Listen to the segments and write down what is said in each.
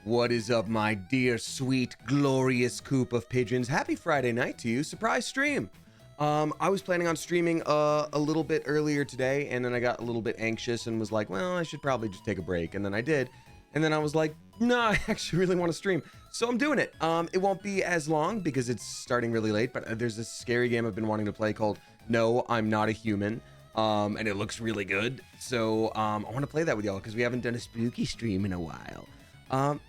What is up, my dear, sweet, glorious coop of pigeons? Happy Friday night to you. Surprise stream. I was planning on streaming a little bit earlier today, and then I got a little bit anxious and was like, well, I should probably just take a break. And then I did. And then I was like, no, I actually really want to stream. So I'm doing it. It won't be as long because it's starting really late, but there's this scary game I've been wanting to play called No, I'm Not a Human. And it looks really good. So I want to play that with y'all because we haven't done a spooky stream in a while.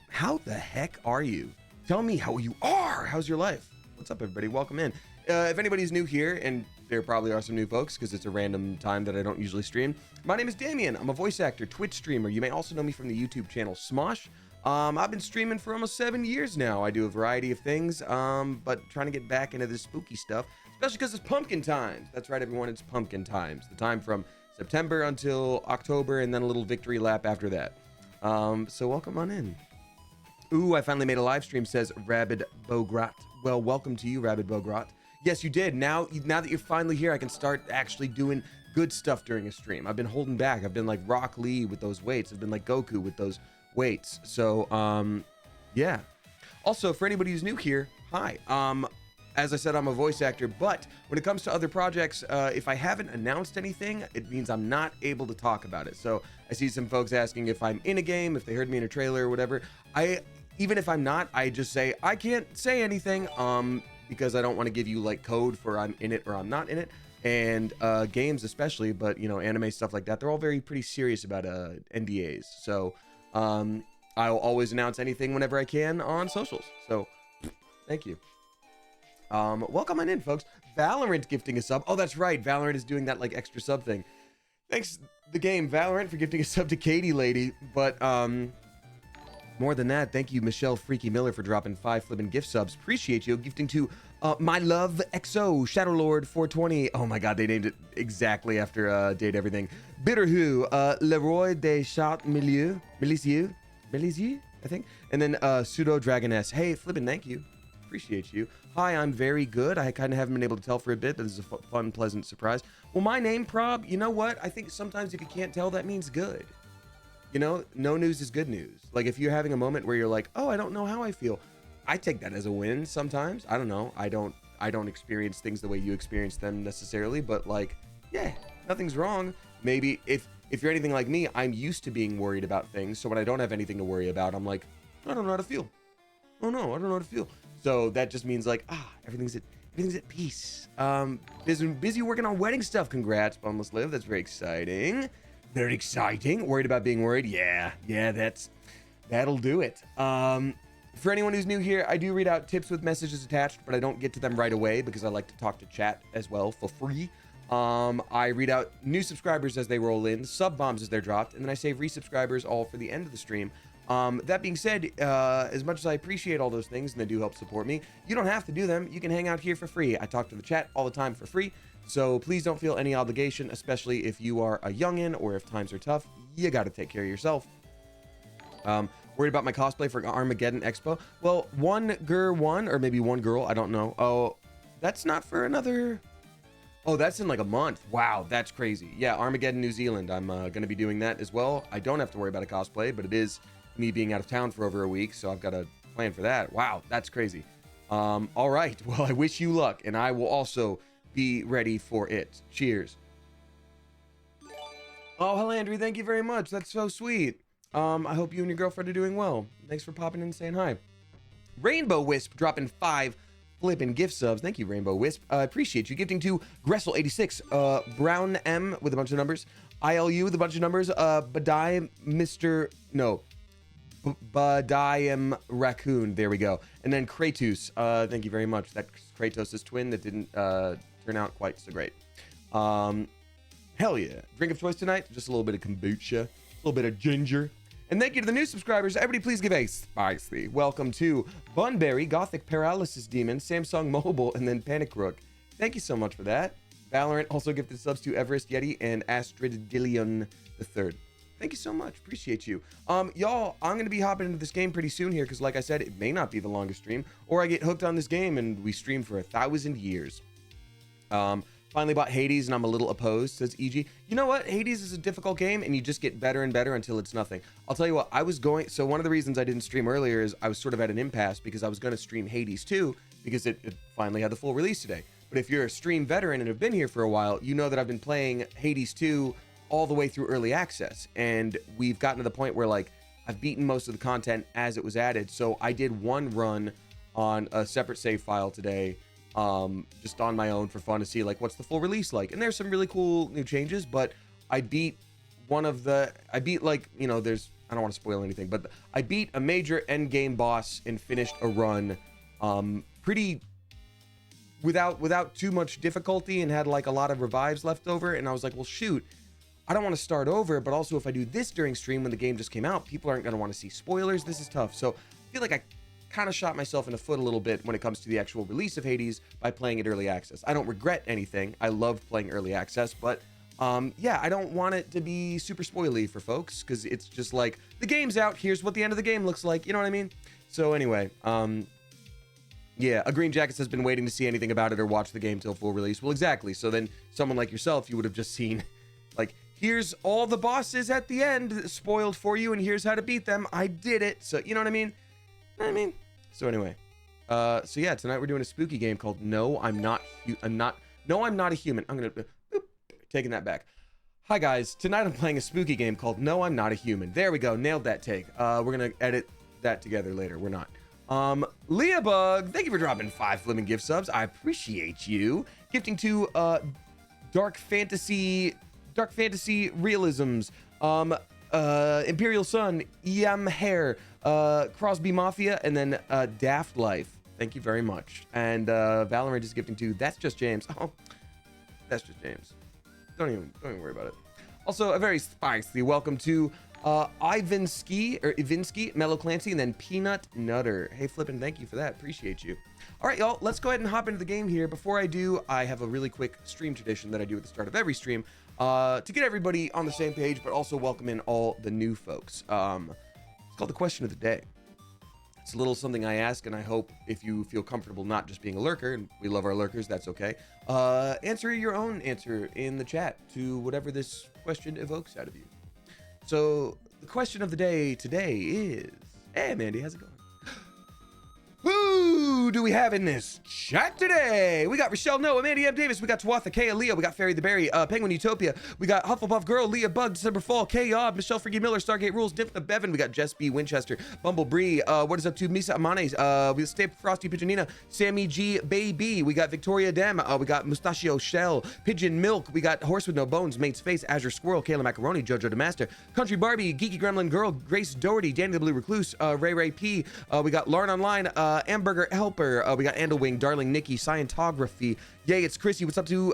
How the heck are you? Tell me how you are. How's your life? What's up, everybody? Welcome in. If anybody's new here, and there probably are some new folks because it's a random time that I don't usually stream, my name is Damien. I'm a voice actor, Twitch streamer. You may also know me from the YouTube channel Smosh. I've been streaming for almost 7 years now. I do a variety of things, but trying to get back into this spooky stuff, especially because it's pumpkin times. That's right, everyone. It's pumpkin times. The time from September until October, and then a little victory lap after that. So welcome on in. Ooh, I finally made a live stream, says Rabid Bograt. Well, welcome to you, Rabid Bograt. Yes, you did. Now that you're finally here, I can start actually doing good stuff during a stream. I've been holding back. I've been like Rock Lee with those weights. I've been like Goku with those weights. So, yeah. Also, for anybody who's new here, hi. As I said, I'm a voice actor, but when it comes to other projects, if I haven't announced anything, it means I'm not able to talk about it. So I see some folks asking if I'm in a game, if they heard me in a trailer or whatever. Even if I'm not, I just say, I can't say anything, because I don't want to give you like code for I'm in it or I'm not in it. And games especially, but you know, anime, stuff like that, they're all pretty serious about NDAs. So I'll always announce anything whenever I can on socials. So thank you. Welcome on in, folks. Valorant gifting a sub. Oh, that's right. Valorant is doing that like extra sub thing. Thanks, the game Valorant, for gifting a sub to Katie Lady. But more than that, thank you, Michelle Freaky Miller, for dropping 5 flippin' gift subs. Appreciate you. Gifting to My Love XO, Shadowlord 420. Oh my God, they named it exactly after Date Everything. Bitterhoo, Leroy Deschat Milicieux, I think. And then Pseudo Dragoness. Hey, flippin', thank you. Appreciate you. Hi, I'm very good. I kind of haven't been able to tell for a bit, but this is a fun, pleasant surprise. Well, my name, Prob, you know what? I think sometimes if you can't tell, that means good. You know, no news is good news. Like if you're having a moment where you're like, oh, I don't know how I feel, I take that as a win sometimes. I don't know. I don't experience things the way you experience them necessarily, but like, yeah, nothing's wrong. Maybe if you're anything like me, I'm used to being worried about things. So when I don't have anything to worry about, I'm like, I don't know how to feel. Oh no, I don't know how to feel. So that just means like, everything's at peace. Busy working on wedding stuff. Congrats, Bunless Live. That's very exciting. Very exciting. Worried about being worried? Yeah, that'll do it. For anyone who's new here, I do read out tips with messages attached, but I don't get to them right away because I like to talk to chat as well for free. I read out new subscribers as they roll in, sub bombs as they're dropped, and then I save resubscribers all for the end of the stream. That being said, as much as I appreciate all those things and they do help support me, you don't have to do them. You can hang out here for free. I talk to the chat all the time for free. So please don't feel any obligation, especially if you are a youngin' or if times are tough. You got to take care of yourself. Worried about my cosplay for Armageddon Expo? Well, one or maybe one girl, I don't know. Oh, that's not for another... Oh, that's in like a month. Wow, that's crazy. Yeah, Armageddon, New Zealand. I'm going to be doing that as well. I don't have to worry about a cosplay, but it is me being out of town for over a week, so I've got to plan for that. Wow, that's crazy. All right, well, I wish you luck, and I will also be ready for it. Cheers. Oh, Helandry, thank you very much. That's so sweet. I hope you and your girlfriend are doing well. Thanks for popping in and saying hi. Rainbow Wisp dropping 5 flippin' gift subs. Thank you, Rainbow Wisp. I appreciate you. Gifting to Gressel86, Brown M with a bunch of numbers, ILU with a bunch of numbers, Badiam Raccoon. There we go. And then Kratos. Thank you very much. That Kratos' twin that didn't turn out quite so great. Hell yeah. Drink of choice tonight? Just a little bit of kombucha, a little bit of ginger. And thank you to the new subscribers. Everybody please give a spicy welcome to Bunberry, Gothic Paralysis Demon, Samsung Mobile, and then Panic Rook. Thank you so much for that. Valorant also gifted subs to Everest Yeti and Astrid Dillion III. Thank you so much. Appreciate you. Y'all, I'm going to be hopping into this game pretty soon here because like I said, it may not be the longest stream, or I get hooked on this game and we stream for 1,000 years. Finally bought Hades and I'm a little opposed, says EG. You know what? Hades is a difficult game and you just get better and better until it's nothing. I'll tell you what, so one of the reasons I didn't stream earlier is I was sort of at an impasse because I was going to stream Hades 2 because it finally had the full release today. But if you're a stream veteran and have been here for a while, you know that I've been playing Hades 2 all the way through early access. And we've gotten to the point where like I've beaten most of the content as it was added. So I did one run on a separate save file today, just on my own for fun to see like what's the full release like. And there's some really cool new changes, but I beat like, you know, I don't want to spoil anything, but I beat a major end game boss and finished a run pretty without too much difficulty and had like a lot of revives left over. And I was like, well, shoot, I don't want to start over, but also if I do this during stream when the game just came out, people aren't going to want to see spoilers. This is tough. So I feel like I kind of shot myself in the foot a little bit when it comes to the actual release of Hades by playing it early access. I don't regret anything. I loved playing early access, but yeah, I don't want it to be super spoily for folks because it's just like the game's out. Here's what the end of the game looks like. You know what I mean? So anyway, yeah, a Green Jacket has been waiting to see anything about it or watch the game till full release. Well, exactly. So then someone like yourself, you would have just seen like, here's all the bosses at the end spoiled for you and here's how to beat them. I did it. So, you know what I mean? So anyway, so yeah, tonight we're doing a spooky game called No, I'm Not a Human. I'm gonna taking that back. Hi guys, tonight I'm playing a spooky game called No, I'm Not a Human. There we go, nailed that take. We're gonna edit that together later. We're not. Leah Bug, thank you for dropping 5 flipping gift subs. I appreciate you. Gifting to dark fantasy realisms. Imperial Sun, Yam Hair, Crosby Mafia, and then Daft Life. Thank you very much. And Valorant is gifting to That's Just James. Oh, that's just James. Don't even worry about it. Also, a very spicy welcome to Ivinsky, Mellow Clancy, and then Peanut Nutter. Hey, Flippin', thank you for that. Appreciate you. All right, y'all, let's go ahead and hop into the game here. Before I do, I have a really quick stream tradition that I do at the start of every stream to get everybody on the same page, but also welcome in all the new folks. It's called the question of the day. It's a little something I ask, and I hope if you feel comfortable not just being a lurker, and we love our lurkers, that's okay, answer your own answer in the chat to whatever this question evokes out of you. So the question of the day today is, hey Mandy, how's it going? Who do we have in this chat today? We got Rochelle Noah, Mandy M. Davis, we got Twatha, Kaya Leah, we got Fairy the Berry, Penguin Utopia, we got Hufflepuff Girl, Leah Bug, December Fall, K-Yob, Michelle Freaky Miller, Stargate Rules, Dimpa Bevan, we got Jess B. Winchester, Bumble Bree, what is up to Misa Amanes, we got Stay Frosty Pigeonina, Sammy G. Baby, we got Victoria Dem, we got Mustachio Shell, Pigeon Milk, we got Horse with No Bones, Mate's Face, Azure Squirrel, Kayla Macaroni, Jojo DeMaster, Country Barbie, Geeky Gremlin Girl, Grace Doherty, Danny the Blue Recluse, Ray P, we got Lauren Online, Amberger Helper, we got Andalwing, Darling Nikki, Scientography, Yay, it's Chrissy, what's up to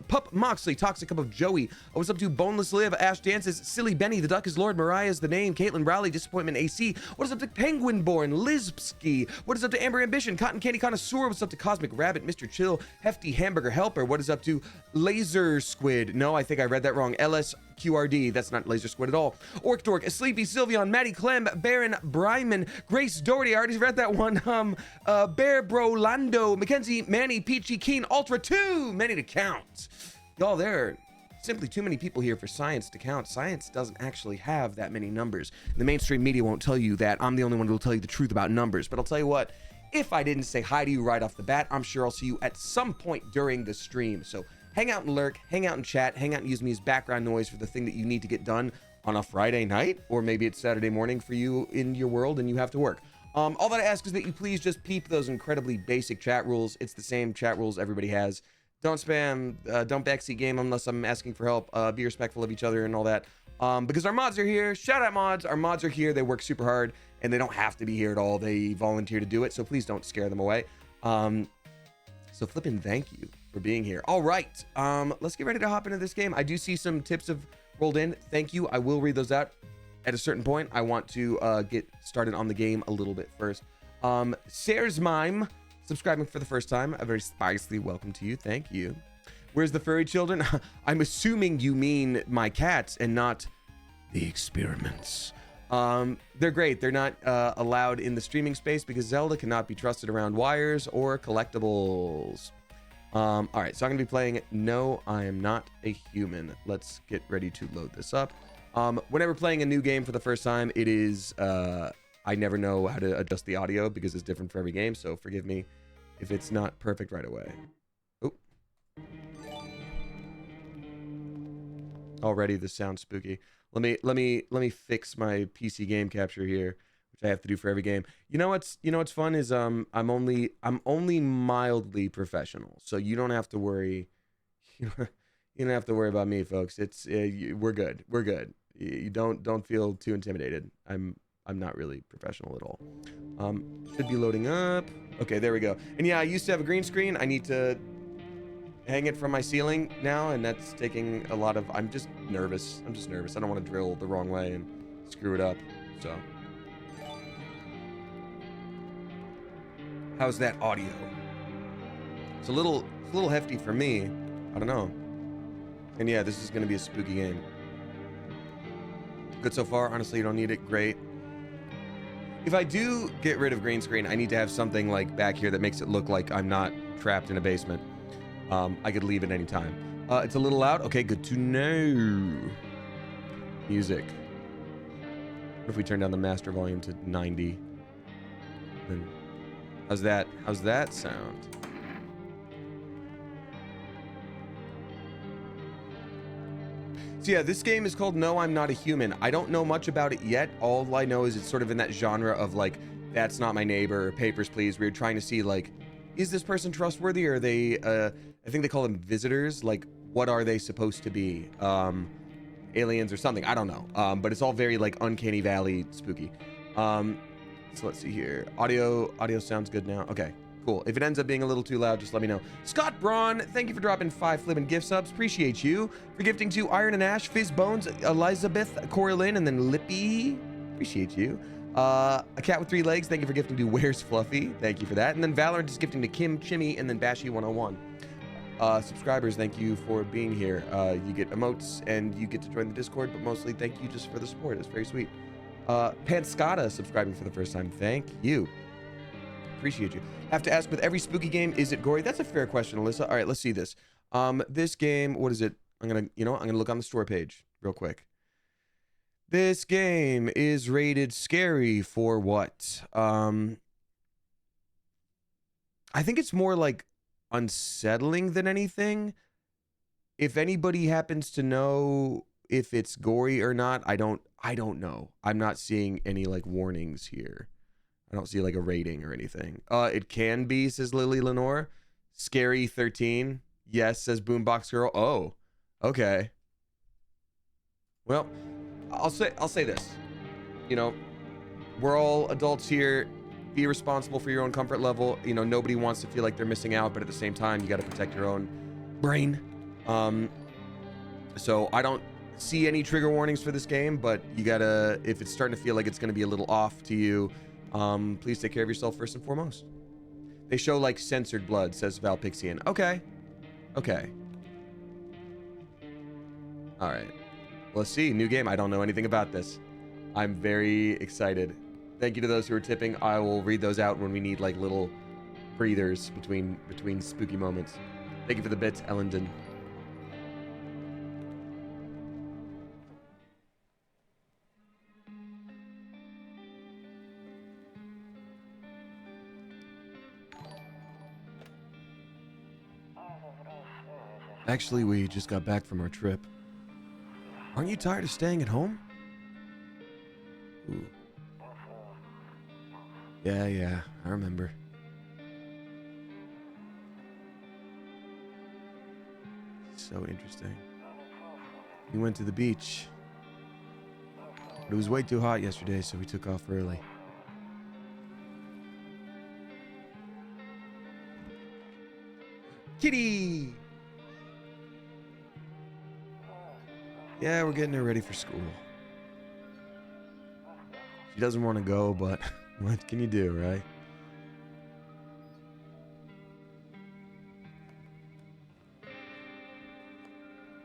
Pup Moxley, Toxic Cup of Joey, what's up to Boneless Live, Ash Dances, Silly Benny, The Duck is Lord, Mariah's the name, Caitlin Rowley, Disappointment AC, what is up to Penguin Born, Lizpski, what is up to Amber Ambition, Cotton Candy Connoisseur, what's up to Cosmic Rabbit, Mr. Chill, Hefty Hamburger Helper, what is up to Laser Squid, no, I think I read that wrong, LSQRD, that's not Laser Squid at all, Orc Dork, Sleepy Sylveon, Maddie Clem, Baron Bryman, Grace Doherty, I already read that one, Bear Bro Lando, Mackenzie, Manny, Peachy, Keen, Ultra 2, many to count. Y'all, there are simply too many people here for science to count. Science doesn't actually have that many numbers. The mainstream media won't tell you that. I'm the only one who will tell you the truth about numbers. But I'll tell you what, if I didn't say hi to you right off the bat, I'm sure I'll see you at some point during the stream. So hang out and lurk, hang out and chat, hang out and use me as background noise for the thing that you need to get done on a Friday night, or maybe it's Saturday morning for you in your world and you have to work. All that I ask is that you please just peep those incredibly basic chat rules. It's the same chat rules everybody has. Don't spam, don't backseat game unless I'm asking for help. Be respectful of each other and all that. Because our mods are here. Shout out mods. Our mods are here. They work super hard and they don't have to be here at all. They volunteer to do it. So please don't scare them away. So flippin' thank you for being here. All right. Let's get ready to hop into this game. I do see some tips have rolled in. Thank you. I will read those out. At a certain point, I want to get started on the game a little bit first. Sares Mime, subscribing for the first time. A very spicy welcome to you. Thank you. Where's the furry children? I'm assuming you mean my cats and not the experiments. They're great. They're not allowed in the streaming space because Zelda cannot be trusted around wires or collectibles. All right, so I'm gonna be playing No, I Am Not a Human. Let's get ready to load this up. Whenever playing a new game for the first time, it is I never know how to adjust the audio because it's different for every game, so forgive me if it's not perfect right away. Oh. Already this sounds spooky. Let me fix my PC game capture here, which I have to do for every game. You know what's fun is I'm only mildly professional, so you don't have to worry. You don't have to worry about me, folks. It's we're good. We're good. You don't feel too intimidated. I'm not really professional at all. Should be loading up. Okay, there we go. And yeah, I used to have a green screen. I need to hang it from my ceiling now, and that's taking a lot of. I'm just nervous. I don't want to drill the wrong way and screw it up. So, how's that audio? It's a little hefty for me. I don't know. And yeah, this is gonna be a spooky game. Good so far. Honestly, you don't need it. Great. If I do get rid of green screen, I need to have something like back here that makes it look like I'm not trapped in a basement. I could leave at any time. It's a little loud. Okay, good to know. Music. What if we turn down the master volume to 90? Then how's that sound? So yeah, this game is called No, I'm Not a Human. I don't know much about it yet. All I know is it's sort of in that genre of like, That's Not My Neighbor, Papers, Please. We're trying to see like, is this person trustworthy, or are they, I think they call them visitors. Like, what are they supposed to be? Aliens or something, I don't know. But it's all very like Uncanny Valley spooky. So let's see here. Audio sounds good now. Okay, cool. If it ends up being a little too loud, just let me know. Scott Braun, thank you for dropping 5 flippin' gift subs. Appreciate you. For gifting to Iron and Ash, Fizz Bones, Elizabeth, Coralyn, and then Lippy. Appreciate you. A Cat with 3 Legs, thank you for gifting to Where's Fluffy. Thank you for that. And then Valorant is gifting to Kim Chimmy, and then Bashy101. Subscribers, thank you for being here. You get emotes and you get to join the Discord, but mostly thank you just for the support. It's very sweet. Panscata subscribing for the first time. Thank you. Appreciate you. Have to ask, with every spooky game, is it gory? That's a fair question, Alyssa. All right, let's see this. This game, what is it? I'm gonna look on the store page real quick. This game is rated scary for what? I think it's more like unsettling than anything. If anybody happens to know if it's gory or not, I don't know. I'm not seeing any like warnings here. I don't see like a rating or anything. It can be, says Lily Lenore. Scary 13. Yes, says Boombox Girl. Oh, okay. Well, I'll say this. You know, we're all adults here. Be responsible for your own comfort level. You know, nobody wants to feel like they're missing out, but at the same time, you got to protect your own brain. So I don't see any trigger warnings for this game, but you gotta, if it's starting to feel like it's going to be a little off to you, please take care of yourself first and foremost. They show like censored blood, says Valpixian. Okay. Okay. All right. Let's see. New game. I don't know anything about this. I'm very excited. Thank you to those who are tipping. I will read those out when we need like little breathers between spooky moments. Thank you for the bits, Ellendon. Actually, we just got back from our trip. Aren't you tired of staying at home? Ooh. Yeah, I remember. So interesting. We went to the beach. But it was way too hot yesterday, so we took off early. Kitty! Yeah, we're getting her ready for school. She doesn't want to go, but what can you do, right?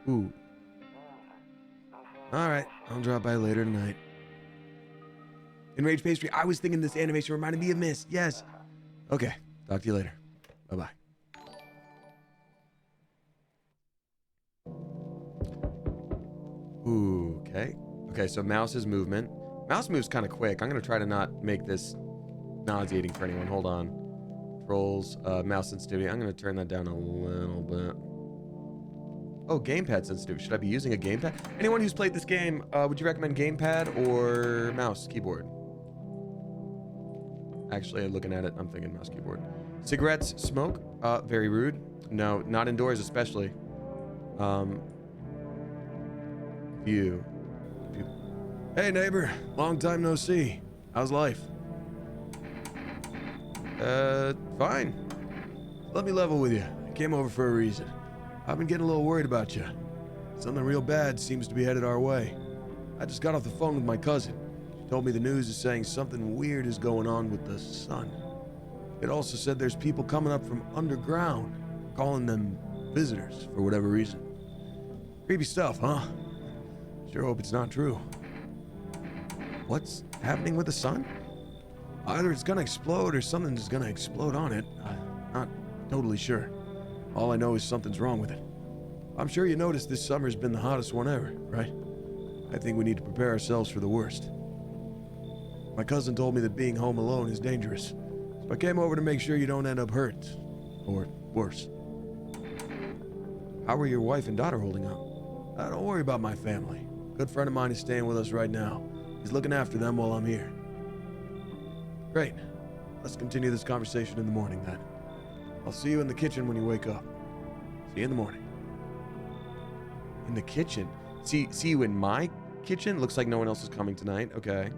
Ooh. Alright, I'll drop by later tonight. Enraged Pastry, I was thinking this animation reminded me of Mist. Yes. Okay, talk to you later. Bye-bye. Ooh, okay. Okay, so mouse's movement. Mouse moves kind of quick. I'm going to try to not make this nauseating for anyone. Hold on. Controls, mouse sensitivity. I'm going to turn that down a little bit. Oh, gamepad sensitivity. Should I be using a gamepad? Anyone who's played this game, would you recommend gamepad or mouse keyboard? Actually, looking at it, I'm thinking mouse keyboard. Cigarettes, smoke, very rude. No, not indoors especially. View. Hey neighbor, long time no see. How's life? Fine. Let me level with you. I came over for a reason. I've been getting a little worried about you. Something real bad seems to be headed our way. I just got off the phone with my cousin. She told me the news is saying something weird is going on with the sun. It also said there's people coming up from underground, calling them visitors for whatever reason. Creepy stuff, huh? Sure hope it's not true. What's happening with the sun? Either it's gonna explode or something's gonna explode on it. Not totally sure. All I know is something's wrong with it. I'm sure you noticed this summer's been the hottest one ever, right? I think we need to prepare ourselves for the worst. My cousin told me that being home alone is dangerous, so I came over to make sure you don't end up hurt. Or worse. How are your wife and daughter holding up? Don't worry about my family. A good friend of mine is staying with us right now. He's looking after them while I'm here. Great. Let's continue this conversation in the morning then. I'll see you in the kitchen when you wake up. See you in the morning. In the kitchen? See you in my kitchen? Looks like no one else is coming tonight. Okay.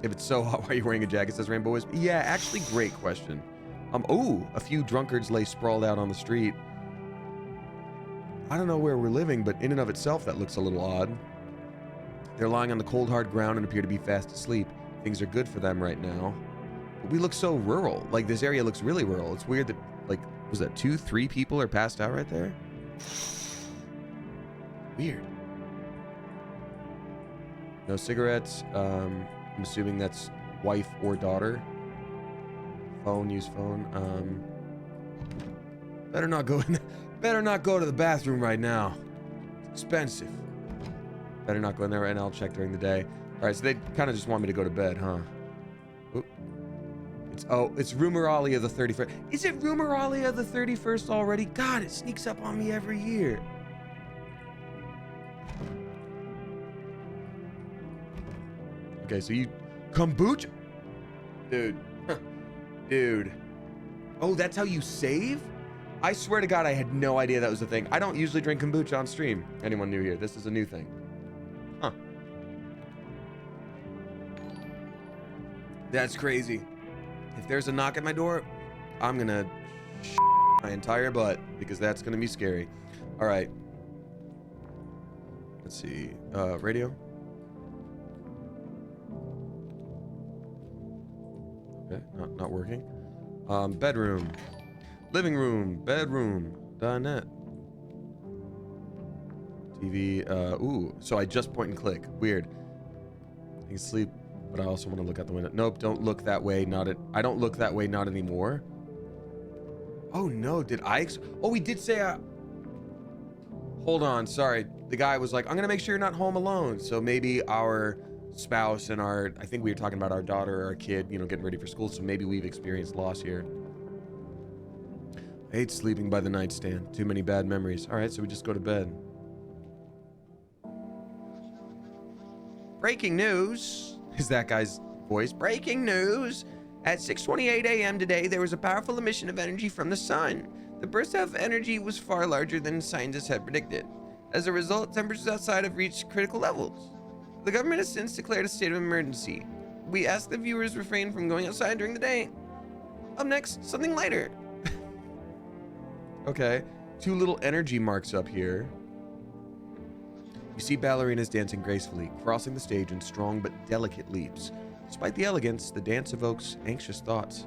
If it's so hot, why are you wearing a jacket? Says Rainbow Wisp. Yeah, actually, great question. Oh, a few drunkards lay sprawled out on the street. I don't know where we're living, but in and of itself, that looks a little odd. They're lying on the cold, hard ground and appear to be fast asleep. Things are good for them right now. But we look so rural. Like, this area looks really rural. It's weird that, like, was that 2-3 people are passed out right there? Weird. No cigarettes. I'm assuming that's wife or daughter. Phone, use phone. Better not go to the bathroom right now. It's expensive. Better not go in there right now. I'll check during the day. All right, so they kind of just want me to go to bed, huh? Oop. It's Rumeralia the 31st. Is it Rumeralia the 31st already? God, it sneaks up on me every year. Okay, so you kombucha, dude. Dude. Oh, that's how you save? I swear to God, I had no idea that was a thing. I don't usually drink kombucha on stream. Anyone new here? This is a new thing. Huh. That's crazy. If there's a knock at my door, I'm gonna my entire butt because that's gonna be scary. All right. Let's see. Radio. Okay, not working. Bedroom. Living room. Bedroom. Dinette. TV. Ooh. So I just point and click. Weird. I can sleep, but I also want to look out the window. Nope, don't look that way. I don't look that way, not anymore. Oh no, did I? Oh, we did say hold on, sorry. The guy was like, I'm gonna make sure you're not home alone. So maybe our spouse and I think we were talking about our daughter or our kid, you know, getting ready for school. So maybe we've experienced loss here. I hate sleeping by the nightstand. Too many bad memories. All right, so we just go to bed. Breaking news is that guy's voice. Breaking news. At 6:28 a.m. today, there was a powerful emission of energy from the sun. The burst of energy was far larger than scientists had predicted. As a result, temperatures outside have reached critical levels. The government has since declared a state of emergency. We ask the viewers refrain from going outside during the day. Up next, something lighter. Okay, 2 little energy marks up here. You see ballerinas dancing gracefully, crossing the stage in strong but delicate leaps. Despite the elegance, the dance evokes anxious thoughts.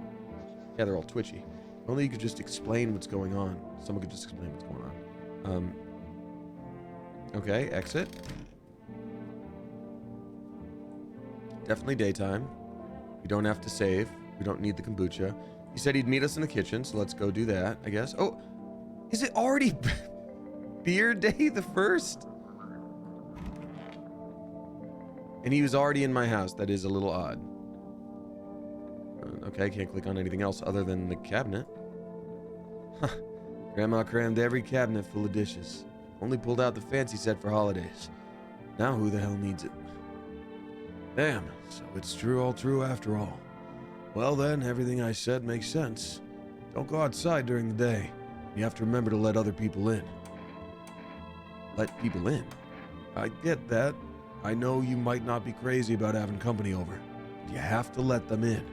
Yeah, they're all twitchy. If only you could just explain what's going on. Someone could just explain what's going on. Okay, exit. Definitely daytime. We don't have to save. We don't need the kombucha. He said he'd meet us in the kitchen, so let's go do that, I guess. Oh, is it already beer day the 1st? And he was already in my house. That is a little odd. Okay, I can't click on anything else other than the cabinet. Huh. Grandma crammed every cabinet full of dishes. Only pulled out the fancy set for holidays. Now who the hell needs it? Damn, so it's true, all true after all. Well then, everything I said makes sense. Don't go outside during the day. You have to remember to let other people in. Let people in? I get that. I know you might not be crazy about having company over. But you have to let them in.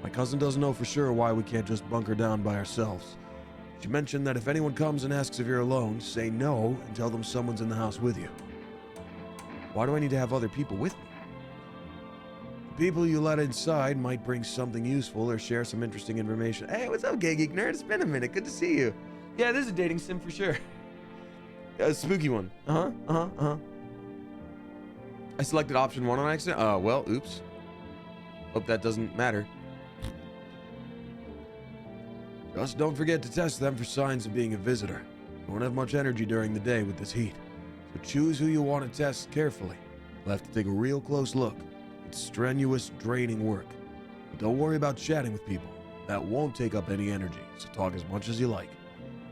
My cousin doesn't know for sure why we can't just bunker down by ourselves. She mentioned that if anyone comes and asks if you're alone, say no and tell them someone's in the house with you. Why do I need to have other people with me? The people you let inside might bring something useful or share some interesting information. Hey, what's up, Gay Geek Nerd? It's been a minute. Good to see you. Yeah, this is a dating sim for sure. A spooky one. I selected option 1 on accident. Well, oops. Hope that doesn't matter. Just don't forget to test them for signs of being a visitor. You won't have much energy during the day with this heat. So choose who you want to test carefully. You'll have to take a real close look. It's strenuous, draining work. But don't worry about chatting with people. That won't take up any energy, so talk as much as you like.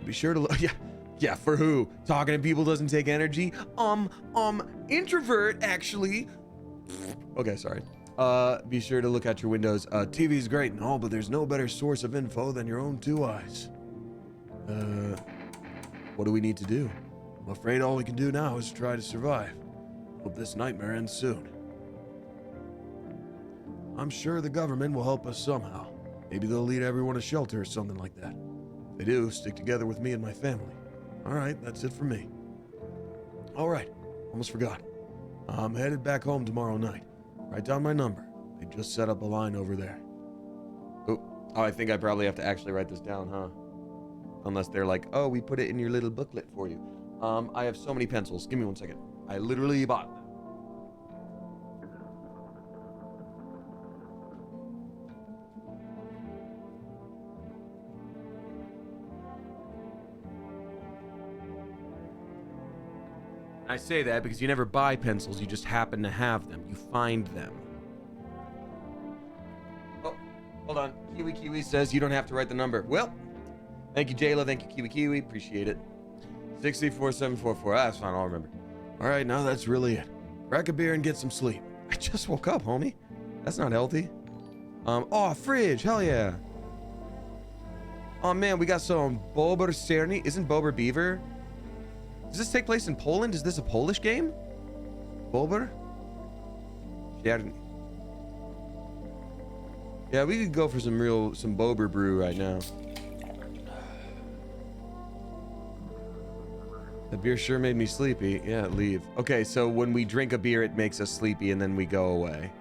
Be sure to look. Yeah, for who? Talking to people doesn't take energy? Introvert, actually. Okay, sorry. Be sure to look out your windows. TV's great and all, but there's no better source of info than your own 2 eyes. What do we need to do? I'm afraid all we can do now is try to survive. Hope this nightmare ends soon. I'm sure the government will help us somehow. Maybe they'll lead everyone to shelter or something like that. If they do, stick together with me and my family. Alright, that's it for me. Alright, almost forgot. I'm headed back home tomorrow night. Write down my number. They just set up a line over there. Oh, I think I probably have to actually write this down, huh? Unless they're like, oh, we put it in your little booklet for you. I have so many pencils. Give me 1 second. I literally bought them. I say that because you never buy pencils, you just happen to have them. You find them. Oh, hold on. Kiwi says you don't have to write the number. Well, thank you, Jayla. Thank you, Kiwi. Appreciate it. 64744. That's fine. I'll remember. All right, now that's really it. Crack a beer and get some sleep. I just woke up, homie. That's not healthy. Oh, fridge. Hell yeah. Oh, man, we got some Bober Cerny. Isn't Bober Beaver? Does this take place in Poland? Is this a Polish game? Bober? Cerny. Yeah, we could go for some Bober brew right now. The beer sure made me sleepy. Yeah, leave. Okay, so when we drink a beer, it makes us sleepy and then we go away.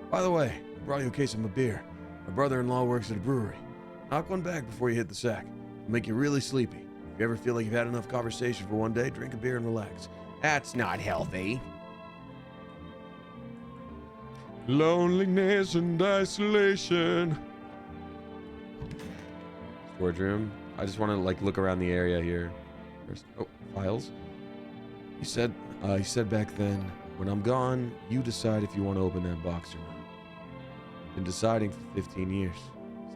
By the way, I brought you a case of my beer. My brother-in-law works at a brewery. Knock one back before you hit the sack. It'll make you really sleepy. If you ever feel like you've had enough conversation for one day, drink a beer and relax. That's not healthy. Loneliness and isolation. Storage room. I just want to like look around the area here. Oh, files. He said back then, when I'm gone, you decide if you want to open that box or not. Been deciding for 15 years.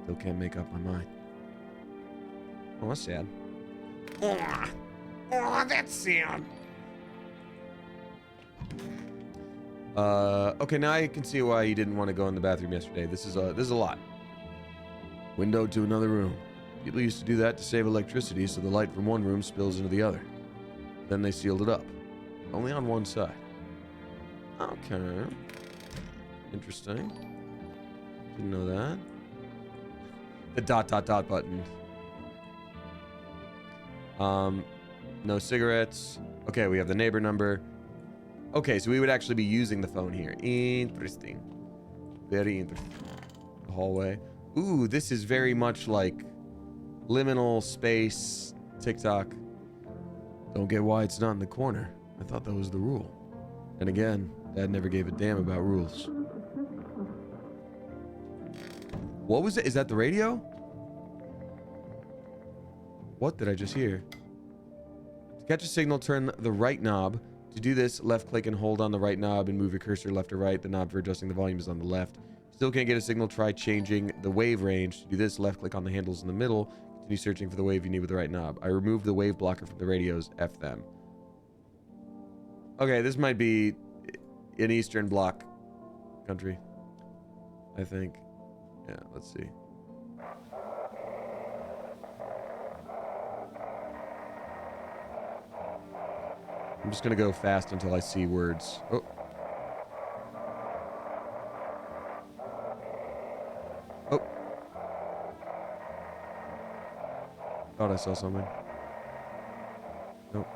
Still can't make up my mind. Oh, that's sad. Oh, that's sad. Okay, now I can see why you didn't want to go in the bathroom yesterday. This is a lot. Window to another room. People used to do that to save electricity so the light from one room spills into the other. Then they sealed it up. Only on one side. Okay. Interesting. Didn't know that. The ... button. No cigarettes. Okay, we have the neighbor number. Okay, so we would actually be using the phone here. Interesting. Very interesting. The hallway. Ooh, this is very much like liminal space TikTok. Don't get why it's not in the corner. I thought that was the rule. And again, Dad never gave a damn about rules. What was it? Is that the radio? What did I just hear? To catch a signal, turn the right knob. To do this, left click and hold on the right knob and move your cursor left or right. The knob for adjusting the volume is on the left. Still can't get a signal, try changing the wave range. To do this, left click on the handles in the middle. Continue searching for the wave you need with the right knob. I removed the wave blocker from the radios. F them. Okay, this might be an Eastern Bloc country, I think. Yeah, let's see. I'm just gonna go fast until I see words. Oh. Oh. Thought I saw something. Nope.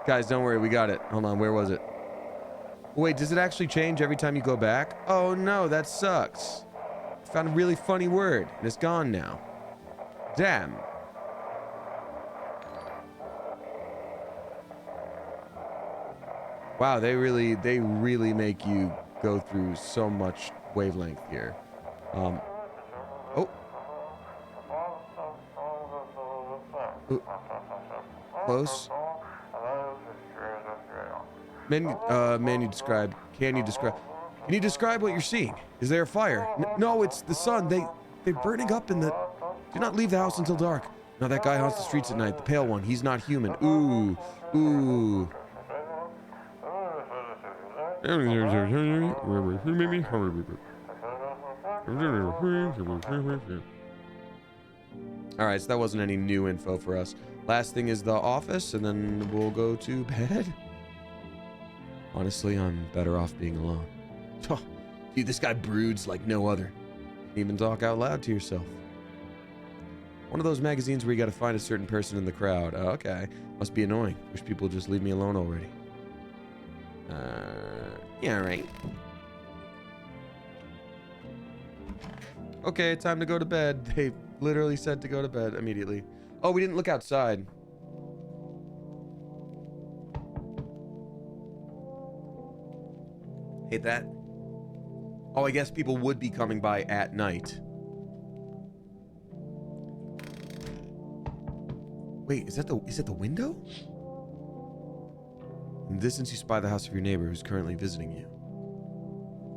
Guys, don't worry, we got it. Hold on, where was it? Wait, does it actually change every time you go back? Oh no, that sucks. I found a really funny word, and it's gone now. Damn. Wow, they really make you go through so much wavelength here. Oh. Ooh. Close. Can you describe what you're seeing? Is there a fire? No, it's the sun. They're burning up in the... Do not leave the house until dark. Now that guy haunts the streets at night. The pale one. He's not human. Ooh. Ooh. Alright, so that wasn't any new info for us. Last thing is the office, and then we'll go to bed. Honestly, I'm better off being alone. Oh, dude, this guy broods like no other. You can even talk out loud to yourself. One of those magazines where you gotta find a certain person in the crowd. Oh, okay. Must be annoying. Wish people would just leave me alone already. Yeah, right. Okay, time to go to bed. They literally said to go to bed immediately. Oh, we didn't look outside. Hate that. Oh, I guess people would be coming by at night. Wait, is that the window? In the distance, you spy the house of your neighbor who's currently visiting you.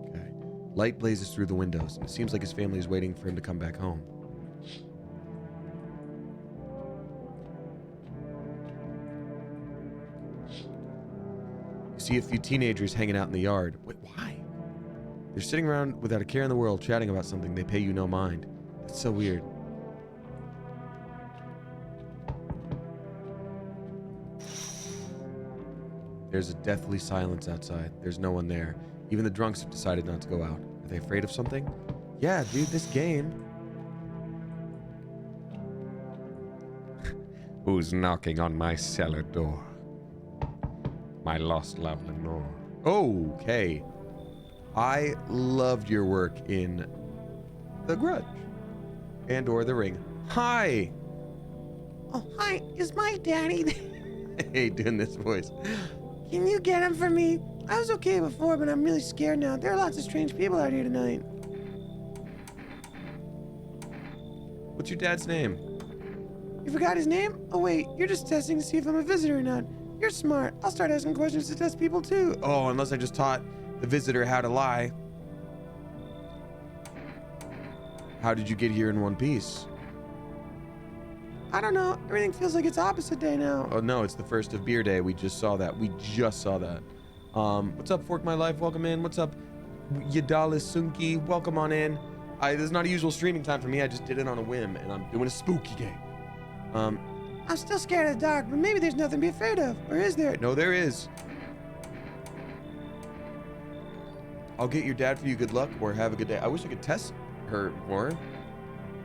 Okay. Light blazes through the windows, and it seems like his family is waiting for him to come back home. You see a few teenagers hanging out in the yard. Wait, why? They're sitting around without a care in the world, chatting about something they pay you no mind. It's so weird. There's a deathly silence outside. There's no one there. Even the drunks have decided not to go out. Are they afraid of something? Yeah, dude, this game. Who's knocking on my cellar door? My lost love, Lenore. Okay. I loved your work in The Grudge and or The Ring. Hi. Oh, hi. Is my daddy there? Hey, doing this voice. Can you get him for me? I was okay before, but I'm really scared now. There are lots of strange people out here tonight. What's your dad's name? You forgot his name? Oh, wait. You're just testing to see if I'm a visitor or not. You're smart. I'll start asking questions to test people, too. Oh, unless I just taught the visitor how to lie. How did you get here in one piece? I don't know. Everything feels like it's opposite day now. Oh, no, it's the first of beer day. We just saw that. What's up, Fork My Life? Welcome in. What's up, Yadala Sunki? Welcome on in. This is not a usual streaming time for me. I just did it on a whim, and I'm doing a spooky game. I'm still scared of the dark, but maybe there's nothing to be afraid of. Or is there? No, there is. I'll get your dad for you. Good luck, or have a good day. I wish I could test her more.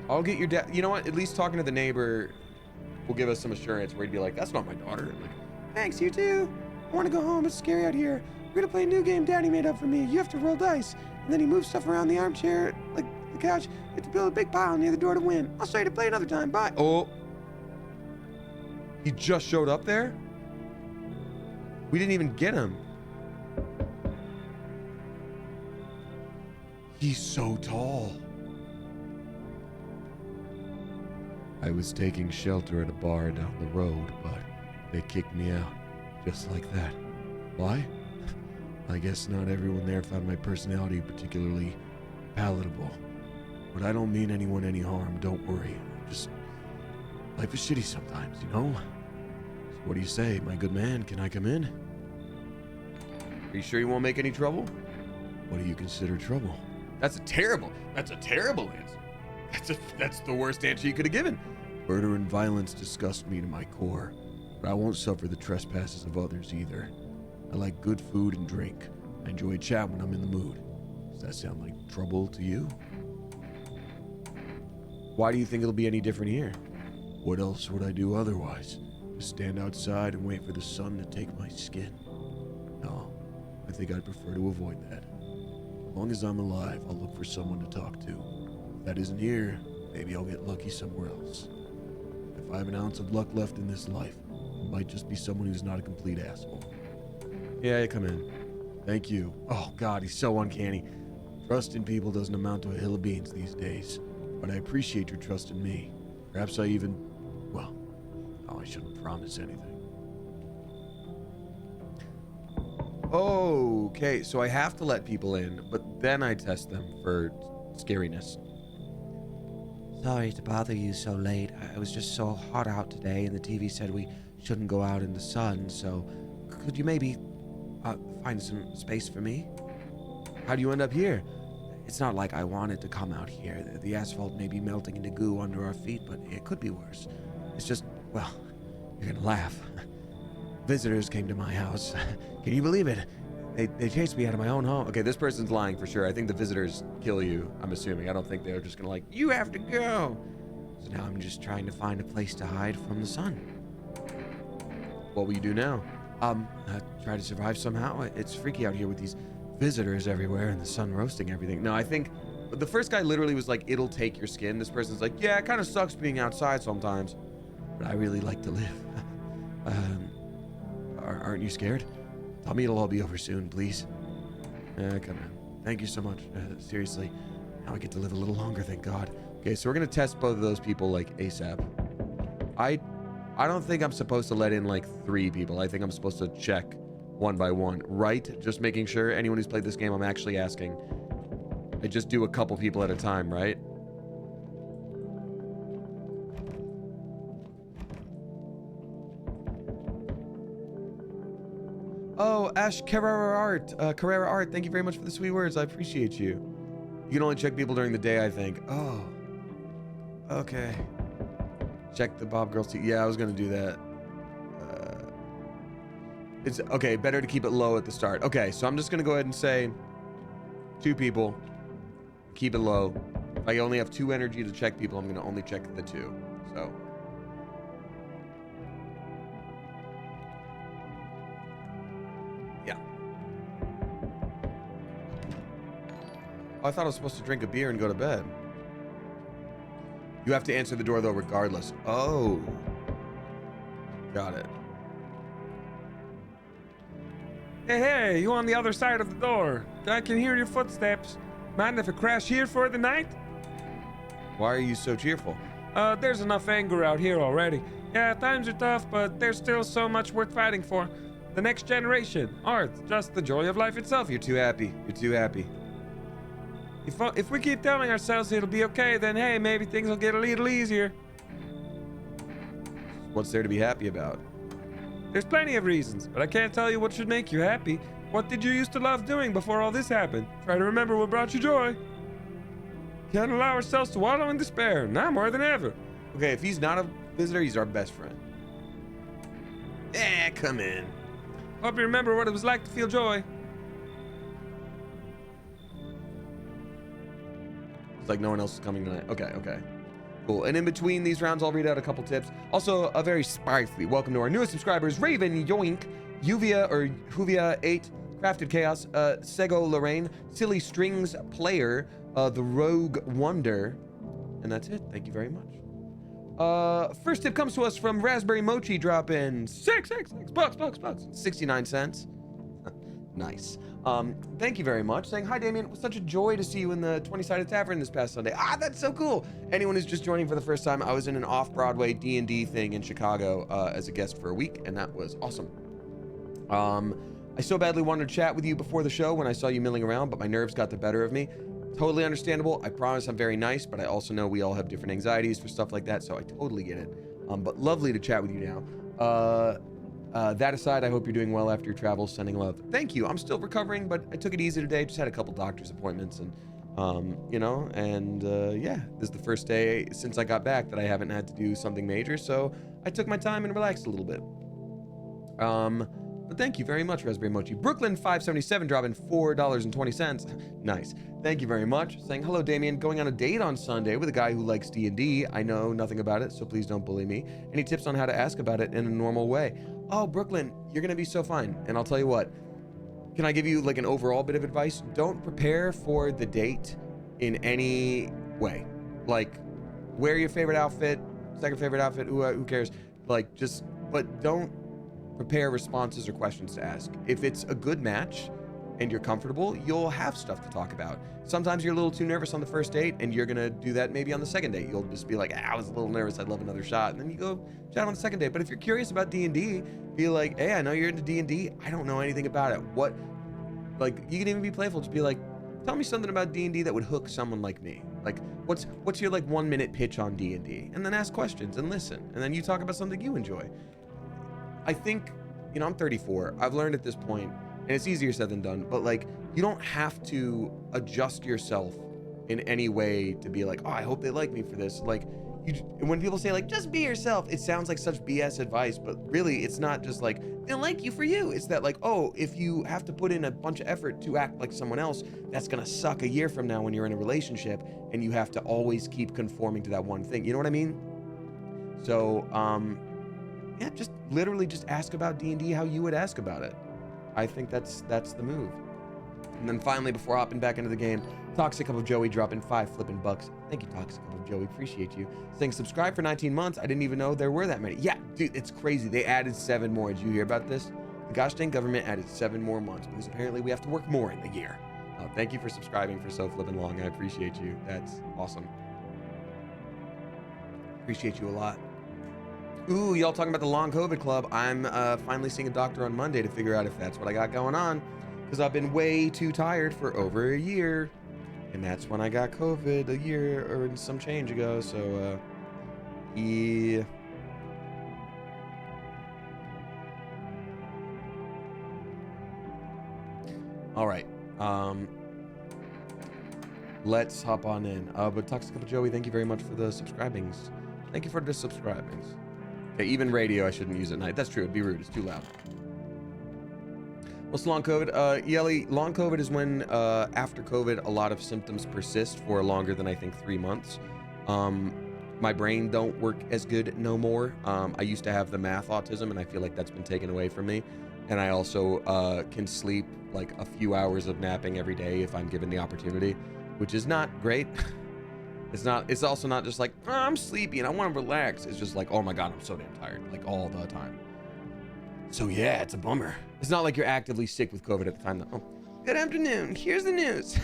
I'll get your dad. You know what? At least talking to the neighbor will give us some assurance where he'd be like, that's not my daughter. Like, thanks, you too. I want to go home. It's scary out here. We're going to play a new game Daddy made up for me. You have to roll dice. and then he moves stuff around the armchair, like the couch. You have to build a big pile near the door to win. I'll show you to play another time. Bye. Oh. He just showed up there? We didn't even get him. He's so tall. I was taking shelter at a bar down the road, but they kicked me out. Just like that. Why? I guess not everyone there found my personality particularly palatable. But I don't mean anyone any harm, don't worry. Just... life is shitty sometimes, you know? So what do you say, my good man? Can I come in? Are you sure you won't make any trouble? What do you consider trouble? That's a terrible answer. That's the worst answer you could have given. Murder and violence disgust me to my core, but I won't suffer the trespasses of others either. I like good food and drink. I enjoy a chat when I'm in the mood. Does that sound like trouble to you? Why do you think it'll be any different here? What else would I do otherwise? Just stand outside and wait for the sun to take my skin? No, I think I'd prefer to avoid that. As long as I'm alive, I'll look for someone to talk to. If that isn't here, maybe I'll get lucky somewhere else. If I have an ounce of luck left in this life, it might just be someone who's not a complete asshole. Yeah, come in. Thank you. Oh God, he's so uncanny. Trust in people doesn't amount to a hill of beans these days, but I appreciate your trust in me. Perhaps I even... well, no, I shouldn't promise anything. Okay, so I have to let people in, but then I test them for scariness. Sorry to bother you so late. I was just so hot out today, and the TV said we shouldn't go out in the sun, so could you maybe find some space for me? How do you end up here? It's not like I wanted to come out here. The asphalt may be melting into goo under our feet, but it could be worse. It's just, well, you're gonna laugh. Visitors came to my house. Can you believe it? They chased me out of my own home. Okay, this person's lying for sure. I think the visitors kill you, I'm assuming. I don't think they're just gonna like, you have to go. So now I'm just trying to find a place to hide from the sun. What will you do now? Try to survive somehow. It's freaky out here with these visitors everywhere and the sun roasting everything. No, I think the first guy literally was like, it'll take your skin. This person's like, yeah, it kind of sucks being outside sometimes, but I really like to live. Aren't you scared? Tell me it'll all be over soon, please. Come on. Thank you so much. Seriously, now I get to live a little longer, thank God. Okay, so we're gonna test both of those people like ASAP. I don't think I'm supposed to let in like 3 people. I think I'm supposed to check one by one, right? Just making sure anyone who's played this game, I'm actually asking. I just do a couple people at a time, right? Oh, Ash Carrera Art, thank you very much for the sweet words. I appreciate you. You can only check people during the day, I think. Oh, okay. Check the Bob Girls team. Yeah, I was gonna do that. It's okay, better to keep it low at the start. Okay, so I'm just gonna go ahead and say 2 people. Keep it low. If I only have 2 energy to check people, I'm gonna only check the 2. So. Yeah. Oh, I thought I was supposed to drink a beer and go to bed. You have to answer the door though regardless. Oh. Got it. Hey, you on the other side of the door. I can hear your footsteps. Mind if I crash here for the night? Why are you so cheerful? There's enough anger out here already. Yeah, times are tough, but there's still so much worth fighting for. The next generation, art, just the joy of life itself. You're too happy. You're too happy. If we keep telling ourselves it'll be okay, then hey, maybe things will get a little easier. What's there to be happy about? There's plenty of reasons, but I can't tell you what should make you happy. What did you used to love doing before all this happened? Try to remember what brought you joy. Can't allow ourselves to wallow in despair, now more than ever. Okay, if he's not a visitor, he's our best friend. Come in. Hope you remember what it was like to feel joy. It's like no one else is coming tonight. Okay. Cool. And in between these rounds, I'll read out a couple tips. Also, a very spicy welcome to our newest subscribers, Raven, Yoink, Juvia 8, Crafted Chaos, Sego Lorraine, Silly Strings Player, The Rogue Wonder, and that's it. Thank you very much. First tip comes to us from Raspberry Mochi, dropping $6 69 cents. Nice. Thank you very much. Saying, hi, Damien. It was such a joy to see you in the 20-sided tavern this past Sunday. Ah, that's so cool. Anyone who's just joining for the first time, I was in an off-Broadway D&D thing in Chicago as a guest for a week, and that was awesome. I so badly wanted to chat with you before the show when I saw you milling around, but my nerves got the better of me. Totally understandable. I promise I'm very nice, but I also know we all have different anxieties for stuff like that, so I totally get it. But lovely to chat with you now. That aside, I hope you're doing well after your travels. Sending love. Thank you. I'm still recovering, but I took it easy today. Just had a couple doctor's appointments, and yeah, this is the first day since I got back that I haven't had to do something major, so I took my time and relaxed a little bit. But thank you very much, Raspberry Mochi. Brooklyn 577 dropping $4.20. Nice. Thank you very much. Saying, hello, Damien. Going on a date on Sunday with a guy who likes D&D. I know nothing about it, so please don't bully me. Any tips on how to ask about it in a normal way? Oh, Brooklyn, you're going to be so fine. And I'll tell you what, can I give you like an overall bit of advice? Don't prepare for the date in any way. Like, wear your favorite outfit, second favorite outfit, who cares? Like, but don't prepare responses or questions to ask. If it's a good match and you're comfortable, you'll have stuff to talk about. Sometimes you're a little too nervous on the first date, and you're gonna do that maybe on the second date. You'll just be like, I was a little nervous, I'd love another shot, and then you go chat on the second date. But if you're curious about D&D, be like, hey, I know you're into D&D, I don't know anything about it. What, like, you can even be playful, just be like, tell me something about D&D that would hook someone like me. Like, what's your like 1 minute pitch on D&D? And then ask questions and listen, and then you talk about something you enjoy. I think, you know, I'm 34. I've learned at this point, and it's easier said than done, but like, you don't have to adjust yourself in any way to be like, oh, I hope they like me for this. Like, when people say like, just be yourself, it sounds like such BS advice, but really it's not just like, they'll like you for you. It's that like, oh, if you have to put in a bunch of effort to act like someone else, that's gonna suck a year from now when you're in a relationship and you have to always keep conforming to that one thing. You know what I mean? So, yeah, just literally just ask about D&D how you would ask about it. I think that's the move. And then finally, before hopping back into the game, Toxic Cup of Joey dropping $5 flipping bucks. Thank you, Toxic Cup of Joey. Appreciate you. Saying subscribe for 19 months. I didn't even know there were that many. Yeah, dude, it's crazy. They added 7 more. Did you hear about this? The gosh dang government added 7 more months because apparently we have to work more in the year. Thank you for subscribing for so flipping long. I appreciate you. That's awesome. Appreciate you a lot. Ooh, y'all talking about the long COVID club. I'm finally seeing a doctor on Monday to figure out if that's what I got going on, because I've been way too tired for over a year, and that's when I got COVID a year or some change ago. So yeah. All right, let's hop on in. But Toxic Cup of Joey, thank you very much for the subscribings. Thank you for the subscribings. Okay, even radio I shouldn't use at night. That's true, it'd be rude, it's too loud. What's long COVID? Yelly, long COVID is when after COVID a lot of symptoms persist for longer than I think 3 months. My brain don't work as good no more. I used to have the math autism, and I feel like that's been taken away from me. And I also can sleep like a few hours of napping every day if I'm given the opportunity, which is not great. It's also not just like, oh, I'm sleepy and I want to relax. It's just like, oh my God, I'm so damn tired, like all the time. So yeah, it's a bummer. It's not like you're actively sick with COVID at the time. Oh, good afternoon. Here's the news.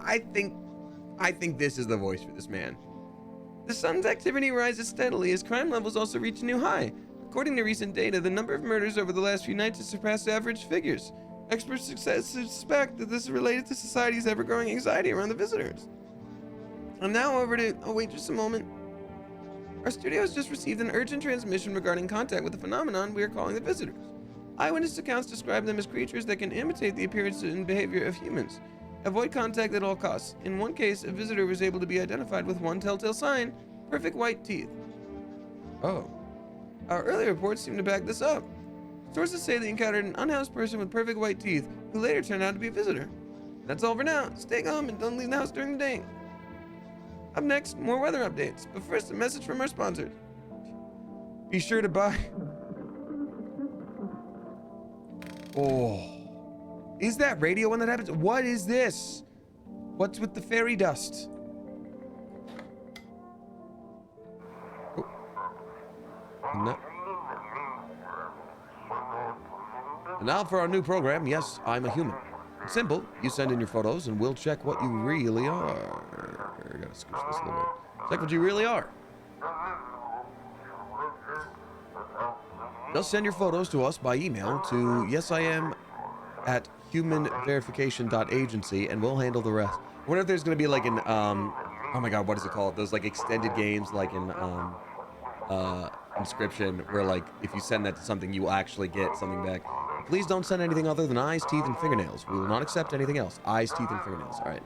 I think this is the voice for this man. The sun's activity rises steadily as crime levels also reach a new high. According to recent data, the number of murders over the last few nights has surpassed average figures. Experts suspect that this is related to society's ever-growing anxiety around the visitors. I'm now over to, oh wait, just a moment. Our studio has just received an urgent transmission regarding contact with the phenomenon we are calling the visitors. Eyewitness accounts describe them as creatures that can imitate the appearance and behavior of humans. Avoid contact at all costs. In one case, a visitor was able to be identified with one telltale sign, perfect white teeth. Oh. Our earlier reports seem to back this up. Sources say they encountered an unhoused person with perfect white teeth, who later turned out to be a visitor. That's all for now. Stay calm and don't leave the house during the day. Up next, more weather updates, but first a message from our sponsors. Be sure to buy... Oh, Is that radio when that happens? What is this? What's with the fairy dust? Oh. No. And now for our new program, Yes, I'm a Human. It's simple. You send in your photos and we'll check what you really are. I gotta squish this a little bit. Check what you really are. Just send your photos to us by email to yesiam@humanverification.agency and we'll handle the rest. I wonder if there's gonna be like an oh my god, what is it called? Those like extended games like in Inscription, where like if you send that to something you will actually get something back. Please don't send anything other than eyes, teeth, and fingernails. We will not accept anything else. Eyes, teeth, and fingernails. All right.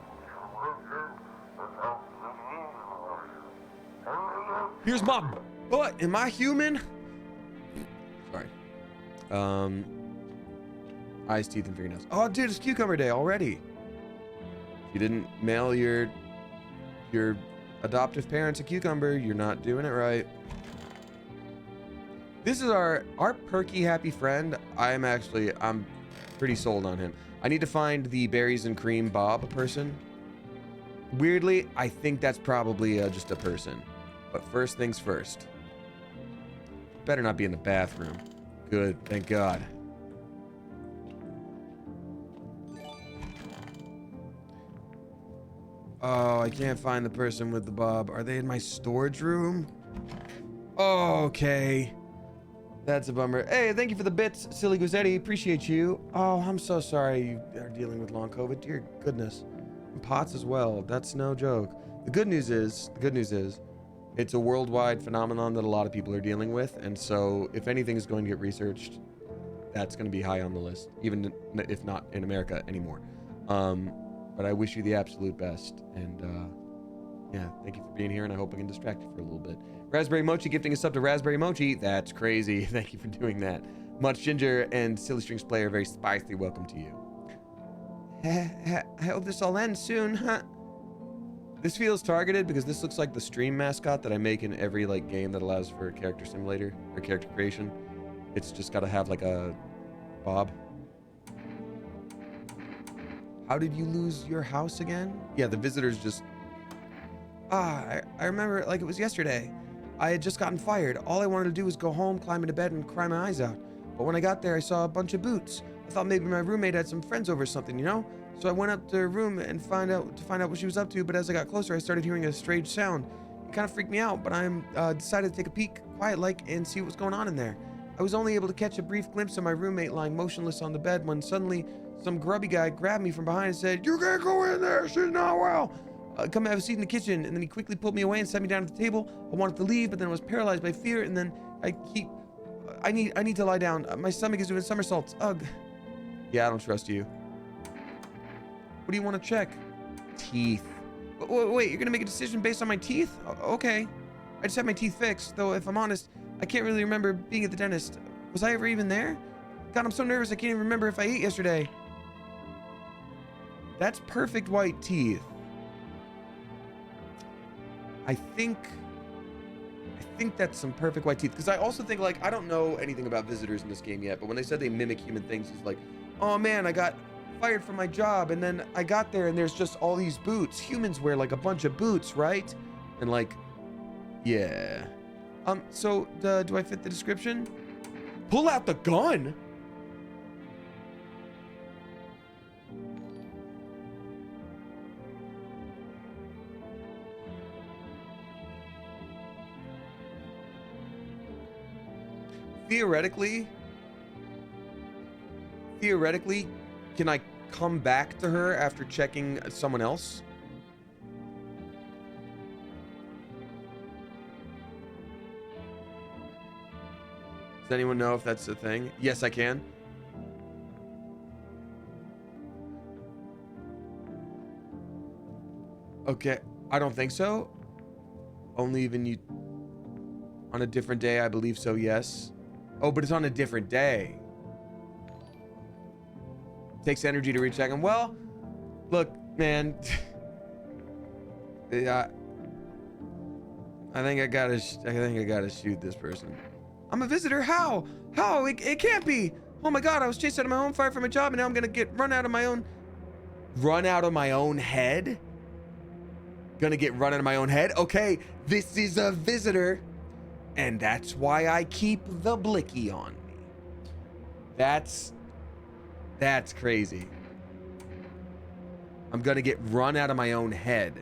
Here's my butt. Am I human? Sorry. Eyes, teeth, and fingernails. Oh, dude, it's cucumber day already. If you didn't mail your adoptive parents a cucumber, you're not doing it right. This is our perky happy friend. I'm pretty sold on him. I need to find the berries and cream Bob person. Weirdly, I think that's probably just a person. But first things first. Better not be in the bathroom. Good, thank God. Oh, I can't find the person with the Bob. Are they in my storage room? Oh, okay. That's a bummer. Hey, thank you for the bits, Silly Guzzetti. Appreciate you. Oh, I'm so sorry you are dealing with long COVID. Dear goodness. And POTS as well. That's no joke. The good news is, it's a worldwide phenomenon that a lot of people are dealing with. And so if anything is going to get researched, that's going to be high on the list, even if not in America anymore. But I wish you the absolute best. And yeah, thank you for being here. And I hope I can distract you for a little bit. Raspberry Mochi gifting us up to Raspberry Mochi. That's crazy. Thank you for doing that. Much Ginger and Silly Strings Player, very spicy. Welcome to you. I hope this all ends soon, huh? This feels targeted because this looks like the stream mascot that I make in every like game that allows for character simulator or character creation. It's just got to have like a Bob. How did you lose your house again? Yeah, the visitors just... I remember it like it was yesterday. I had just gotten fired. All I wanted to do was go home, climb into bed, and cry my eyes out. But when I got there, I saw a bunch of boots. I thought maybe my roommate had some friends over or something, you know? So I went up to her room and find out what she was up to, but as I got closer, I started hearing a strange sound. It kind of freaked me out, but I decided to take a peek, quiet-like, and see what was going on in there. I was only able to catch a brief glimpse of my roommate lying motionless on the bed when suddenly some grubby guy grabbed me from behind and said, "You can't go in there, she's not well. Come have a seat in the kitchen." And then he quickly pulled me away and sat me down at the table. I wanted to leave, but then I was paralyzed by fear, and then I need to lie down. My stomach is doing somersaults. Ugh. Yeah, I don't trust you. What do you want to check? Teeth. Wait, you're gonna make a decision based on my teeth? Okay. I just had my teeth fixed, though if I'm honest, I can't really remember being at the dentist. Was I ever even there? God, I'm so nervous I can't even remember if I ate yesterday. That's perfect white teeth. I think that's some perfect white teeth. Because I also think, like, I don't know anything about visitors in this game yet, but when they said they mimic human things, it's like, oh man, I got fired from my job, and then I got there and there's just all these boots. Humans wear like a bunch of boots, right? And like, yeah. So do I fit the description? Pull out the gun. Theoretically, can I come back to her after checking someone else? Does anyone know if that's a thing? Yes, I can. Okay, I don't think so. Only even you on a different day, I believe so, yes. Oh, but it's on a different day. Takes energy to recheck him. Well, look, man. Yeah, I think I gotta shoot this person. I'm a visitor. How? It can't be. Oh my God, I was chased out of my home, fired from a job, and now I'm gonna get run out of my own head? Gonna get run out of my own head? Okay, this is a visitor, and that's why I keep the blicky on me. That's crazy. I'm gonna get run out of my own head.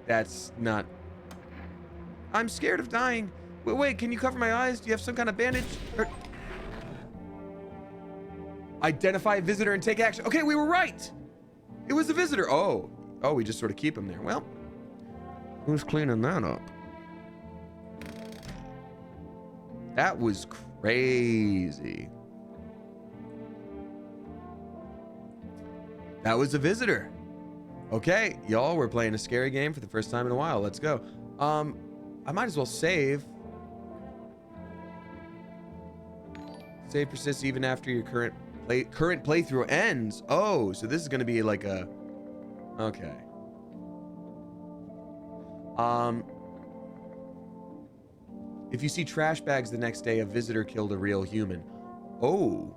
That's not... I'm scared of dying. Wait, can you cover my eyes? Do you have some kind of bandage? Identify a visitor and take action. Okay, we were right. It was a visitor. Oh, we just sort of keep him there. Well, who's cleaning that up? That was crazy. That was a visitor. Okay, y'all, we're playing a scary game for the first time in a while. Let's go. I might as well save. Save persists even after your current playthrough ends. Oh, so this is going to be like a... Okay. If you see trash bags the next day, a visitor killed a real human. Oh.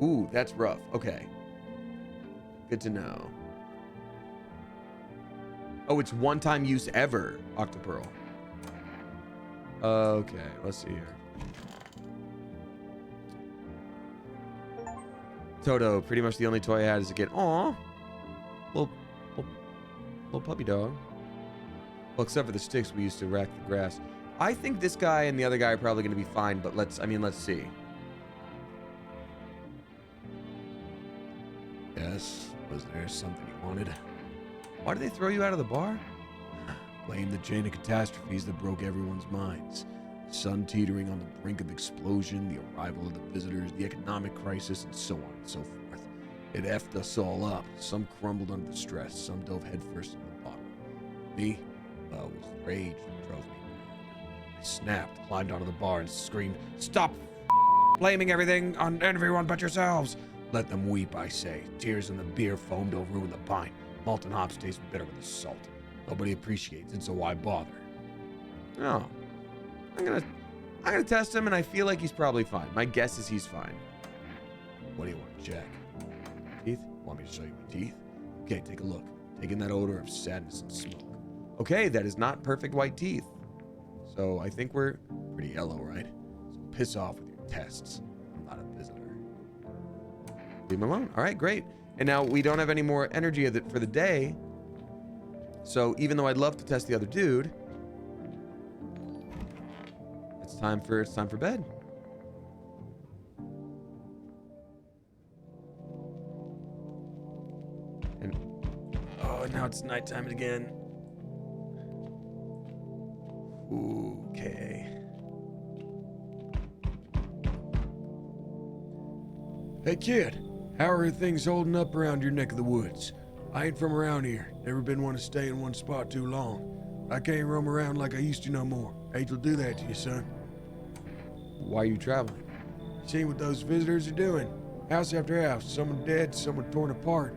Ooh, that's rough. Okay. Good to know. Oh, it's one-time use ever, Octopearl. Okay, let's see here. Toto, pretty much the only toy I had as a kid. Aw. Little puppy dog. Well, except for the sticks we used to rack the grass. I think this guy and the other guy are probably going to be fine, but let's see. Yes, was there something you wanted? Why did they throw you out of the bar? Blame the chain of catastrophes that broke everyone's minds. The sun teetering on the brink of explosion, the arrival of the visitors, the economic crisis, and so on and so forth. It effed us all up. Some crumbled under the stress, some dove headfirst into the bottom. Me? Well, it was the rage that drove me mad. I snapped, climbed onto the bar, and screamed, "Stop blaming everything on everyone but yourselves!" Let them weep, I say. Tears in the beer foamed over with the pine. Malt and hops taste bitter with the salt. Nobody appreciates it, so why bother? Oh. I'm gonna test him, and I feel like he's probably fine. My guess is he's fine. What do you want to check? Teeth? Want me to show you my teeth? Okay, take a look. Take in that odor of sadness and smoke. Okay, that is not perfect white teeth. So I think we're... Pretty yellow, right? So piss off with your tests. I'm not a visitor. Leave him alone. All right, great. And now we don't have any more energy for the day. So even though I'd love to test the other dude, it's time for bed. And oh, now it's nighttime again. Okay. Hey, kid. How are things holding up around your neck of the woods? I ain't from around here. Never been one to stay in one spot too long. I can't roam around like I used to no more. Hate to do that to you, son. Why are you traveling? Seen what those visitors are doing. House after house. Someone dead, someone torn apart.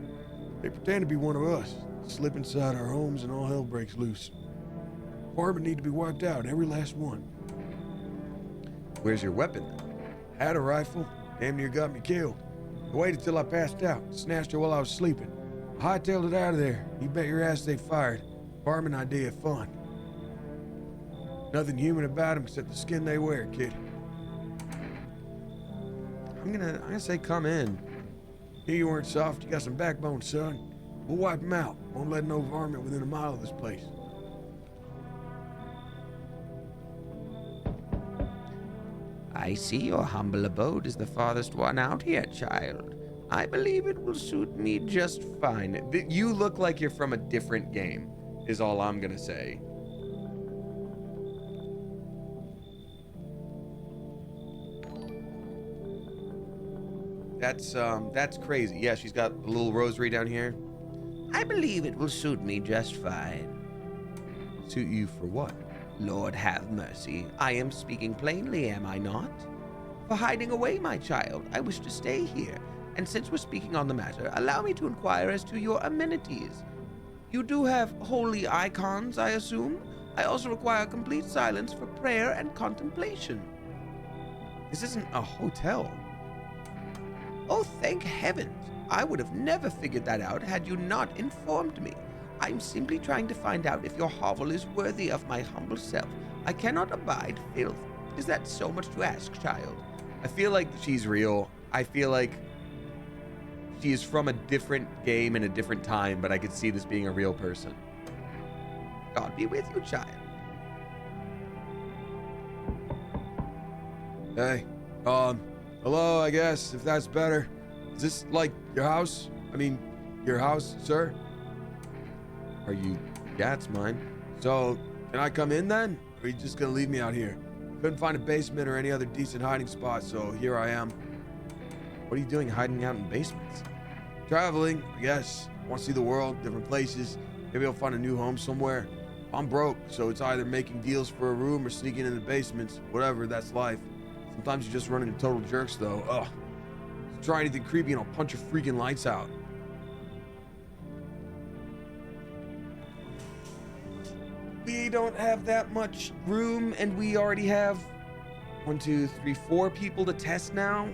They pretend to be one of us. Slip inside our homes and all hell breaks loose. Apartment need to be wiped out, every last one. Where's your weapon? Had a rifle. Damn near got me killed. I waited till I passed out. Snatched it while I was sleeping. I hightailed it out of there. You bet your ass they fired. Apartment idea of fun. Nothing human about them except the skin they wear, kid. I'm gonna say come in. You weren't soft. You got some backbone, son. We'll wipe them out. Won't let no varmint within a mile of this place. I see your humble abode is the farthest one out here, child. I believe it will suit me just fine. You look like you're from a different game, is all I'm gonna say. That's crazy. Yeah, she's got a little rosary down here. I believe it will suit me just fine. Suit you for what? Lord have mercy. I am speaking plainly, am I not? For hiding away, my child, I wish to stay here. And since we're speaking on the matter, allow me to inquire as to your amenities. You do have holy icons, I assume? I also require complete silence for prayer and contemplation. This isn't a hotel. Oh, thank heavens. I would have never figured that out had you not informed me. I'm simply trying to find out if your hovel is worthy of my humble self. I cannot abide filth. Is that so much to ask, child? I feel like she's real. I feel like she is from a different game and a different time, but I could see this being a real person. God be with you, child. Hey, hello, I guess, if that's better. Is this, like, your house? I mean, your house, sir? Are you? Yeah, it's mine. So, can I come in then? Or are you just gonna leave me out here? Couldn't find a basement or any other decent hiding spot, so here I am. What are you doing hiding out in basements? Traveling, I guess. Want to see the world, different places. Maybe I'll find a new home somewhere. I'm broke, so it's either making deals for a room or sneaking into basements. Whatever, that's life. Sometimes you just run into total jerks, though. Ugh. Try anything creepy and I'll punch your freaking lights out. We don't have that much room, and we already have 1, 2, 3, 4 people to test now.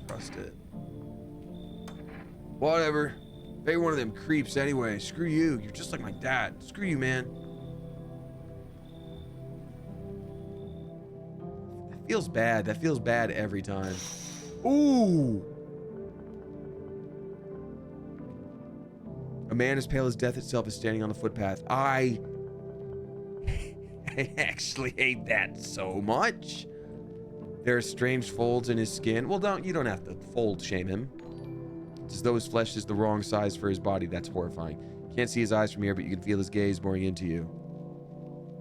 Trust it. Whatever. Pay one of them creeps anyway. Screw you. You're just like my dad. Screw you, man. That feels bad. That feels bad every time. Ooh. A man as pale as death itself is standing on the footpath. I actually hate that so much. There are strange folds in his skin. Well, you don't have to fold shame him. It's as though his flesh is the wrong size for his body. That's horrifying. You can't see his eyes from here, but you can feel his gaze boring into you.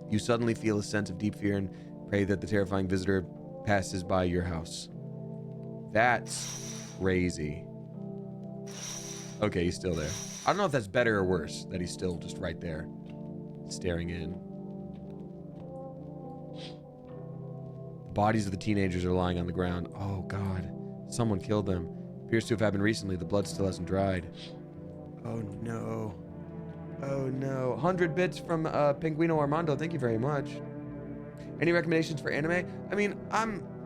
You suddenly feel a sense of deep fear and pray that the terrifying visitor passes by your house. That's crazy. Okay, he's still there. I don't know if that's better or worse, that he's still just right there, staring in. The bodies of the teenagers are lying on the ground. Oh, God. Someone killed them. Appears to have happened recently. The blood still hasn't dried. Oh, no. Oh, no. 100 bits from Pinguino Armando. Thank you very much. Any recommendations for anime? I mean,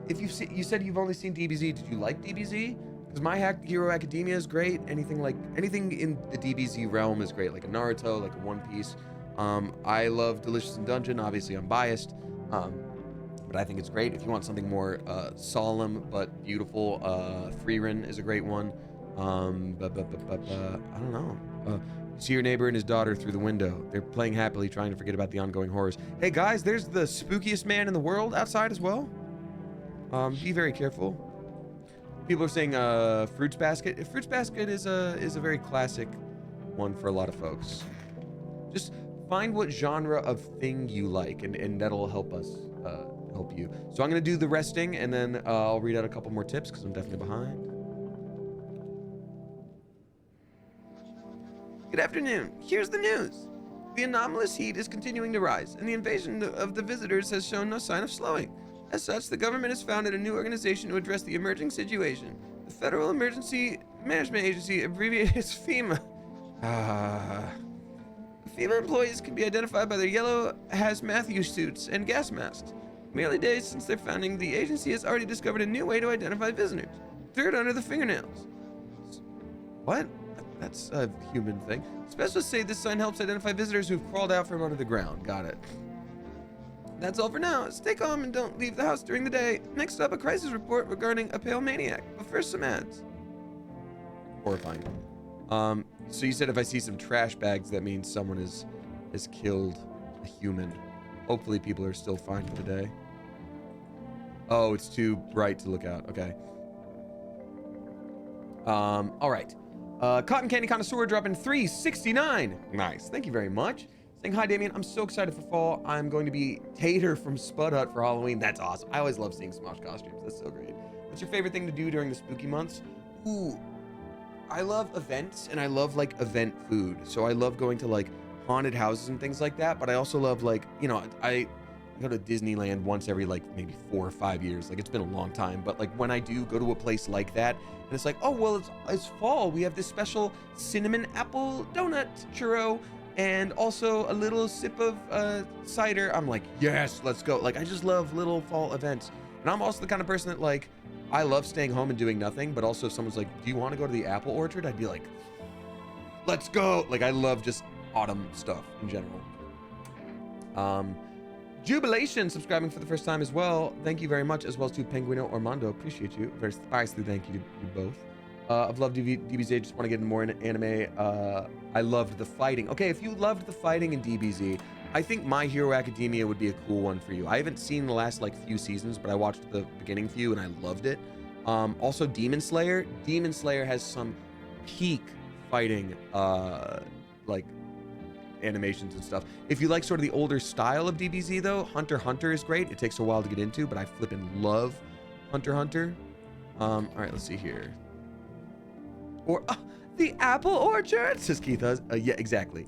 if you said you've only seen DBZ, did you like DBZ? Because My Hero Academia is great. Anything in the DBZ realm is great, like a Naruto, like a One Piece. I love Delicious in Dungeon. Obviously, I'm biased, but I think it's great. If you want something more solemn but beautiful, Freerin is a great one. I don't know. You see your neighbor and his daughter through the window. They're playing happily, trying to forget about the ongoing horrors. Hey guys, there's the spookiest man in the world outside as well. Be very careful. People are saying Fruits Basket. Fruits Basket is a very classic one for a lot of folks. Just find what genre of thing you like, and that'll help us help you. So I'm gonna do the resting, and then I'll read out a couple more tips because I'm definitely behind. Good afternoon. Here's the news. The anomalous heat is continuing to rise, and the invasion of the visitors has shown no sign of slowing. As such, the government has founded a new organization to address the emerging situation. The Federal Emergency Management Agency, abbreviated as FEMA. FEMA employees can be identified by their yellow hazmat suits and gas masks. Merely days since their founding, the agency has already discovered a new way to identify visitors. Dirt under the fingernails. What? That's a human thing. Specialists say this sign helps identify visitors who've crawled out from under the ground. Got it. That's all for now. Stay calm and don't leave the house during the day. Next up, a crisis report regarding a pale maniac. But first, some ads. Horrifying. So you said if I see some trash bags, that means someone has killed a human. Hopefully people are still fine for the day. Oh, it's too bright to look out. Okay. All right. Cotton Candy Connoisseur dropping 369. Nice. Thank you very much. Saying hi, Damien. I'm so excited for fall. I'm going to be Tater from Spud Hut for Halloween. That's awesome. I always love seeing Smosh costumes. That's so great. What's your favorite thing to do during the spooky months? Ooh, I love events, and I love like event food. So I love going to like haunted houses and things like that. But I also love like, you know, I go to Disneyland once every like maybe 4 or 5 years. Like it's been a long time, but like when I do go to a place like that, and it's like, oh well, it's fall. We have this special cinnamon apple donut churro, and also a little sip of cider. I'm like, yes, let's go. Like I just love little fall events, and I'm also the kind of person that like I love staying home and doing nothing. But also, if someone's like, do you want to go to the apple orchard? I'd be like, let's go. Like I love just autumn stuff in general. Jubilation subscribing for the first time as well. Thank you very much, as well as to Penguino Ormando. Appreciate you. Very spicy. Thank you to you both. I've loved DBZ. Just want to get more into anime. I loved the fighting. Okay, if you loved the fighting in DBZ, I think My Hero Academia would be a cool one for you. I haven't seen the last like few seasons, but I watched the beginning few and I loved it. Also Demon Slayer. Demon Slayer has some peak fighting like animations and stuff. If you like sort of the older style of DBZ though, Hunter x Hunter is great. It takes a while to get into, but I flippin' love Hunter x Hunter. All right, let's see here. Or the apple orchard, says Keith. Yeah, exactly.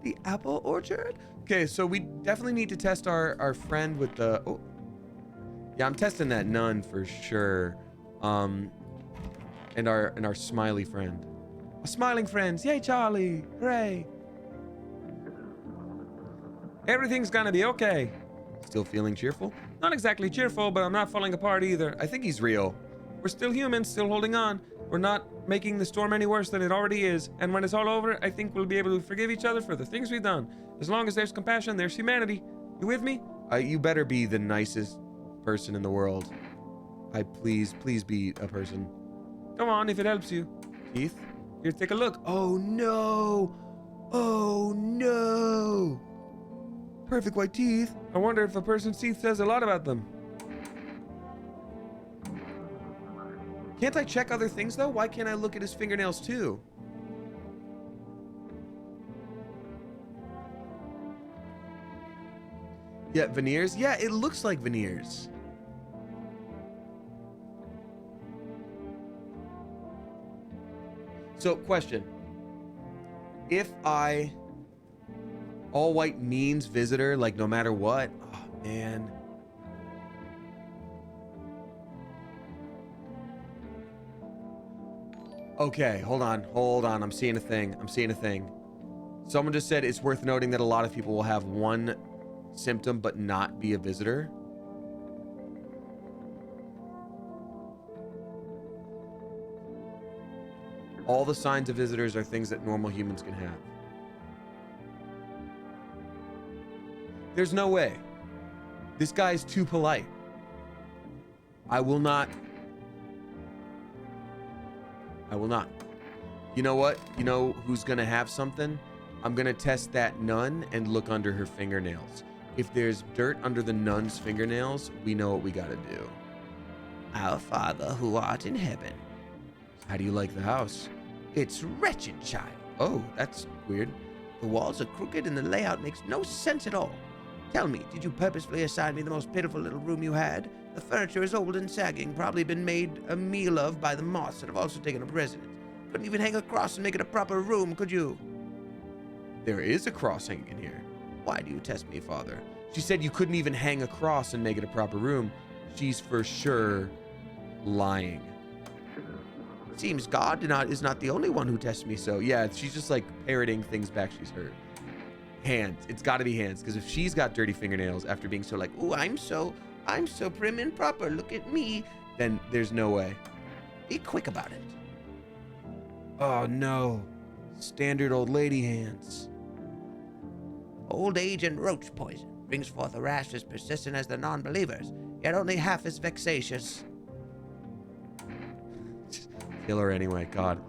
The apple orchard. Okay, so we definitely need to test our friend with the. Oh, yeah, I'm testing that nun for sure. And our smiley friend. Smiling friends, yay, Charlie, hooray! Everything's gonna be okay. Still feeling cheerful? Not exactly cheerful, but I'm not falling apart either. I think he's real. We're still humans, still holding on. We're not making the storm any worse than it already is. And when it's all over, I think we'll be able to forgive each other for the things we've done. As long as there's compassion, there's humanity. You with me? You better be the nicest person in the world. Please be a person. Come on, if it helps you. Keith? Here, take a look. Oh no! Oh no! Perfect white teeth. I wonder if a person's teeth says a lot about them. Can't I check other things though? Why can't I look at his fingernails too? Yeah, veneers? Yeah, it looks like veneers. So, question. If all white means visitor, like no matter what, oh man. Okay, hold on. I'm seeing a thing. Someone just said it's worth noting that a lot of people will have one symptom but not be a visitor. All the signs of visitors are things that normal humans can have. There's no way. This guy is too polite. I will not. You know what? You know who's gonna have something? I'm gonna test that nun and look under her fingernails. If there's dirt under the nun's fingernails, we know what we gotta do. Our Father who art in heaven. How do you like the house? It's wretched, child. Oh, that's weird. The walls are crooked and the layout makes no sense at all. Tell me, did you purposefully assign me the most pitiful little room you had? The furniture is old and sagging, probably been made a meal of by the moths that have also taken up residence. Couldn't even hang a cross and make it a proper room, could you? There is a cross hanging in here. Why do you test me, Father? She said you couldn't even hang a cross and make it a proper room. She's for sure lying. Seems God is not the only one who tests me so. Yeah, she's just like parroting things back she's heard. Hands. It's got to be hands, because if she's got dirty fingernails after being so like, ooh, I'm so prim and proper, look at me, then there's no way. Be quick about it. Oh no. Standard old lady hands. Old age and roach poison brings forth a rash as persistent as the non-believers, yet only half as vexatious. Kill her anyway, God.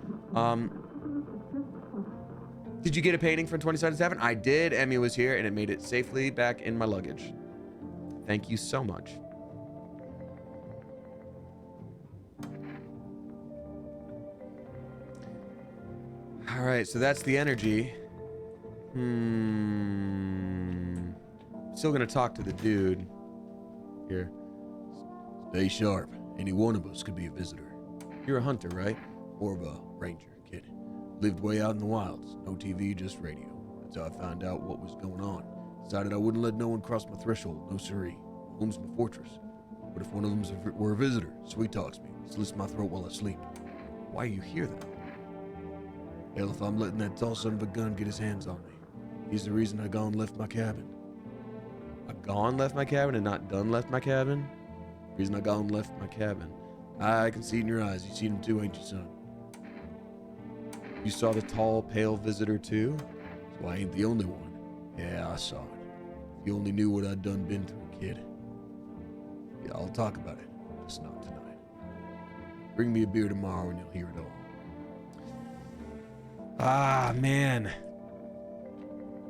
Did you get a painting from 2077? I did. Emmy was here and it made it safely back in my luggage. Thank you so much. All right, so that's the energy. Still gonna talk to the dude here. Stay sharp. Any one of us could be a visitor. You're a hunter, right? Or a ranger, kid. Lived way out in the wilds. No TV, just radio. That's how I found out what was going on. Decided I wouldn't let no one cross my threshold, no siree. Home's my fortress. What if one of them were a visitor? Sweet talks me, slits my throat while I sleep. Why are you here then? Hell, if I'm letting that tall son of a gun get his hands on me. He's the reason I gone left my cabin. I gone left my cabin and not done left my cabin? Reason I gone left my cabin. I can see it in your eyes. You seen him too, ain't you, son? You saw the tall, pale visitor too? So I ain't the only one. Yeah, I saw it. If you only knew what I'd done been through, kid. Yeah, I'll talk about it. Just not tonight. Bring me a beer tomorrow and you'll hear it all. Ah, man.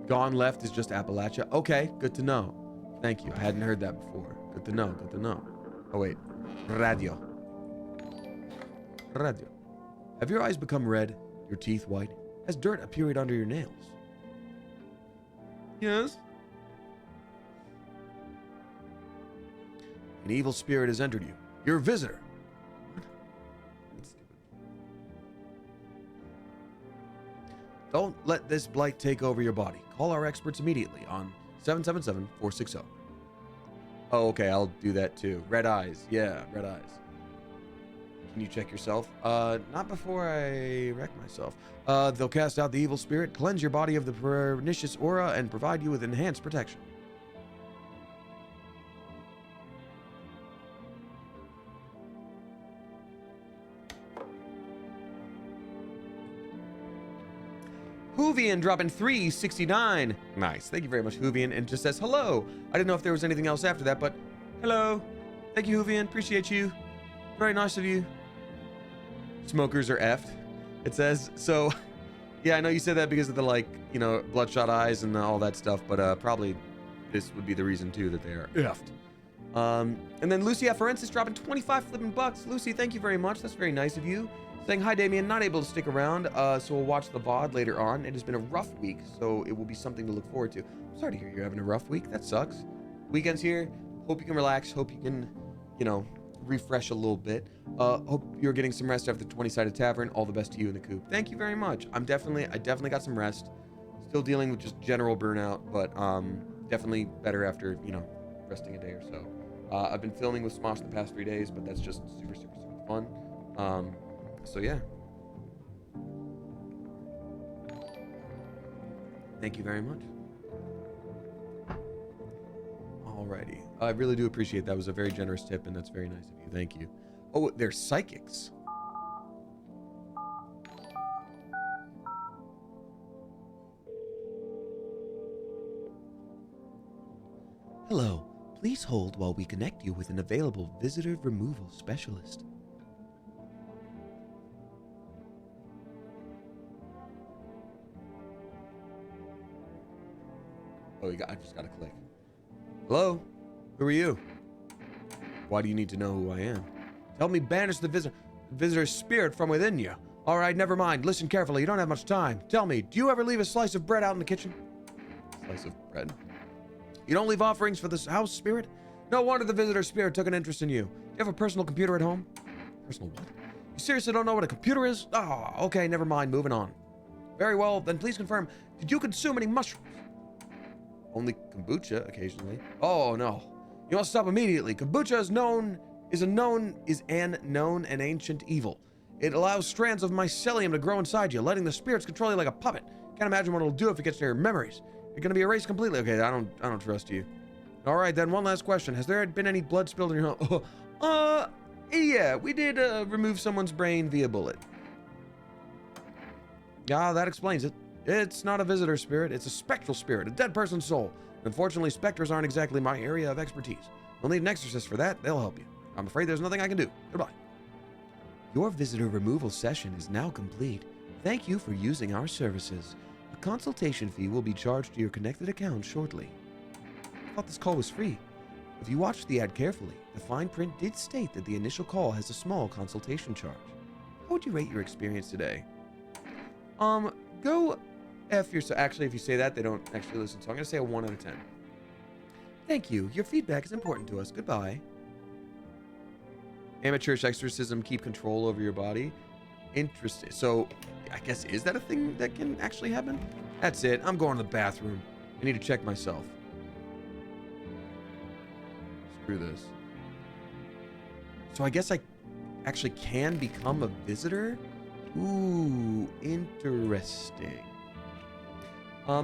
Gone left is just Appalachia. Okay, good to know. Thank you. I hadn't heard that before. Good to know, good to know. Oh, wait. Radio. Radio. Have your eyes become red? Your teeth white? Has dirt appeared under your nails? Yes? An evil spirit has entered you. You're a visitor. That's stupid. Don't let this blight take over your body. Call our experts immediately on 777-460. Oh, okay, I'll do that too. Red eyes. Yeah, red eyes. Can you check yourself? Not before I wreck myself. They'll cast out the evil spirit, cleanse your body of the pernicious aura, and provide you with enhanced protection. Hoovian dropping 369. Nice. Thank you very much, Hoovian. And just says hello. I didn't know if there was anything else after that, but hello. Thank you, Hoovian. Appreciate you. Very nice of you. Smokers are effed, it says. So, yeah, I know you said that because of the, like, you know, bloodshot eyes and all that stuff, but probably this would be the reason, too, that they are effed. And then Lucy Aferensis dropping 25 flipping bucks. Lucy, thank you very much. That's very nice of you. Saying, hi, Damien. Not able to stick around, so we'll watch the VOD later on. It has been a rough week, so it will be something to look forward to. I'm sorry to hear you're having a rough week. That sucks. Weekend's here. Hope you can relax. Hope you can, you know, refresh a little bit. Hope you're getting some rest after the 20-sided tavern. All the best to you in the coop. Thank you very much. I definitely got some rest. Still dealing with just general burnout, but definitely better after, you know, resting a day or so. I've been filming with Smosh the past 3 days, but that's just super, super, super fun. So yeah. Thank you very much. Alrighty. I really do appreciate that. It was a very generous tip, and that's very nice of you. Thank you. Oh, they're psychics. Hello. Please hold while we connect you with an available visitor removal specialist. Oh, I just gotta click. Hello? Who are you? Why do you need to know who I am? Help me banish the visitor's spirit from within you. All right, never mind. Listen carefully. You don't have much time. Tell me, do you ever leave a slice of bread out in the kitchen? Slice of bread? You don't leave offerings for this house spirit? No wonder the visitor spirit took an interest in you. Do you have a personal computer at home? Personal what? You seriously don't know what a computer is? Oh, okay, never mind. Moving on. Very well, then please confirm, did you consume any mushrooms? Only kombucha occasionally. Oh no. You must stop immediately. Kombucha is an known and ancient evil. It allows strands of mycelium to grow inside you, letting the spirits control you like a puppet. Can't imagine what it'll do if it gets to your memories. You're gonna be erased completely. Okay, I don't trust you. All right, then one last question. Has there been any blood spilled in your home? Yeah, we did remove someone's brain via bullet. Yeah, that explains it. It's not a visitor spirit, it's a spectral spirit, a dead person's soul. Unfortunately, specters aren't exactly my area of expertise. You'll need an exorcist for that, they'll help you. I'm afraid there's nothing I can do. Goodbye. Your visitor removal session is now complete. Thank you for using our services. A consultation fee will be charged to your connected account shortly. I thought this call was free. If you watched the ad carefully, the fine print did state that the initial call has a small consultation charge. How would you rate your experience today? Go F yourself. Actually, if you say that, they don't actually listen. So I'm going to say a 1 out of 10. Thank you. Your feedback is important to us. Goodbye. Amateurish exorcism, keep control over your body. Interesting. So, I guess, is that a thing that can actually happen? That's it. I'm going to the bathroom. I need to check myself. through this. So I guess I actually can become a visitor? Ooh, interesting.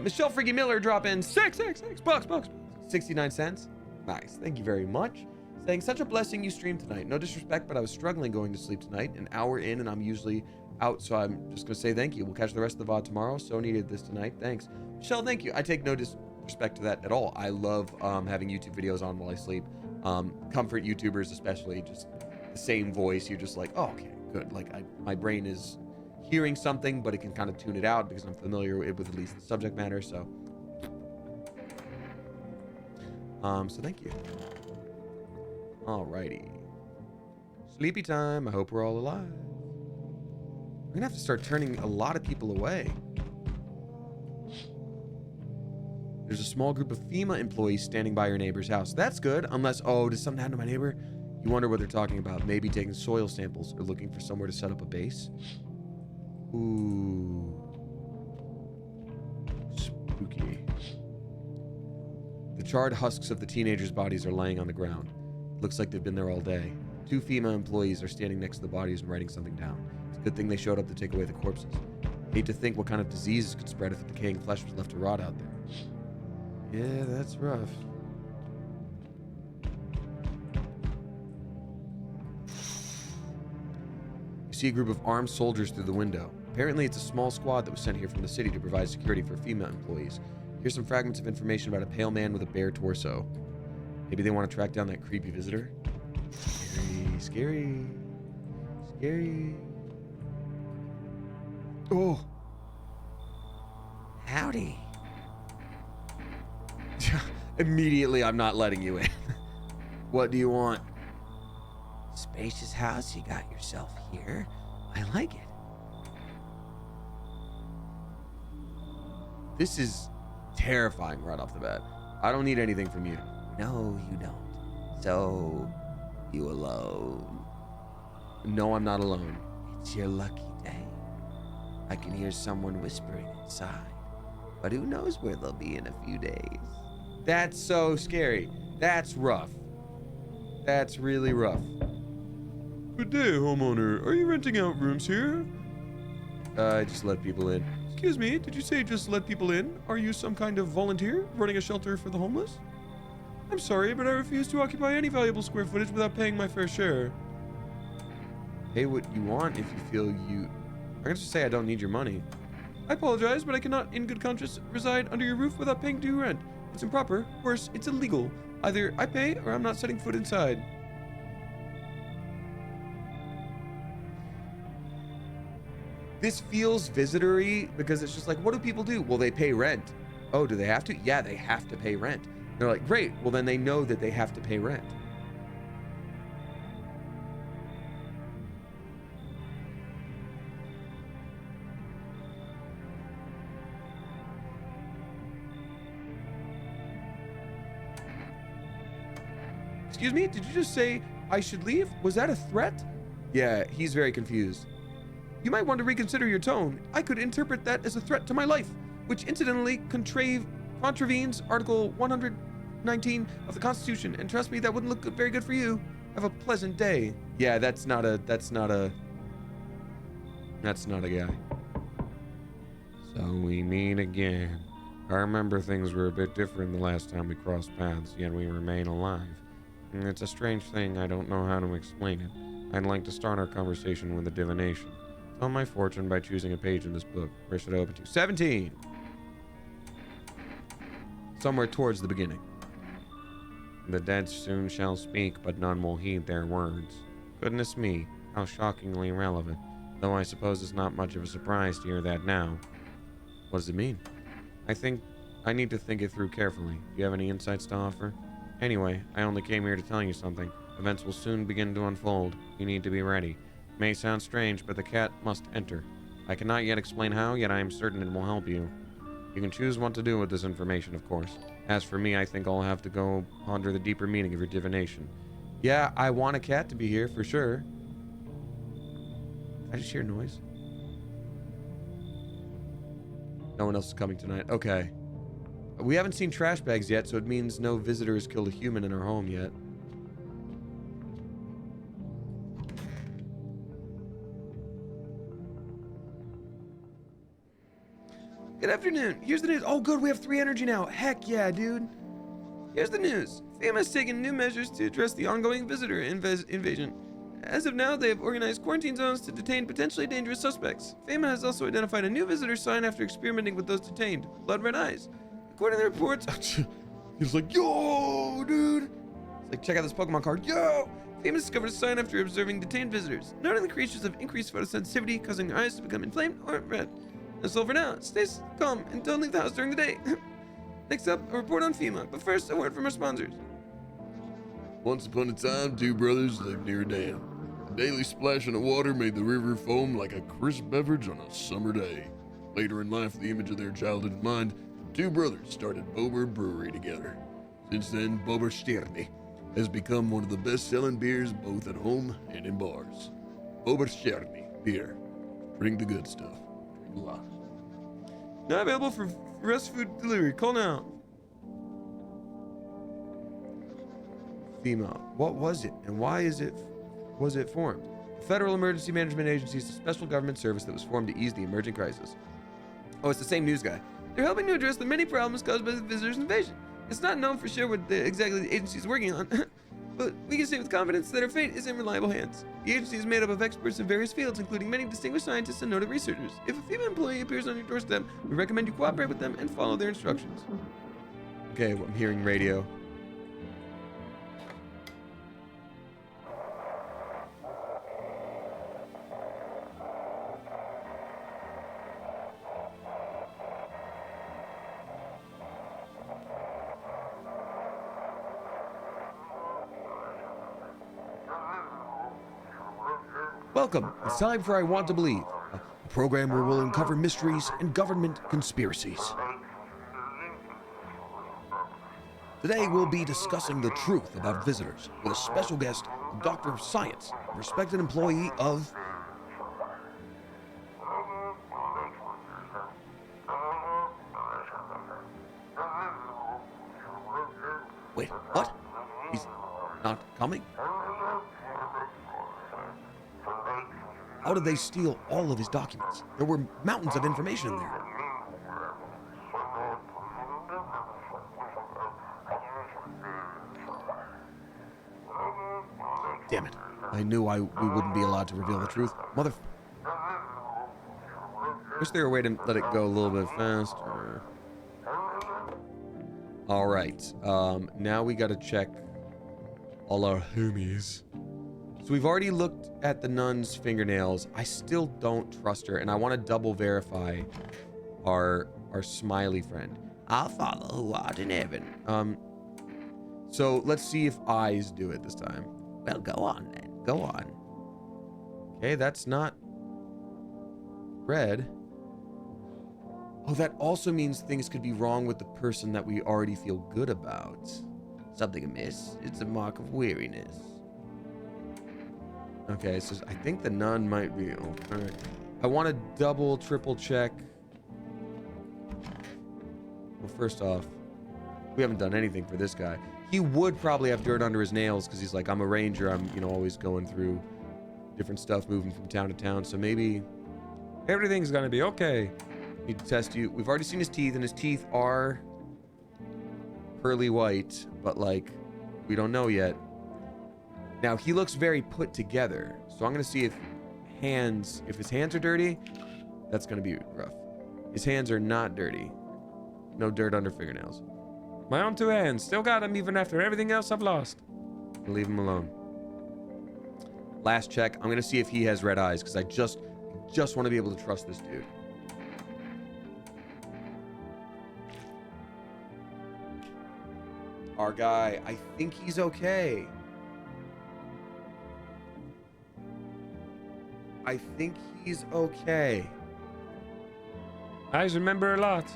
Michelle Freaky Miller drop in $6 bucks. 69 cents. Nice. Thank you very much. Saying, such a blessing you streamed tonight. No disrespect, but I was struggling going to sleep tonight. An hour in and I'm usually out, so I'm just going to say thank you. We'll catch the rest of the VOD tomorrow. So needed this tonight. Thanks. Michelle, thank you. I take no disrespect to that at all. I love having YouTube videos on while I sleep. Comfort YouTubers especially, just the same voice. You're just like, oh, okay, good. Like my brain is hearing something, but it can kind of tune it out because I'm familiar with at least the subject matter. So thank you. Alrighty. Sleepy time. I hope we're all alive. I'm gonna have to start turning a lot of people away. There's a small group of FEMA employees standing by your neighbor's house. That's good, unless, oh, does something happen to my neighbor? You wonder what they're talking about. Maybe taking soil samples or looking for somewhere to set up a base. Ooh. Spooky. The charred husks of the teenagers' bodies are laying on the ground. Looks like they've been there all day. 2 FEMA employees are standing next to the bodies and writing something down. It's a good thing they showed up to take away the corpses. Hate to think what kind of diseases could spread if the decaying flesh was left to rot out there. Yeah, that's rough. You see a group of armed soldiers through the window. Apparently, it's a small squad that was sent here from the city to provide security for FEMA employees. Here's some fragments of information about a pale man with a bare torso. Maybe they want to track down that creepy visitor? Scary. Oh. Howdy. Immediately, I'm not letting you in. What do you want? Spacious house you got yourself here. I like it. This is terrifying right off the bat. I don't need anything from you. No, you don't. So, you alone? No, I'm not alone. It's your lucky day. I can hear someone whispering inside, but who knows where they'll be in a few days. That's so scary. That's rough. That's really rough. Good day, homeowner. Are you renting out rooms here? I just let people in. Excuse me, did you say just let people in? Are you some kind of volunteer running a shelter for the homeless? I'm sorry, but I refuse to occupy any valuable square footage without paying my fair share. Pay what you want if you feel you... I'm going to say I don't need your money. I apologize, but I cannot in good conscience reside under your roof without paying due rent. It's improper. Worse, it's illegal. Either I pay or I'm not setting foot inside. This feels visitor-y because it's just like, what do people do? Well, they pay rent. Oh, do they have to? Yeah, they have to pay rent. They're like, great. Well, then they know that they have to pay rent. Excuse me, did you just say I should leave? Was that a threat? Yeah, he's very confused. You might want to reconsider your tone. I could interpret that as a threat to my life, which incidentally contravenes Article 119 of the Constitution. And trust me, that wouldn't look very good for you. Have a pleasant day. Yeah, that's not a guy. So we meet again. I remember things were a bit different the last time we crossed paths, yet we remain alive. And it's a strange thing, I don't know how to explain it. I'd like to start our conversation with a divination. Tell my fortune by choosing a page in this book. Where should I open to? 17. Somewhere towards the beginning. The dead soon shall speak, but none will heed their words. Goodness me, how shockingly relevant. Though I suppose it's not much of a surprise to hear that now. What does it mean? I think I need to think it through carefully. Do you have any insights to offer? Anyway, I only came here to tell you something. Events will soon begin to unfold. You need to be ready. It may sound strange, but the cat must enter. I cannot yet explain how, yet I am certain it will help you. You can choose what to do with this information, of course. As for me, I think I'll have to go ponder the deeper meaning of your divination. Yeah, I want a cat to be here for sure. I just hear noise. No one else is coming tonight. Okay. We haven't seen trash bags yet, so it means no visitors killed a human in our home yet. Good afternoon. Here's the news. Oh, good. We have 3 energy now. Heck yeah, dude. Here's the news. FEMA has taken new measures to address the ongoing visitor invasion. As of now, they have organized quarantine zones to detain potentially dangerous suspects. FEMA has also identified a new visitor sign after experimenting with those detained. Blood red eyes. According to the reports, He's like, yo, dude. it's like, check out this Pokemon card. Yo! FEMA discovered a sign after observing detained visitors, noting the creatures have increased photosensitivity, causing their eyes to become inflamed or red. That's all for now. Stay calm and don't leave the house during the day. Next up, a report on FEMA, but first, a word from our sponsors. Once upon a time, 2 brothers lived near a dam. A daily splashing of water made the river foam like a crisp beverage on a summer day. Later in life, the image of their childhood in mind, 2 brothers started Bober Brewery together. Since then, Bober Stjerni has become one of the best-selling beers both at home and in bars. Bober Stjerni beer. Drink the good stuff. Drink a lot. Not available for rest food delivery. Call now. FEMA. What was it, and why was it formed? The Federal Emergency Management Agency is a special government service that was formed to ease the emerging crisis. Oh, it's the same news guy. They're helping to address the many problems caused by the visitors' invasion. It's not known for sure what exactly the agency is working on, but we can say with confidence that our fate is in reliable hands. The agency is made up of experts in various fields, including many distinguished scientists and noted researchers. If a FEMA employee appears on your doorstep, we recommend you cooperate with them and follow their instructions. Okay, well, I'm hearing radio. Welcome. It's time for I Want to Believe, a program where we'll uncover mysteries and government conspiracies. Today we'll be discussing the truth about visitors with a special guest, a doctor of science, a respected employee of... Wait, what? He's not coming? How did they steal all of his documents? There were mountains of information in there. Damn it. I knew we wouldn't be allowed to reveal the truth. Wish there were a way to let it go a little bit faster. All right. Now we got to check all our homies. So we've already looked at the nun's fingernails. I still don't trust her, and I want to double verify our smiley friend. Our Father who art in heaven. So let's see if eyes do it this time. Well, go on then. Go on. Okay, that's not red. Oh, that also means things could be wrong with the person that we already feel good about. Something amiss? It's a mark of weariness. Okay, so I think the nun might be okay. I want to double, triple check. Well, first off, we haven't done anything for this guy. He would probably have dirt under his nails because he's like, I'm a ranger. I'm, always going through different stuff, moving from town to town. So maybe Everything's gonna be okay. need to test you. We've already seen his teeth, and his teeth are pearly white, but like, we don't know yet. Now, he looks very put together, so I'm gonna see if his hands are dirty, that's gonna be rough. His hands are not dirty. No dirt under fingernails. My own 2 hands. Still got them even after everything else I've lost. Leave him alone. Last check. I'm gonna see if he has red eyes, because I just want to be able to trust this dude. Our guy, I think he's okay. I think he's okay. Eyes remember a lot.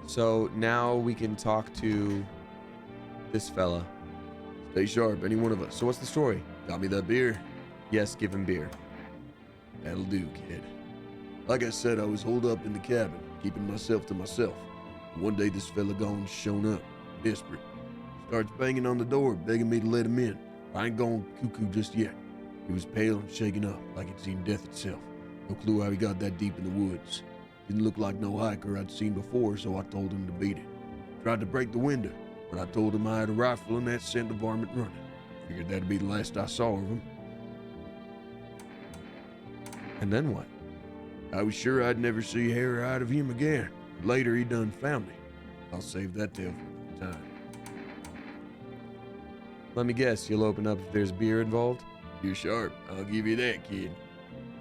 So now we can talk to this fella. Stay sharp, any one of us. So what's the story? Got me that beer? Yes, give him beer. That'll do, kid. Like I said, I was holed up in the cabin, keeping myself to myself. One day this fella gone shown up, desperate. Starts banging on the door, begging me to let him in. I ain't gone cuckoo just yet. He was pale and shaken up, like he'd seen death itself. No clue how he got that deep in the woods. Didn't look like no hiker I'd seen before, so I told him to beat it. Tried to break the window, but I told him I had a rifle and that sent the varmint running. Figured that'd be the last I saw of him. And then what? I was sure I'd never see hair or hide of him again. Later, he done found me. I'll save that tale for another time. Let me guess, you'll open up if there's beer involved? You're sharp, I'll give you that, kid.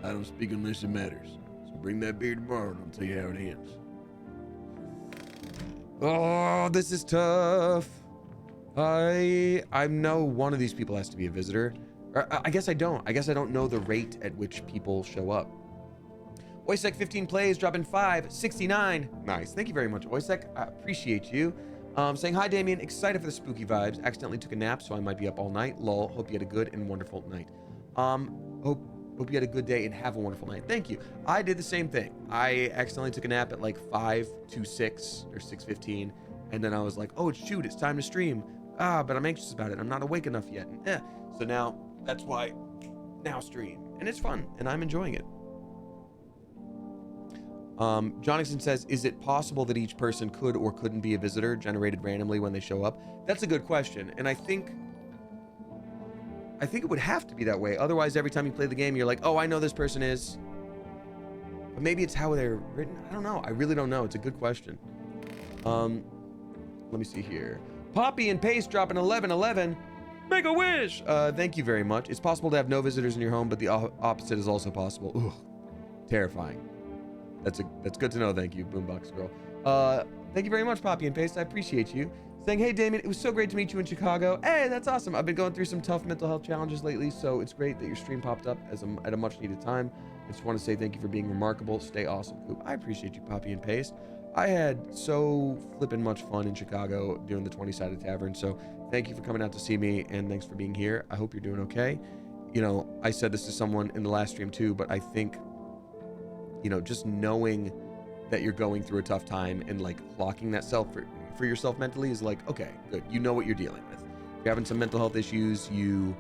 I don't speak unless it matters. So bring that beer tomorrow and I'll tell you how it ends. Oh, this is tough. I know one of these people has to be a visitor. Or, I guess I don't. I guess I don't know the rate at which people show up. Oisek 15 plays, dropping 569. Nice. Thank you very much, Oisek. I appreciate you. Saying hi, Damien. Excited for the spooky vibes. Accidentally took a nap, so I might be up all night. Lol. Hope you had a good and wonderful night. Hope you had a good day and have a wonderful night. Thank you. I did the same thing. I accidentally took a nap at like 5 to 6 or 6:15, and then I was like, oh shoot, it's time to stream. But I'm anxious about it. I'm not awake enough yet. So now that's why now stream, and it's fun, and I'm enjoying it. Jonathan says, is it possible that each person could or couldn't be a visitor generated randomly when they show up? That's a good question, and I think it would have to be that way. Otherwise, every time you play the game, you're like, oh, I know this person is. But maybe it's how they're written. I don't know. I really don't know. It's a good question. Let me see here. Poppy and Paste dropping 1111. Make a wish. Thank you very much. It's possible to have no visitors in your home, but the opposite is also possible. Ugh, terrifying. That's good to know. Thank you, Boombox Girl. Thank you very much, Poppy and Paste. I appreciate you. Saying, hey, Damien, it was so great to meet you in Chicago. Hey, that's awesome. I've been going through some tough mental health challenges lately, so it's great that your stream popped up at a much-needed time. I just want to say thank you for being remarkable. Stay awesome, Coop. I appreciate you, Poppy and Paste. I had so flippin' much fun in Chicago doing the 20-sided tavern, so thank you for coming out to see me, and thanks for being here. I hope you're doing okay. You know, I said this to someone in the last stream too, but I think, you know, just knowing that you're going through a tough time and like locking that self for yourself mentally is like, okay, good. You know what you're dealing with. If you're having some mental health issues, you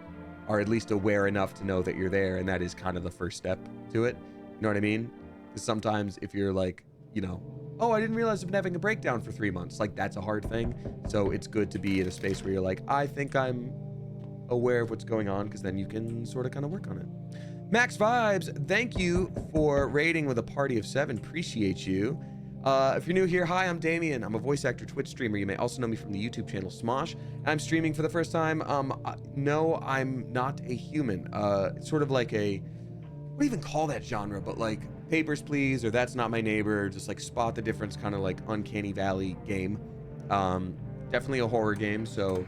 are at least aware enough to know that you're there, and that is kind of the first step to it. You know what I mean? Because sometimes if you're like, you know, oh, I didn't realize I've been having a breakdown for 3 months, like that's a hard thing. So it's good to be in a space where you're like, I think I'm aware of what's going on, because then you can sort of kind of work on it. Max Vibes, thank you for raiding with a party of 7. Appreciate you. If you're new here, hi, I'm Damien. I'm a voice actor Twitch streamer. You may also know me from the YouTube channel Smosh. I'm streaming for the first time. No, I'm not a human. It's sort of like a, what do you even call that genre? But like Papers, Please, or That's Not My Neighbor, just like Spot the Difference kind of like Uncanny Valley game. Definitely a horror game, so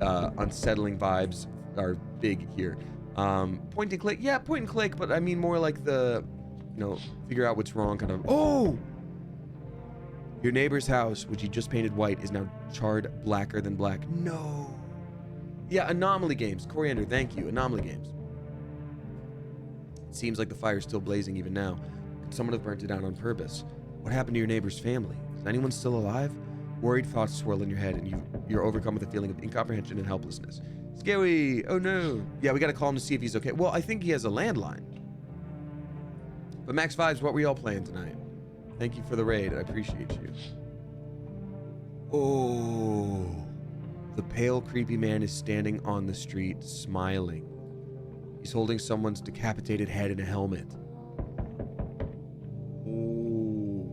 unsettling vibes are big here. Point and click, yeah, point and click, but I mean more like the, you know, figure out what's wrong kind of. Oh! Your neighbor's house, which he just painted white, is now charred blacker than black. No. Yeah, Anomaly Games. Coriander, thank you. Anomaly Games. It seems like the fire's still blazing even now. Could someone have burnt it down on purpose? What happened to your neighbor's family? Is anyone still alive? Worried thoughts swirl in your head, and you're overcome with a feeling of incomprehension and helplessness. Scary. Oh no. Yeah, we gotta call him to see if he's okay. Well, I think he has a landline. But Max Vibes, what were y'all playing tonight? Thank you for the raid. I appreciate you. Oh. The pale, creepy man is standing on the street, smiling. He's holding someone's decapitated head in a helmet. Oh.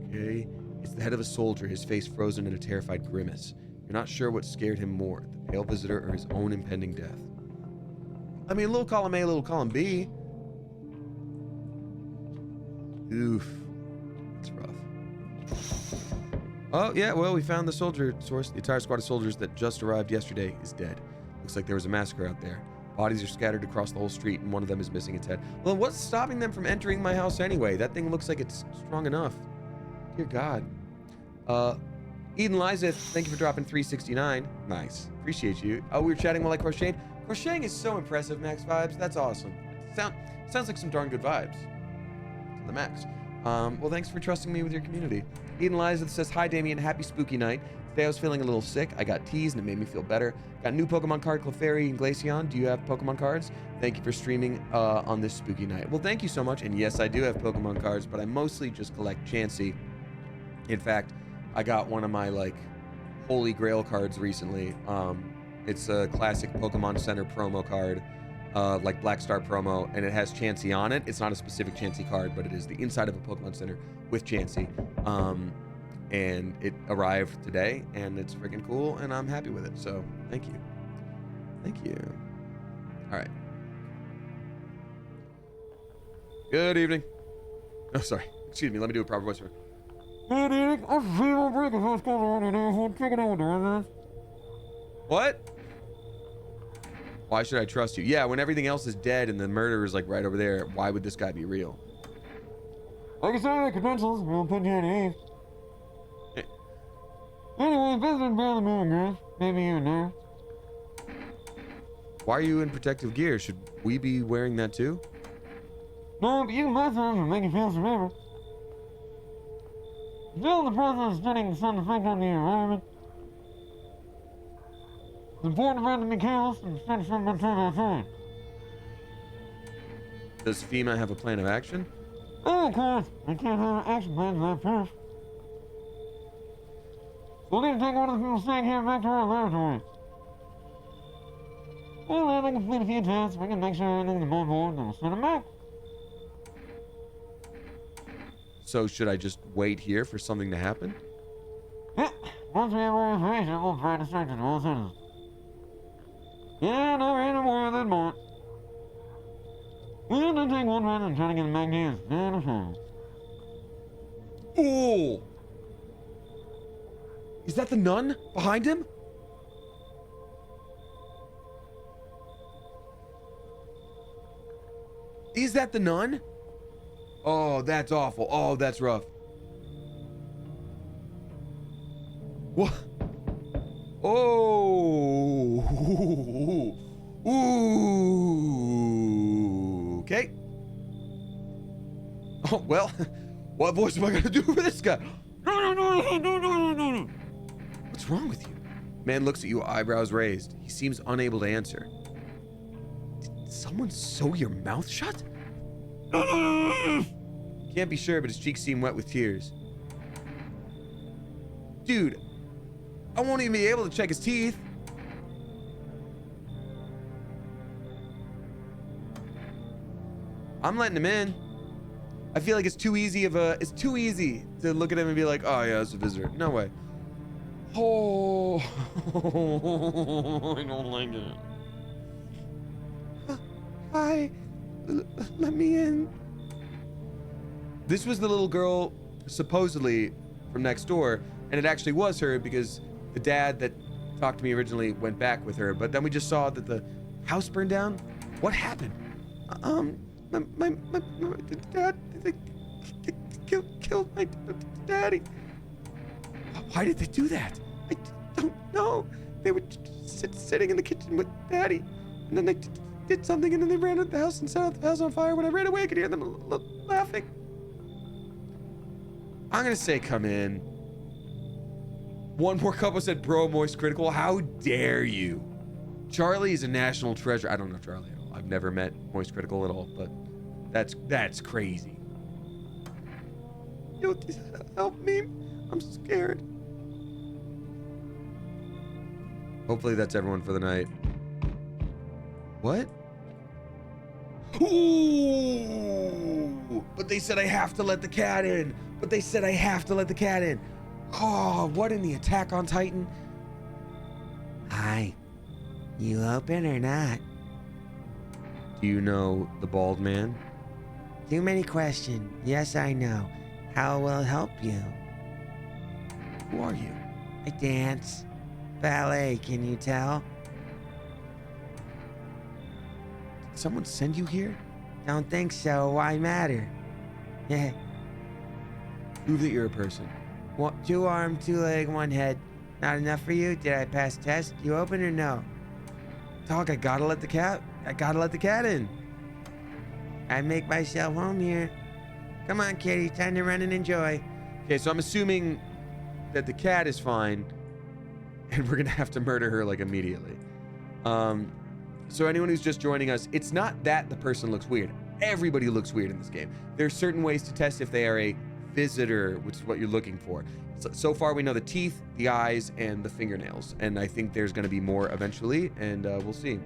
Okay. It's the head of a soldier, his face frozen in a terrified grimace. You're not sure what scared him more, the pale visitor or his own impending death. I mean, little column A, little column B. Oof. That's rough. Oh, yeah, well, we found the soldier source. The entire squad of soldiers that just arrived yesterday is dead. Looks like there was a massacre out there. Bodies are scattered across the whole street, and one of them is missing its head. Well, what's stopping them from entering my house anyway? That thing looks like it's strong enough. Dear God. Eden Lizeth, thank you for dropping 369. Nice. Appreciate you. Oh, we were chatting while I crocheted. Crocheting is so impressive, Max Vibes. That's awesome. Sounds like some darn good vibes. The max. Well, thanks for trusting me with your community. Eden Liza says, hi, Damien. Happy spooky night. Today I was feeling a little sick. I got teased and it made me feel better. Got a new Pokemon card, Clefairy and Glaceon. Do you have Pokemon cards? Thank you for streaming on this spooky night. Well, thank you so much. And yes, I do have Pokemon cards, but I mostly just collect Chansey. In fact, I got one of my like Holy Grail cards recently. It's a classic Pokemon Center promo card, like Black Star promo, and it has Chansey on it. It's not a specific Chansey card, but it is the inside of a Pokemon Center with Chansey. And it arrived today, and it's freaking cool, and I'm happy with it. So thank you. Thank you. All right. Good evening. Oh, sorry. Excuse me. Let me do a proper voice for What? Why should I trust you? Yeah, when everything else is dead and the murderer is like right over there, why would this guy be real? Like I said, the credentials will put you at ease. Anyway, visiting Brother Moon, maybe you know. Why are you in protective gear? Should we be wearing that too? No, but you can buy some to make you feel forever. Still in the process of studying the sun effect on the environment. It's important for us to be careless and study something until our time. Does FEMA have a plan of action? Oh, of course. I can't have an action plan without proof. We'll need to take one of the people staying here back to our laboratory. Well, then I can complete a few tests. We can make sure everything's above board, and we'll send them back. So should I just wait here for something to happen? Yeah, once we have more information, we'll try to search it all citizens. Yeah, no, any more than more. We'll then take one run and try to get them back to you as soon as possible. Oh! Is that the nun behind him? Is that the nun? Oh, that's awful. Oh, that's rough. What? Oh. Ooh. Okay. Oh, well, what voice am I going to do for this guy? No. What's wrong with you? Man looks at you, eyebrows raised. He seems unable to answer. Did someone sew your mouth shut? Can't be sure, but his cheeks seem wet with tears. Dude, I won't even be able to check his teeth. I'm letting him in. I feel like it's too easy to look at him and be like, oh yeah, it's a visitor. No way. Oh, I don't like it. Hi, let me in. This was the little girl, supposedly from next door, and it actually was her because the dad that talked to me originally went back with her. But then we just saw that the house burned down. What happened? My dad they killed my daddy. Why did they do that? I don't know. They were sitting in the kitchen with daddy, and then they did something, and then they ran out the house and set the house on fire. When I ran away, I could hear them laughing. I'm gonna say come in. One more couple said, bro, moist critical. How dare you? Charlie is a national treasure. I don't know Charlie at all. I've never met moist critical at all, but that's crazy. Yo, help me. I'm scared. Hopefully that's everyone for the night. What? Ooh! But they said I have to let the cat in. Oh, what in the Attack on Titan? Hi. You open or not? Do you know the bald man? Too many questions. Yes, I know. How will it help you? Who are you? I dance. Ballet, can you tell? Did someone send you here? Don't think so. Why matter? Yeah. Prove that you're a person. What, 2 arms, 2 legs, 1 head. Not enough for you? Did I pass test? You open or no? Dog, I gotta let the cat in. I make myself home here. Come on, kitty. Time to run and enjoy. Okay, so I'm assuming that the cat is fine, and we're gonna have to murder her like immediately. So anyone who's just joining us, it's not that the person looks weird. Everybody looks weird in this game. There are certain ways to test if they are a visitor, which is what you're looking for. So far we know the teeth, the eyes, and the fingernails, and I think there's gonna be more eventually, and we'll see.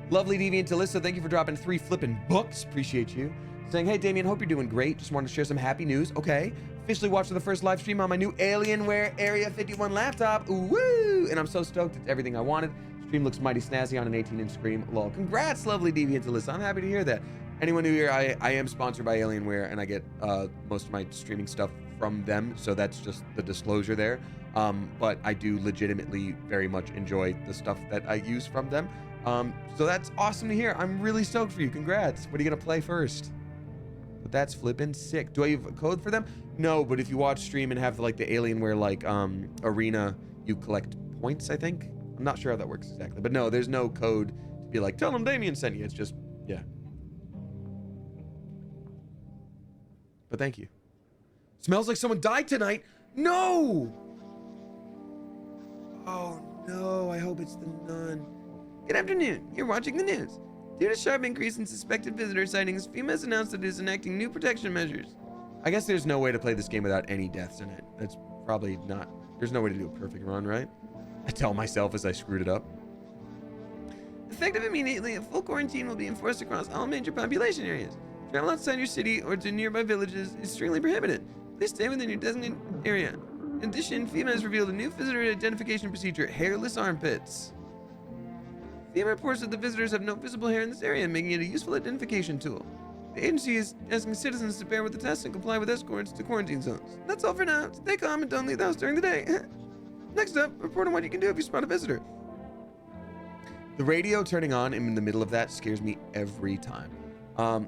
Lovely Deviant Alyssa, thank you for dropping 3 flippin' books. Appreciate you. Saying, hey Damien, hope you're doing great. Just wanted to share some happy news. Okay. Officially watched the first live stream on my new Alienware Area 51 laptop. Ooh, woo! And I'm so stoked. It's everything I wanted. Stream looks mighty snazzy on an 18-inch screen. Lol. Congrats, lovely Deviant Alyssa. I'm happy to hear that. Anyone new here, I am sponsored by Alienware, and I get most of my streaming stuff from them, so that's just the disclosure there. But I do legitimately very much enjoy the stuff that I use from them. So that's awesome to hear. I'm really stoked for you. Congrats. What are you gonna play first? But that's flippin' sick. Do I have a code for them? No, but if you watch stream and have like the Alienware like arena, you collect points, I think. I'm not sure how that works exactly, but no, there's no code to be like, tell them Damien sent you. It's just, yeah. But thank you. Smells like someone died tonight. No! Oh no, I hope it's the nun. Good afternoon. You're watching the news. Due to sharp increase in suspected visitor sightings, FEMA has announced that it is enacting new protection measures. I guess there's no way to play this game without any deaths in it. That's probably not... There's no way to do a perfect run, right? I tell myself as I screwed it up. Effective immediately, a full quarantine will be enforced across all major population areas. Travel outside your city or to nearby villages is strictly prohibited. Please stay within your designated area. In addition, FEMA has revealed a new visitor identification procedure, hairless armpits. FEMA reports that the visitors have no visible hair in this area, making it a useful identification tool. The agency is asking citizens to bear with the test and comply with escorts to quarantine zones. That's all for now. Stay calm and don't leave the house during the day. Next up, report on what you can do if you spot a visitor. The radio turning on in the middle of that scares me every time. All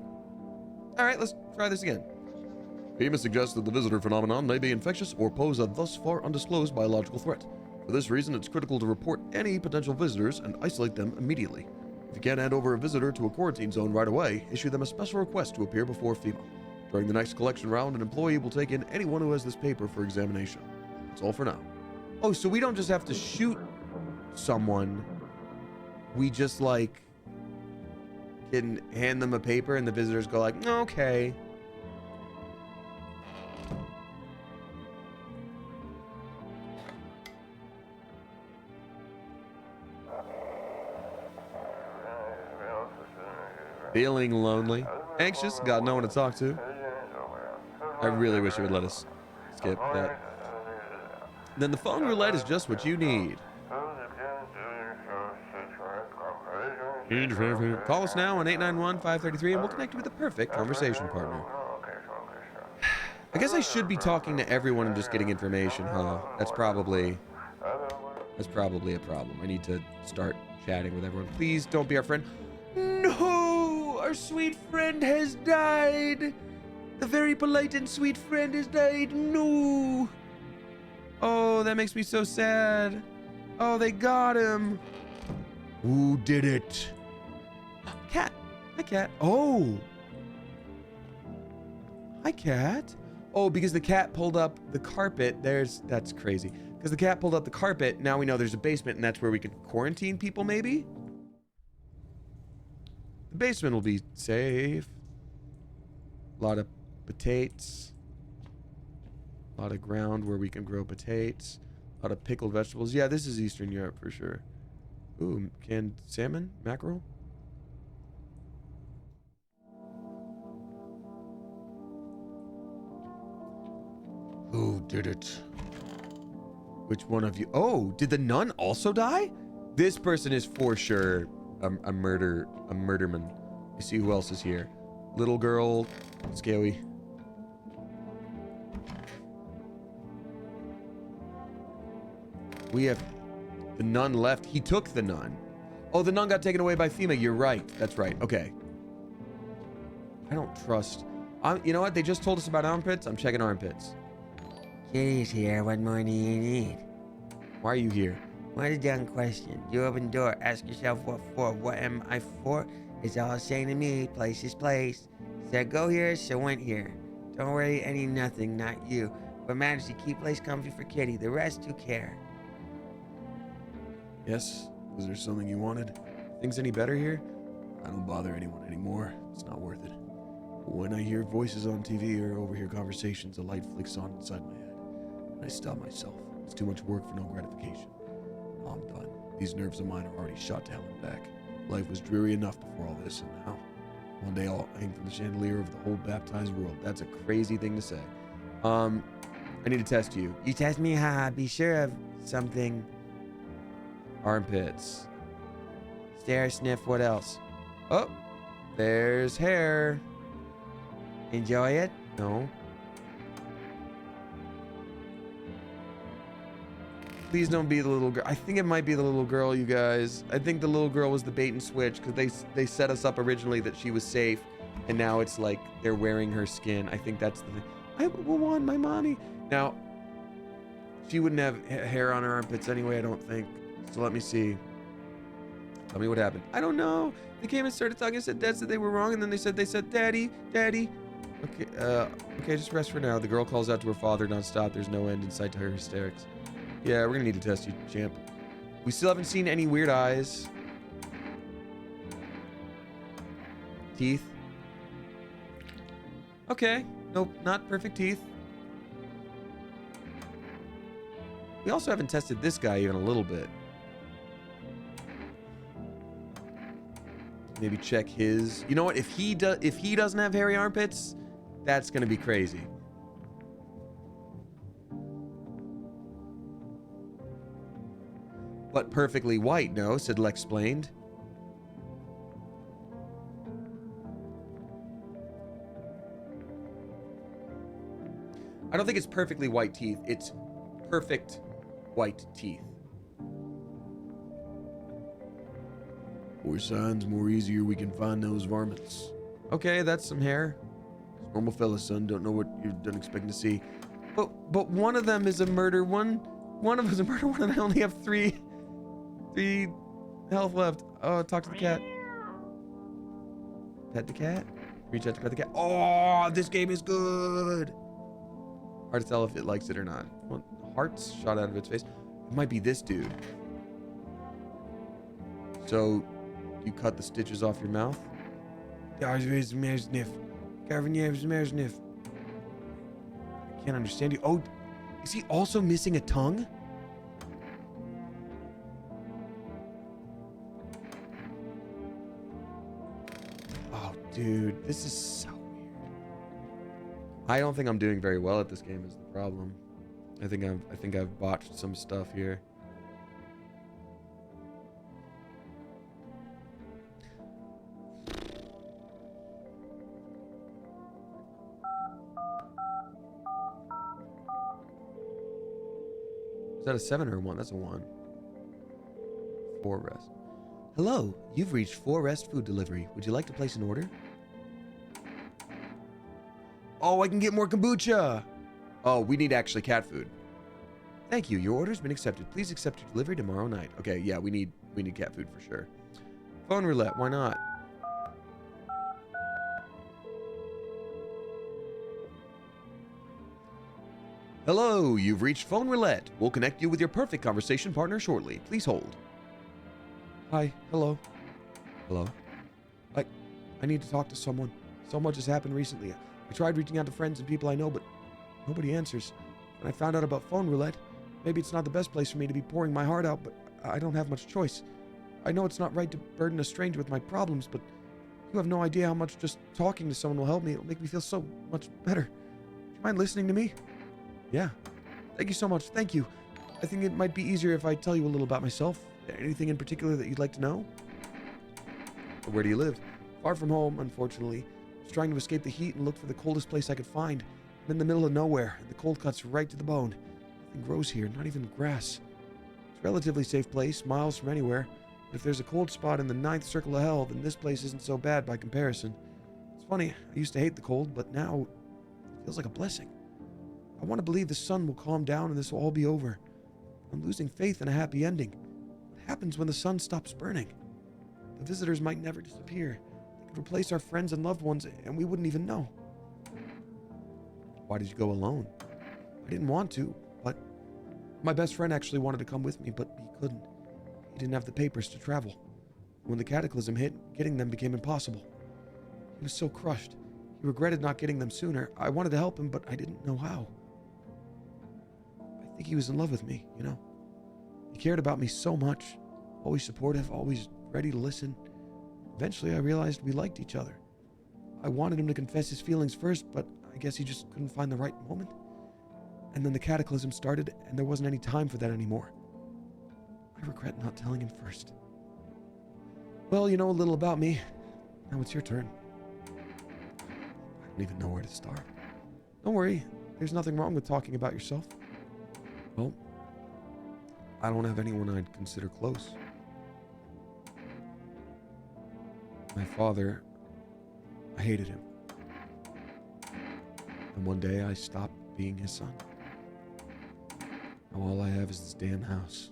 right, let's try this again. FEMA suggests that the visitor phenomenon may be infectious or pose a thus far undisclosed biological threat. For this reason, it's critical to report any potential visitors and isolate them immediately. If you can't hand over a visitor to a quarantine zone right away, issue them a special request to appear before FEMA. During the next collection round, an employee will take in anyone who has this paper for examination. That's all for now. Oh, so we don't just have to shoot someone. We just, like, can hand them a paper and the visitors go like, okay. Feeling lonely, anxious, got no one to talk to. I really wish it would let us skip that. Then the phone roulette is just what you need. Call us now on 891-533 and we'll connect you with the perfect conversation partner. I guess I should be talking to everyone and just getting information, huh? That's probably a problem. I need to start chatting with everyone. Please don't be our friend. No! Our sweet friend has died! The very polite and sweet friend has died. No! Oh, that makes me so sad. Oh, they got him. Who did it? Cat. Hi, Cat. Oh. Hi, Cat. Oh, because the cat pulled up the carpet. That's crazy. Because the cat pulled up the carpet, now we know there's a basement, and that's where we can quarantine people, maybe? The basement will be safe. A lot of potatoes. A lot of ground where we can grow potatoes. A lot of pickled vegetables. Yeah, this is Eastern Europe for sure. Ooh, canned salmon? Mackerel? Who did it? Which one of you? Oh, did the nun also die? This person is for sure a murderman. You see who else is here? Little girl, Scaly. We have the nun left. He took the nun. Oh, the nun got taken away by FEMA. You're right. That's right. Okay. I don't trust. You know what? They just told us about armpits. I'm checking armpits. Kitty's here. What more do you need? Why are you here? What a dumb question. You open the door. Ask yourself what for. What am I for? It's all saying to me. Place is place. Said go here, so went here. Don't worry, any nothing, not you. But managed to keep place comfy for Kitty. The rest who care. Yes? Was there something you wanted? Things any better here? I don't bother anyone anymore. It's not worth it. But when I hear voices on TV or overhear conversations, a light flicks on inside my head. And I stop myself. It's too much work for no gratification. I'm done. These nerves of mine are already shot to hell and back. Life was dreary enough before all this, and now, one day I'll hang from the chandelier of the whole baptized world. That's a crazy thing to say. I need to test you. You test me, haha. Be sure of something. Armpits. Stare, sniff, what else? Oh, there's hair. Enjoy it? No. Please don't be the little girl. I think it might be the little girl, you guys. I think the little girl was the bait and switch because they set us up originally that she was safe, and now it's like they're wearing her skin. I think that's the thing. I will want my mommy. Now, she wouldn't have hair on her armpits anyway, I don't think. So let me see. Tell me what happened. I don't know. They came and started talking and said Dad said they were wrong, and then they said Daddy, Daddy. Okay, just rest for now. The girl calls out to her father nonstop. There's no end in sight to her hysterics. Yeah, we're gonna need to test you, champ. We still haven't seen any weird eyes. Teeth. Okay. Nope, not perfect teeth. We also haven't tested this guy even a little bit. Maybe check his. You know what? If he doesn't have hairy armpits, that's gonna be crazy. But perfectly white, no, said Lex explained. I don't think it's perfectly white teeth. It's perfect white teeth. More signs, more easier we can find those varmints. Okay, that's some hair. Normal fella, son. Don't know what you're done expecting to see. But one of them is a murder one. One of them is a murder one, and I only have three health left. Oh, talk to the cat. Pet the cat. Reach out to pet the cat. Oh, this game is good. Hard to tell if it likes it or not. Well, hearts shot out of its face. It might be this dude. So, you cut the stitches off your mouth? I can't understand you. Oh, is he also missing a tongue? Oh, dude, this is so weird. I don't think I'm doing very well at this game is the problem. I think I've botched some stuff here. Is that a 7 or a 1? That's a 1. 4 rest. Hello, you've reached 4 Rest food delivery. Would you like to place an order? Oh, I can get more kombucha. Oh, we need actually cat food. Thank you. Your order's been accepted. Please accept your delivery tomorrow night. Okay, yeah, we need cat food for sure. Phone roulette, why not? Hello, you've reached phone roulette. We'll connect you with your perfect conversation partner shortly. Please hold. Hi, hello. Hello. I need to talk to someone. So much has happened recently. I tried reaching out to friends and people I know, but nobody answers. When I found out about phone roulette, maybe it's not the best place for me to be pouring my heart out, but I don't have much choice. I know it's not right to burden a stranger with my problems, but you have no idea how much just talking to someone will help me. It'll make me feel so much better. Do you mind listening to me? Yeah. Thank you so much. Thank you. I think it might be easier if I tell you a little about myself. Anything in particular that you'd like to know? Where do you live? Far from home, unfortunately. I was trying to escape the heat and look for the coldest place I could find. I'm in the middle of nowhere, and the cold cuts right to the bone. Nothing grows here, not even grass. It's a relatively safe place, miles from anywhere. But if there's a cold spot in the 9th circle of hell, then this place isn't so bad by comparison. It's funny, I used to hate the cold, but now it feels like a blessing. I want to believe the sun will calm down and this will all be over. I'm losing faith in a happy ending. What happens when the sun stops burning? The visitors might never disappear. They could replace our friends and loved ones, and we wouldn't even know. Why did you go alone? I didn't want to, but my best friend actually wanted to come with me, but he couldn't. He didn't have the papers to travel. When the cataclysm hit, getting them became impossible. He was so crushed. He regretted not getting them sooner. I wanted to help him, but I didn't know how. I think he was in love with me, you know. He cared about me so much. Always supportive, always ready to listen. Eventually, I realized we liked each other. I wanted him to confess his feelings first, but I guess he just couldn't find the right moment. And then the cataclysm started, and there wasn't any time for that anymore. I regret not telling him first. Well, you know a little about me. Now it's your turn. I don't even know where to start. Don't worry, there's nothing wrong with talking about yourself. Well, I don't have anyone I'd consider close. My father, I hated him. And one day I stopped being his son. Now all I have is this damn house.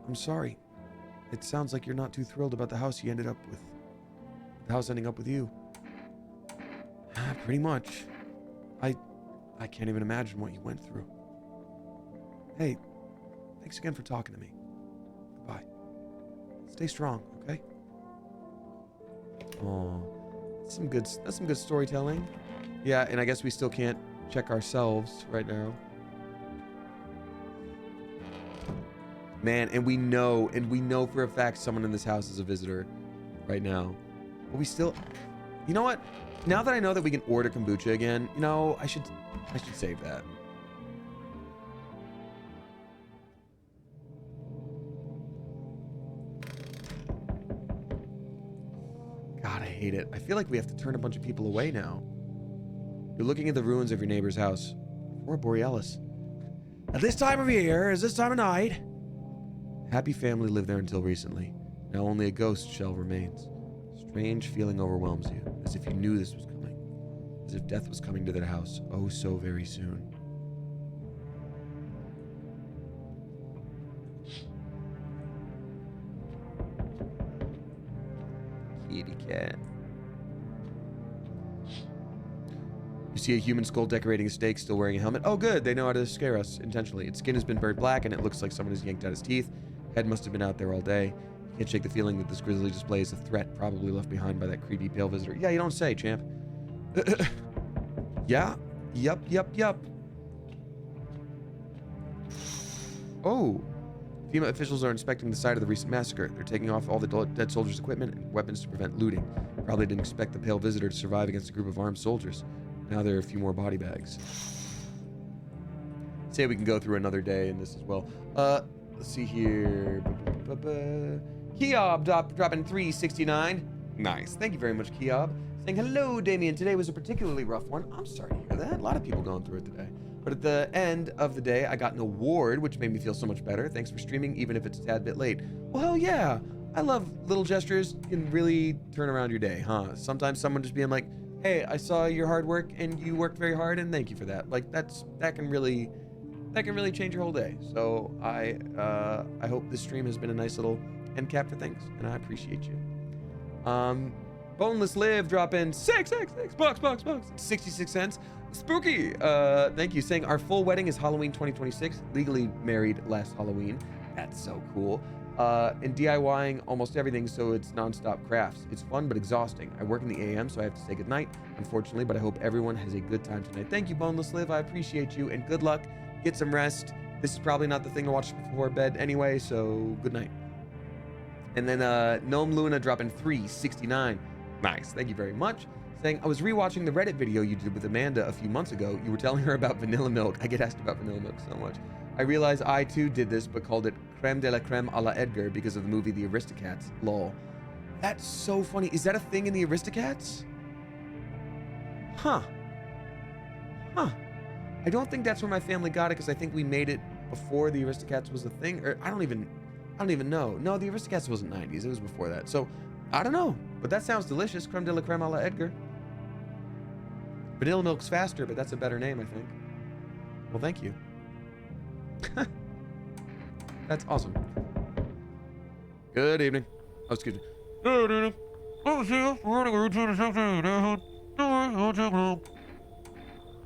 I'm sorry. It sounds like you're not too thrilled about the house you ended up with. The house ending up with you. Pretty much. I can't even imagine what you went through. Hey, thanks again for talking to me. Goodbye. Stay strong, okay? Oh, that's some good storytelling. Yeah, and I guess we still can't check ourselves right now. Man, and we know for a fact someone in this house is a visitor right now. But we still, you know what? Now that I know that we can order kombucha again, you know, I should save that. God, I hate it. I feel like we have to turn a bunch of people away now. You're looking at the ruins of your neighbor's house. Or Borealis. At this time of year, is this time of night? Happy family lived there until recently. Now only a ghost shell remains. Strange feeling overwhelms you, as if you knew this was coming. As if death was coming to their house, oh so very soon. Kitty cat. You see a human skull decorating a stake, still wearing a helmet. Oh good, they know how to scare us intentionally. Its skin has been burnt black and it looks like someone has yanked out his teeth. Head must have been out there all day. You can't shake the feeling that this grisly display is a threat, probably left behind by that creepy pale visitor. Yeah, you don't say, champ. Yeah. Yup. Oh. FEMA officials are inspecting the site of the recent massacre. They're taking off all the dead soldiers' equipment and weapons to prevent looting. Probably didn't expect the pale visitor to survive against a group of armed soldiers. Now there are a few more body bags. Say we can go through another day in this as well. Let's see here. Kiob dropping 369. Nice. Thank you very much, Kiob. Saying, hello, Damien. Today was a particularly rough one. I'm sorry to hear that. A lot of people going through it today. But at the end of the day, I got an award, which made me feel so much better. Thanks for streaming, even if it's a tad bit late. Well, hell yeah. I love little gestures can really turn around your day, huh? Sometimes someone just being like, hey, I saw your hard work and you worked very hard and thank you for that. Like that can really change your whole day. So I hope this stream has been a nice little end cap for things, and I appreciate you. Boneless Live dropping 666 bucks, 66 cents. Spooky, thank you. Saying our full wedding is Halloween 2026. Legally married last Halloween. That's so cool. And DIYing almost everything, so it's nonstop crafts. It's fun but exhausting. I work in the AM, so I have to say goodnight, unfortunately, but I hope everyone has a good time tonight. Thank you, Boneless Live. I appreciate you, and good luck. Get some rest. This is probably not the thing to watch before bed anyway, so good night. And then Gnome Luna dropping 369. Nice. Thank you very much. Saying, I was rewatching the Reddit video you did with Amanda a few months ago. You were telling her about vanilla milk. I get asked about vanilla milk so much. I realized I too did this, but called it creme de la creme a la Edgar because of the movie The Aristocats. Lol. That's so funny. Is that a thing in The Aristocats? Huh. I don't think that's where my family got it, because I think we made it before The Aristocats was a thing. Or I don't even know. No, The Aristocats wasn't 90s. It was before that. So I don't know. But that sounds delicious. Creme de la creme a la Edgar. Vanilla milk's faster, but that's a better name, I think. Well, thank you. That's awesome. Good evening. Oh, excuse me. Good evening.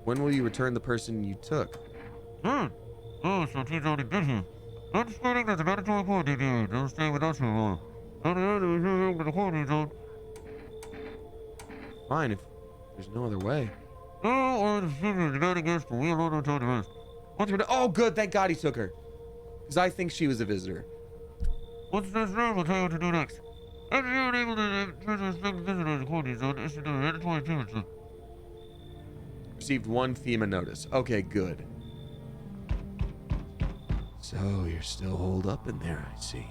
When will you return the person you took? Oh, so he's already been here. I'm spreading that the mandatory quarantine here. Don't stay with us for long. Fine, if there's no other way. Oh, good. Thank God he took her. Because I think she was a visitor. Once that's done, we'll tell you what to do next. After you're unable to inspect the visitor in the quarantine zone, issue the mandatory appearance. Received 1 FEMA notice. Okay, good. So you're still holed up in there, I see.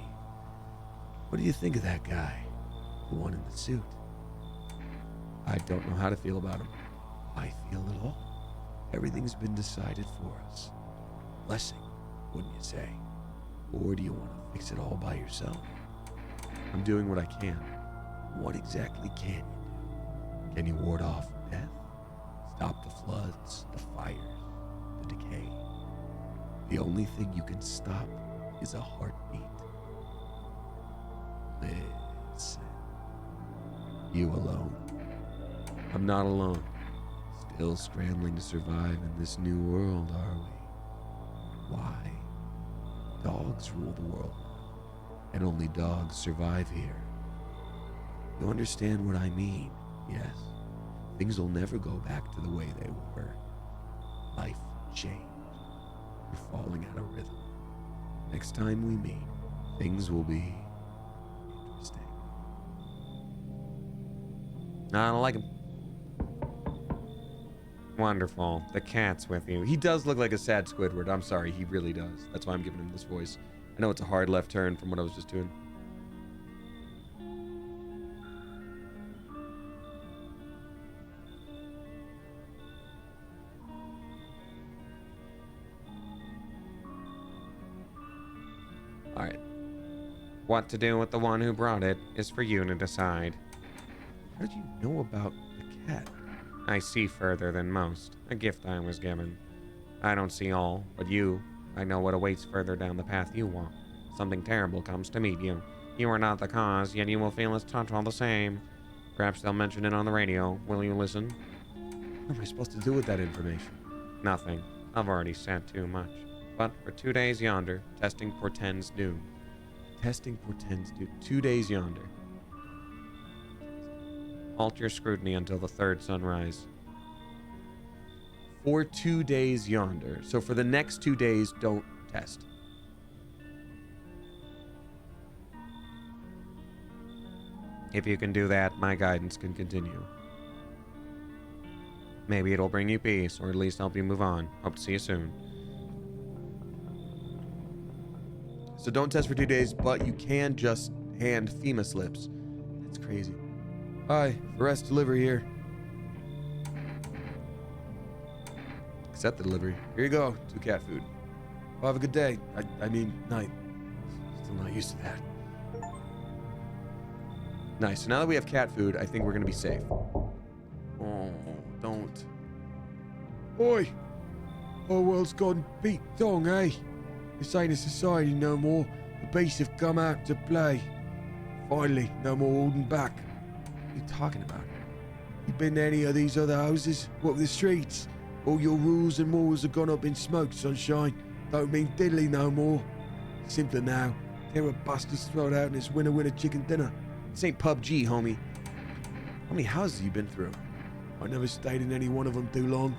What do you think of that guy? The one in the suit? I don't know how to feel about him. I feel it all. Everything's been decided for us. Blessing, wouldn't you say? Or do you want to fix it all by yourself? I'm doing what I can. What exactly can you do? Can you ward off death? Stop the floods, the fires, the decay? The only thing you can stop is a heartbeat. Listen. You alone? I'm not alone. Still scrambling to survive in this new world, are we? Why? Dogs rule the world now, and only dogs survive here. You understand what I mean, yes? Things will never go back to the way they were. Life changed. You're falling out of rhythm. Next time we meet, things will be interesting. I don't like him. Wonderful. The cat's with you. He does look like a sad Squidward. I'm sorry, he really does. That's why I'm giving him this voice. I know it's a hard left turn from what I was just doing. Alright. What to do with the one who brought it is for you to decide. How did you know about the cat? I see further than most. A gift I was given. I don't see all, but you. I know what awaits further down the path you walk. Something terrible comes to meet you. You are not the cause, yet you will feel its touch all the same. Perhaps they'll mention it on the radio. Will you listen? What am I supposed to do with that information? Nothing. I've already said too much. But for 2 days yonder, testing portends doom. Testing portends to 2 days yonder. Halt your scrutiny until the third sunrise. For 2 days yonder. So for the next 2 days, don't test. If you can do that, my guidance can continue. Maybe it'll bring you peace, or at least help you move on. Hope to see you soon. So don't test for 2 days, but you can just hand FEMA slips. That's crazy. Hi, Arrest delivery here. Accept the delivery. Here you go. 2 cat food. Well, have a good day. I mean, night. Still not used to that. Nice. So now that we have cat food, I think we're going to be safe. Oh, don't. Oi! Our world's gone beat dong, eh? This ain't a society no more. The beasts have come out to play. Finally, no more holding back. What are you talking about? You been to any of these other houses? Walk the streets? All your rules and morals have gone up in smoke, sunshine. Don't mean diddly no more. Simpler now. Tear a bastard's throat out and it's winner chicken dinner. This ain't PUBG, homie. How many houses have you been through? I never stayed in any one of them too long.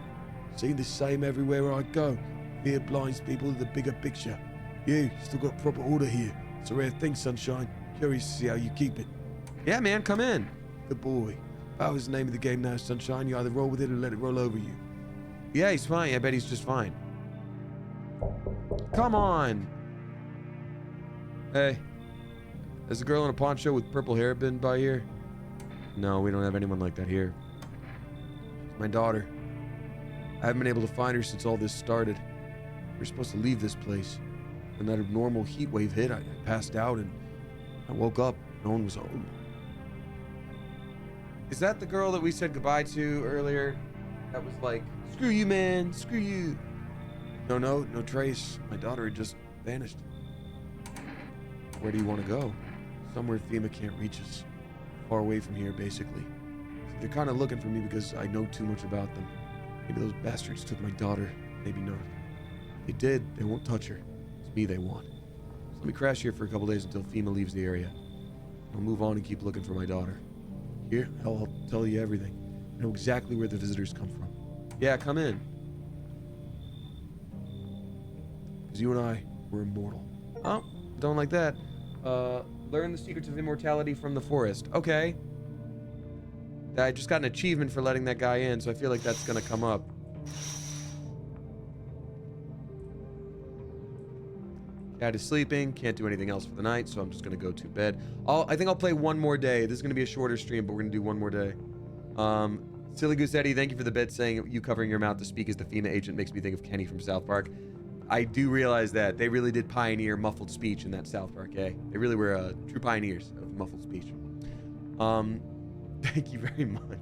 Seen the same everywhere I go. Fear blinds people to the bigger picture. You still got proper order here. It's a rare thing, sunshine. Curious to see how you keep it. Yeah, man, come in. Good boy. Power's the name of the game now, sunshine. You either roll with it or let it roll over you. Yeah, he's fine. I bet he's just fine. Come on. Hey. Has a girl in a poncho with purple hair been by here? No, we don't have anyone like that here. It's my daughter. I haven't been able to find her since all this started. We were supposed to leave this place. When that abnormal heat wave hit, I passed out and I woke up. No one was home. Is that the girl that we said goodbye to earlier? That was like, screw you, man, screw you. No trace. My daughter had just vanished. Where do you want to go? Somewhere FEMA can't reach us. far away from here, basically. So they're kind of looking for me because I know too much about them. Maybe those bastards took my daughter. Maybe not. If they did, they won't touch her. It's me they want. So let me crash here for a couple days until FEMA leaves the area. I'll move on and keep looking for my daughter. Here, I'll tell you everything. I know exactly where the visitors come from. Yeah, come in. Because you and I, we're immortal. Oh, don't like that. Learn the secrets of immortality from the forest. Okay. I just got an achievement for letting that guy in, so I feel like that's gonna come up. Cat is sleeping, can't do anything else for the night, so I'm just gonna go to bed. I think I'll play one more day. This is gonna be a shorter stream, but we're gonna do one more day. Silly Goose Eddie, thank you for the bit saying you covering your mouth to speak as the FEMA agent makes me think of Kenny from South Park. I do realize that they really did pioneer muffled speech in that South Park, eh? They really were true pioneers of muffled speech. Thank you very much.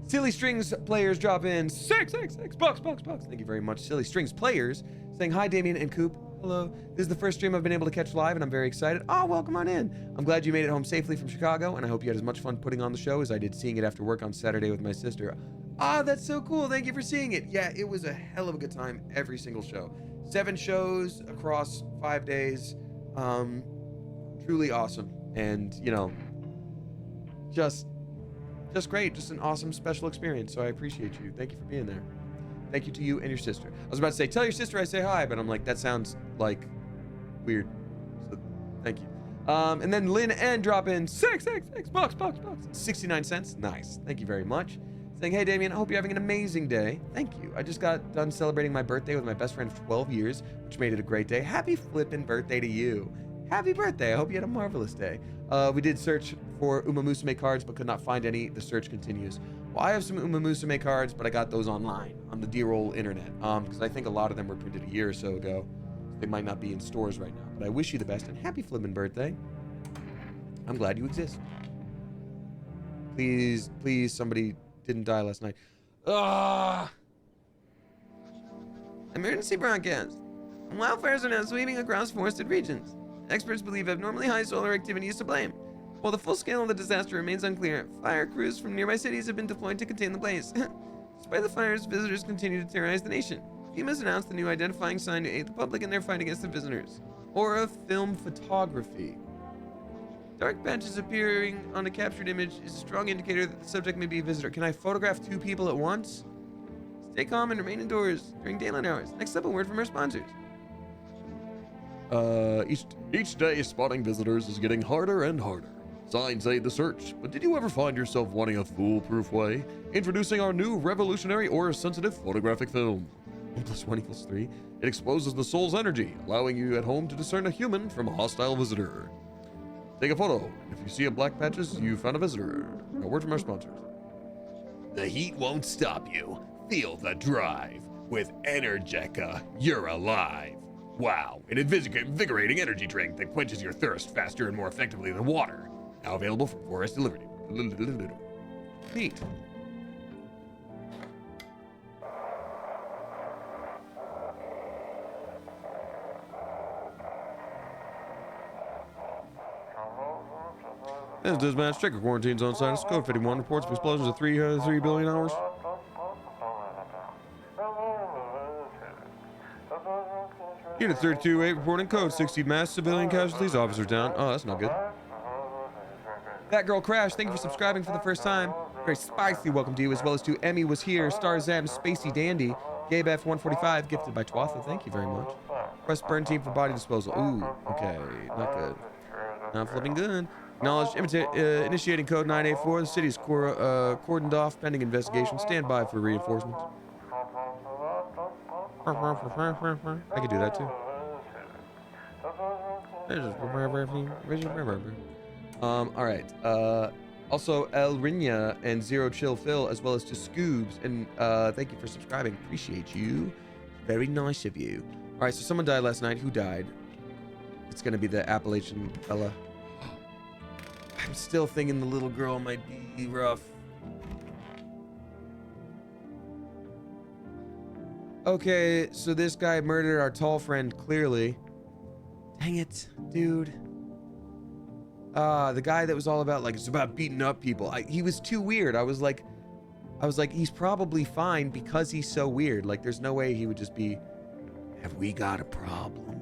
Silly Strings players drop in six bucks. Thank you very much. Silly Strings players saying hi, Damien and Coop. Hello. This is the first stream I've been able to catch live, and I'm very excited. Oh, welcome on in. I'm glad you made it home safely from Chicago, and I hope you had as much fun putting on the show as I did seeing it after work on Saturday with my sister. Ah, that's so cool. Thank you for seeing it. Yeah, it was a hell of a good time every single show. 7 shows across 5 days. Truly awesome. And, you know, just great. Just an awesome special experience. So I appreciate you. Thank you for being there. Thank you to you and your sister. I was about to say, tell your sister I say hi, but I'm like, that sounds like weird. So thank you. And then Lynn N drop in six bucks. 69 cents. Nice. Thank you very much. Saying, hey Damien, I hope you're having an amazing day. Thank you. I just got done celebrating my birthday with my best friend of 12 years, which made it a great day. Happy flippin' birthday to you. Happy birthday. I hope you had a marvelous day. We did search for Uma Musume cards, but could not find any. The search continues. Well, I have some Uma Musume cards, but I got those online on the dear old internet. Because I think a lot of them were printed a year or so ago. So they might not be in stores right now. But I wish you the best and happy flippin' birthday. I'm glad you exist. Please, somebody didn't die last night. Emergency broadcast. Wildfires are now sweeping across forested regions. Experts believe abnormally high solar activity is to blame. While the full scale of the disaster remains unclear, fire crews from nearby cities have been deployed to contain the blaze. Despite the fires, visitors continue to terrorize the nation. FEMA's announced the new identifying sign to aid the public in their fight against the visitors. Aura film photography. Dark patches appearing on a captured image is a strong indicator that the subject may be a visitor. Can I photograph 2 people at once? Stay calm and remain indoors during daylight hours. Next up, a word from our sponsors. Each day spotting visitors is getting harder and harder. Signs aid the search, but did you ever find yourself wanting a foolproof way? Introducing our new revolutionary aura-sensitive photographic film. 1 + 1 = 3. It exposes the soul's energy, allowing you at home to discern a human from a hostile visitor. Take a photo. If you see a black patches, you found a visitor. A word from our sponsors. The heat won't stop you. Feel the drive. With Energeca, you're alive. Wow, an invigorating energy drink that quenches your thirst faster and more effectively than water. Now available for forest delivery. Neat. This dispatch, check your quarantine zone status. Code 51 reports of explosions of 3 billion hours. Unit 32-8 reporting code 60 mass civilian casualties. Officers down. Oh, that's not good. That girl Crash, thank you for subscribing for the first time. Very spicy welcome to you, as well as to Emmy was here, Star Zam, Spacey Dandy, Gabe F145, gifted by Twatha. Thank you very much. Press burn team for body disposal. Ooh, okay, not good. Not flipping good. Acknowledged. Initiating code 984. The city is cordoned off, pending investigation. Stand by for reinforcements. I could do that too. All right. Also, El Rinya and Zero Chill Phil, as well as to Scoobs, and thank you for subscribing. Appreciate you. Very nice of you. All right, so someone died last night. Who died? It's gonna be the Appalachian fella. I'm still thinking the little girl might be rough. Okay, so this guy murdered our tall friend, clearly. Dang it, dude. The guy that was all about, like, it's about beating up people. He was too weird. I was like, he's probably fine because he's so weird. Like, there's no way he would just be, have we got a problem?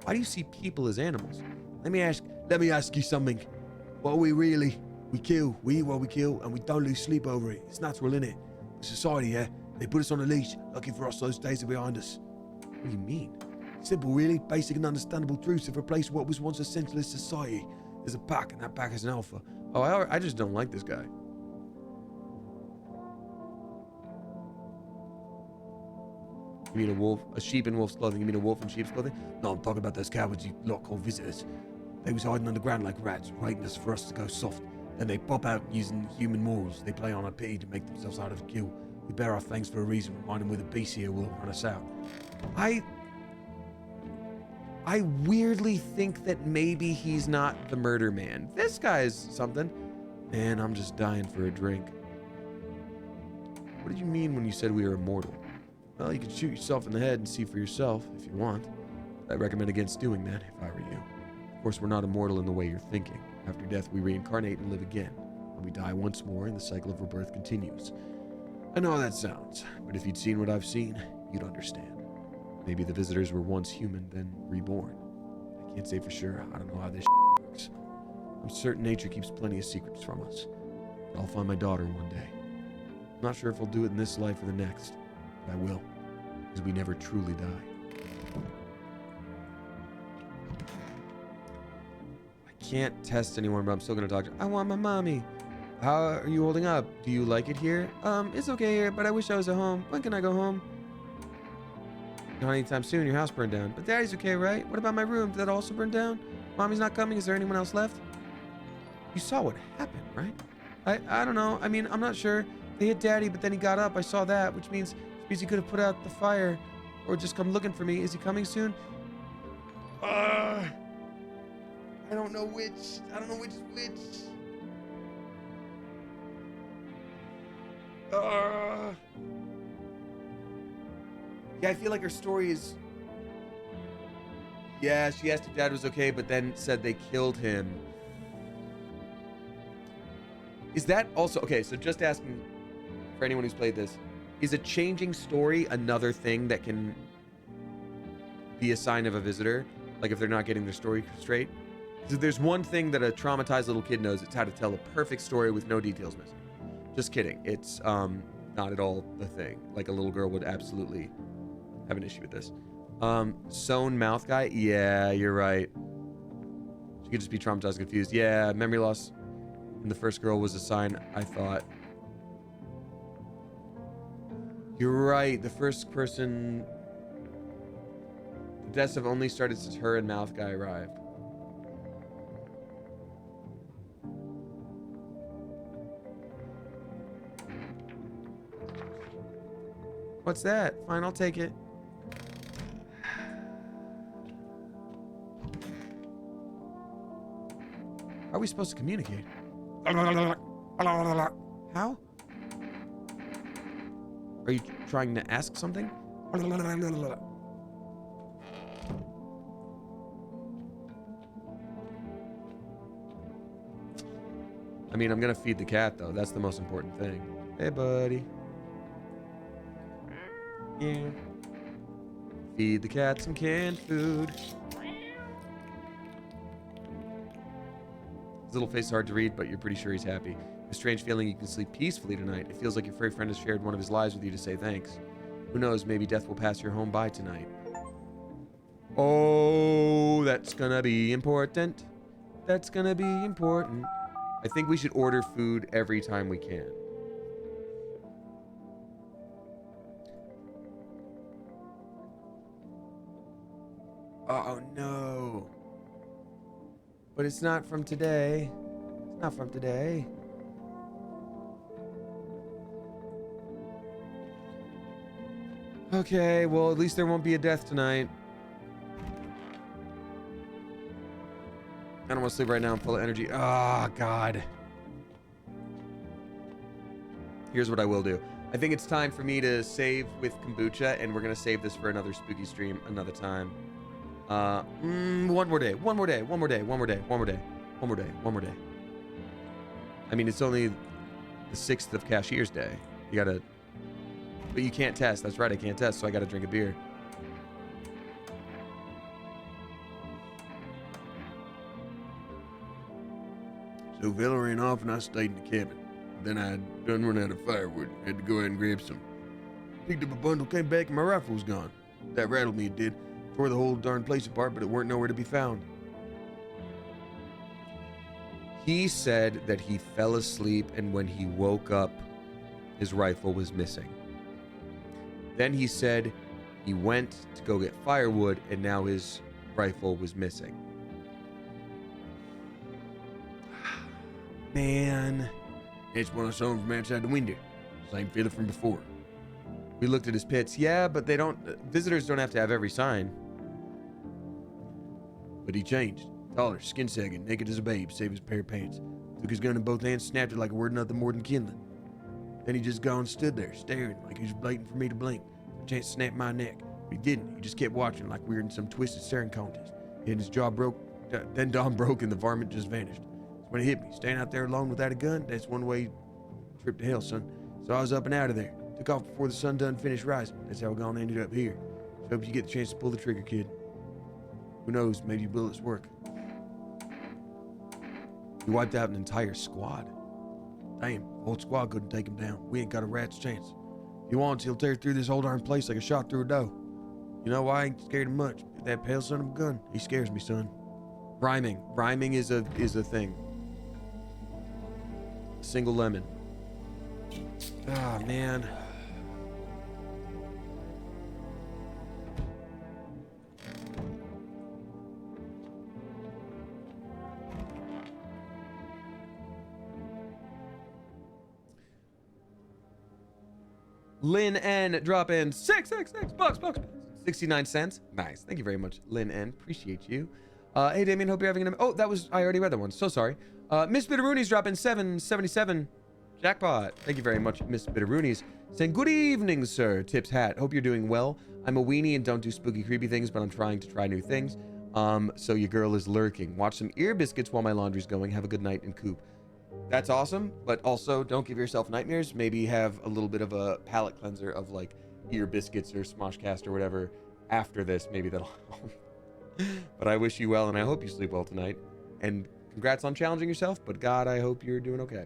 Why do you see people as animals? Let me ask you something. What are we really? We kill, we eat what we kill, and we don't lose sleep over it. It's natural, innit? Society, yeah? They put us on a leash, lucky for us those days are behind us. What do you mean? Simple, really. Basic and understandable truths have replaced what was once a senseless society. There's a pack, and that pack is an alpha. Oh, I just don't like this guy. You mean a wolf? A sheep in wolf's clothing? You mean a wolf in sheep's clothing? No, I'm talking about those cowards you lot call visitors. They was hiding underground like rats, waiting for us to go soft. Then they pop out using human morals. They play on our pity to make themselves out of a kill. We bear our thanks for a reason. Remind them we're the beast here will run us out. I weirdly think that maybe he's not the murder man. This guy's something. Man, I'm just dying for a drink. What did you mean when you said we were immortal? Well, you can shoot yourself in the head and see for yourself if you want. I'd recommend against doing that if I were you. Of course, we're not immortal in the way you're thinking. After death, we reincarnate and live again. And we die once more and the cycle of rebirth continues. I know how that sounds, But if you'd seen what I've seen, you'd understand. Maybe the visitors were once human, then reborn. I can't say for sure. I don't know how this works. I'm certain nature keeps plenty of secrets from us. But I'll find my daughter one day. I'm not sure if I'll do it in this life or the next. But I will. Because we never truly die. I can't test anyone, but I'm still going to talk to her. I want my mommy. How are you holding up? Do you like it here? It's okay here, but I wish I was at home. When can I go home? Not anytime soon. Your house burned down. But Daddy's okay, right? What about my room? Did that also burn down? Mommy's not coming. Is there anyone else left? You saw what happened, right? I don't know. I mean, I'm not sure. They hit Daddy, but then he got up. I saw that, which means he could have put out the fire or just come looking for me. Is he coming soon? I don't know which. I don't know which is which. Yeah, I feel like her story is... Yeah, she asked if Dad was okay, but then said they killed him. Is that also... Okay, so just asking for anyone who's played this. Is a changing story another thing that can be a sign of a visitor? Like if they're not getting their story straight? So there's one thing that a traumatized little kid knows. It's how to tell a perfect story with no details missing. Just kidding. It's not at all the thing. Like a little girl would absolutely have an issue with this. Sewn mouth guy? Yeah, you're right. She could just be traumatized and confused. Yeah, memory loss in the first girl was a sign, I thought. You're right. The first person... The deaths have only started since her and mouth guy arrived. What's that? Fine, I'll take it. How are we supposed to communicate? How? Are you trying to ask something? I mean, I'm gonna feed the cat, though. That's the most important thing. Hey, buddy. Yeah. Feed the cat some canned food. His little face is hard to read, but you're pretty sure he's happy. A strange feeling you can sleep peacefully tonight. It feels like your furry friend has shared one of his lives with you to say thanks. Who knows, maybe death will pass your home by tonight. Oh, that's gonna be important. That's gonna be important. I think we should order food every time we can. Oh no. But it's not from today. It's not from today. Okay, well, at least there won't be a death tonight. I don't want to sleep right now. I'm full of energy. Oh, God. Here's what I will do. I think it's time for me to save with kombucha, and we're going to save this for another spooky stream another time. One more day. I mean, it's only the 6th of Cashier's Day. You gotta, but you can't test. That's right, I can't test, so I gotta drink a beer. So Villa ran off and I stayed in the cabin. Then I done run out of firewood. Had to go ahead and grab some. Picked up a bundle, came back, and my rifle was gone. That rattled me, it did. Tore the whole darn place apart, but it weren't nowhere to be found. He said that he fell asleep and when he woke up, his rifle was missing. Then he said he went to go get firewood and now his rifle was missing. Man. It's when I saw him from outside the window. Same fella from before. We looked at his pits. Yeah, but they don't, visitors don't have to have every sign. But he changed. Taller, skin sagging, naked as a babe, save his pair of pants. Took his gun in both hands, snapped it like a word nothing more than kindling. Then he just gone stood there, staring like he was waiting for me to blink. A chance to snap my neck. But he didn't. He just kept watching like we were in some twisted staring contest. And his jaw broke. Then dawn broke and the varmint just vanished. That's when it hit me. Staying out there alone without a gun, that's one way trip to hell, son. So I was up and out of there. Took off before the sun done finished rising. That's how I gone ended up here. So hope you get the chance to pull the trigger, kid. Who knows, maybe your bullets work. He wiped out an entire squad. Damn, the whole squad couldn't take him down. We ain't got a rat's chance. If he wants, he'll tear through this whole darn place like a shot through a dough. You know, I ain't scared of much. But that pale son of a gun, he scares me, son. Rhyming is a thing. Single lemon. Ah, man. Lynn N drop in 666 bucks. 69 cents. Nice. Thank you very much, Lynn N. Appreciate you. Hey, Damien, hope you're having an... Oh, that was... I already read that one. So sorry. Miss Bitteroonies drop in 777. Jackpot. Thank you very much, Miss Bitteroonies. Saying, good evening, sir. Tips hat. Hope you're doing well. I'm a weenie and don't do spooky, creepy things, but I'm trying to try new things. So your girl is lurking. Watch some ear biscuits while my laundry's going. Have a good night and coop. That's awesome, but also don't give yourself nightmares. Maybe have a little bit of a palate cleanser of like ear biscuits or Smoshcast or whatever after this. Maybe that'll help. But I wish you well and I hope you sleep well tonight. And congrats on challenging yourself, but God, I hope you're doing okay.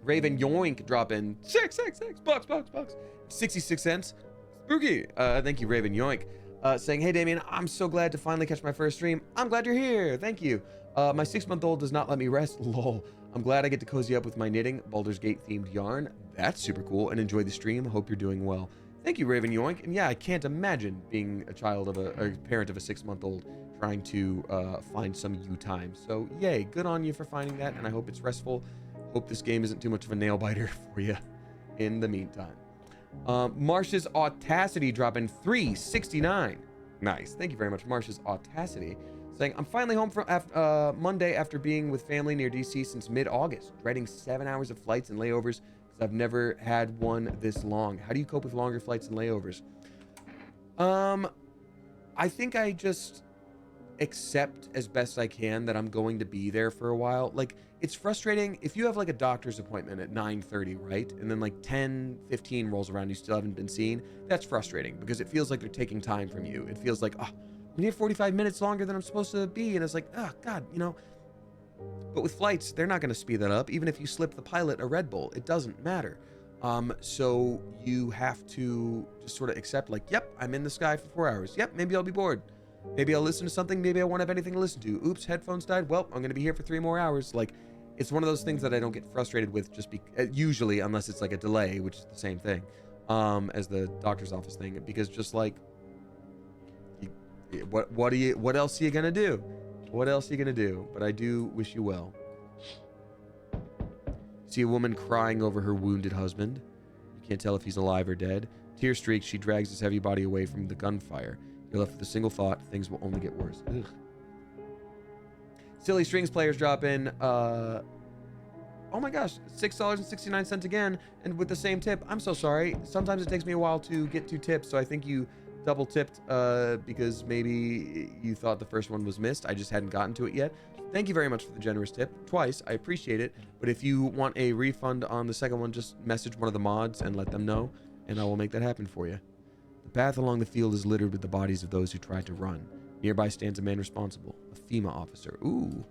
Raven Yoink drop in 666 bucks. 66 cents. Spooky. Thank you, Raven Yoink. Saying, hey Damien, I'm so glad to finally catch my first stream. I'm glad you're here. Thank you. My 6-month-old does not let me rest. Lol. I'm glad I get to cozy up with my knitting, Baldur's Gate themed yarn. That's super cool. And enjoy the stream. Hope you're doing well. Thank you, Raven Yoink. And yeah, I can't imagine being a child of a parent of a 6-month-old trying to find some you time. So yay, good on you for finding that. And I hope it's restful. Hope this game isn't too much of a nail biter for you in the meantime. Marsh's Autacity dropping 369. Nice. Thank you very much, Marsh's Autacity. Saying, I'm finally home from Monday after being with family near DC since mid-August. Dreading 7 hours of flights and layovers because I've never had one this long. How do you cope with longer flights and layovers? I think I just accept as best I can that I'm going to be there for a while. Like, it's frustrating if you have like a doctor's appointment at 9:30, right? And then like 10:15 rolls around, you still haven't been seen. That's frustrating because it feels like they're taking time from you. It feels like, oh, I'm here 45 minutes longer than I'm supposed to be. And it's like, oh God, you know. But with flights, they're not going to speed that up. Even if you slip the pilot a Red Bull, it doesn't matter. So you have to just sort of accept like, yep, I'm in the sky for 4 hours. Yep, maybe I'll be bored. Maybe I'll listen to something. Maybe I won't have anything to listen to. Oops, headphones died. Well, I'm going to be here for 3 more hours. Like, it's one of those things that I don't get frustrated with just usually, unless it's like a delay, which is the same thing as the doctor's office thing. Because just like, what else are you going to do? What else are you going to do? But I do wish you well. See a woman crying over her wounded husband. You can't tell if he's alive or dead. Tear streaks, she drags his heavy body away from the gunfire. You're left with a single thought, things will only get worse. Ugh. Silly Strings players drop in, oh my gosh, $6.69 again, and with the same tip. I'm so sorry. Sometimes it takes me a while to get 2 tips, so I think you double tipped because maybe you thought the first one was missed. I just hadn't gotten to it yet. Thank you very much for the generous tip. Twice. I appreciate it. But if you want a refund on the second one, just message one of the mods and let them know, and I will make that happen for you. The path along the field is littered with the bodies of those who tried to run. Nearby stands a man responsible, a FEMA officer. Ooh.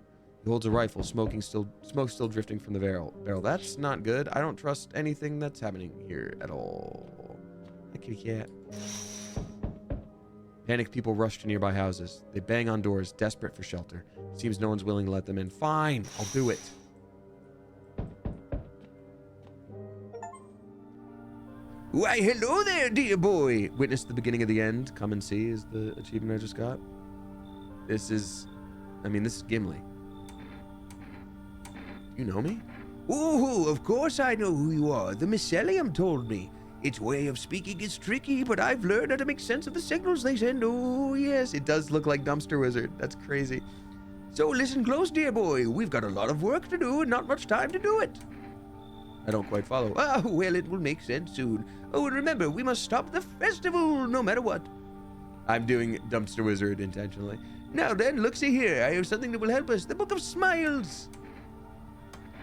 He holds a rifle, smoke still drifting from the barrel. That's not good. I don't trust anything that's happening here at all. Hi, kitty cat. Panicked people rush to nearby houses. They bang on doors, desperate for shelter. Seems no one's willing to let them in. Fine, I'll do it. Why, hello there, dear boy. Witness the beginning of the end. Come and see is the achievement I just got. This is Gimli. You know me? Oh, of course I know who you are. The Mycelium told me. Its way of speaking is tricky, but I've learned how to make sense of the signals they send. Oh, yes. It does look like Dumpster Wizard. That's crazy. So listen close, dear boy. We've got a lot of work to do and not much time to do it. I don't quite follow. Ah, well, it will make sense soon. Oh, and remember, we must stop the festival no matter what. I'm doing Dumpster Wizard intentionally. Now then, look-see here. I have something that will help us. The Book of Smiles.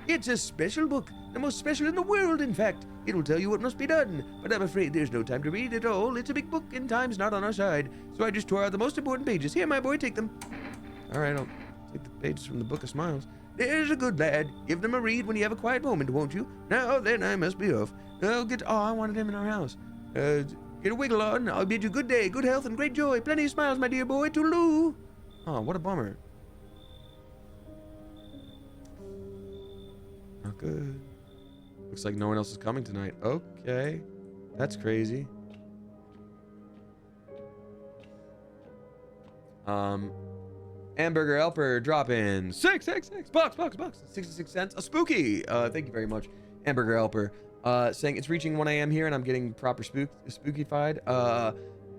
It's a special book. The most special in the world, in fact. It will tell you what must be done. But I'm afraid there's no time to read it all. It's a big book and time's not on our side. So I just tore out the most important pages. Here, my boy, take them. All right, I'll take the pages from the Book of Smiles. There's a good lad. Give them a read when you have a quiet moment, won't you? Now then, I must be off. Oh, I wanted him in our house. Get a wiggle on. I'll bid you good day, good health, and great joy. Plenty of smiles, my dear boy. Toodaloo. Oh, what a bummer. Not good. Looks like no one else is coming tonight. Okay. That's crazy. Hamburger Helper drop in. Six. Bucks. 66 cents. A spooky. Thank you very much. Hamburger Helper. Saying it's reaching 1 a.m. here and I'm getting proper spookified.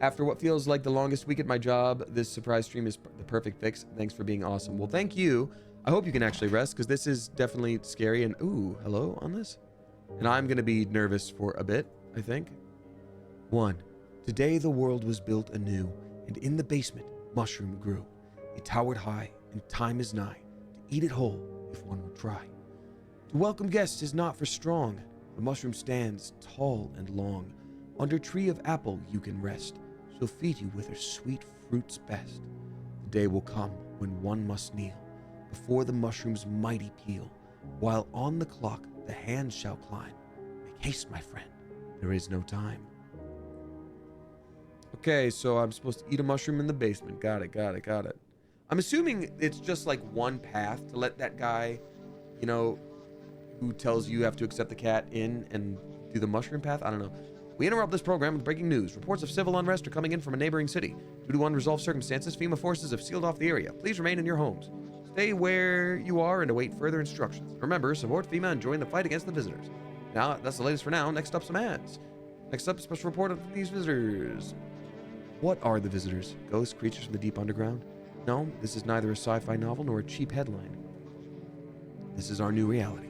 After what feels like the longest week at my job, this surprise stream is the perfect fix. Thanks for being awesome. Well, thank you. I hope you can actually rest because this is definitely scary. And ooh, hello on this. And I'm going to be nervous for a bit, I think. 1. Today the world was built anew, and in the basement, mushroom grew. It towered high, and time is nigh to eat it whole if one will try. To welcome guests is not for strong. The mushroom stands tall and long. Under tree of apple you can rest. She'll feed you with her sweet fruits best. The day will come when one must kneel before the mushroom's mighty peel, while on the clock the hands shall climb. Make haste, my friend, there is no time. Okay, so I'm supposed to eat a mushroom in the basement. Got it. I'm assuming it's just like one path to let that guy, you know, who tells you have to accept the cat in and do the mushroom path. I don't know. We interrupt this program with breaking news. Reports of civil unrest are coming in from a neighboring city. Due to unresolved circumstances, FEMA forces have sealed off the area. Please remain in your homes. Stay where you are and await further instructions. Remember, support FEMA and join the fight against the visitors. Now, that's the latest for now. Next up, some ads. Next up, a special report of these visitors. What are the visitors? Ghosts, creatures from the deep underground? No, this is neither a sci-fi novel nor a cheap headline. This is our new reality.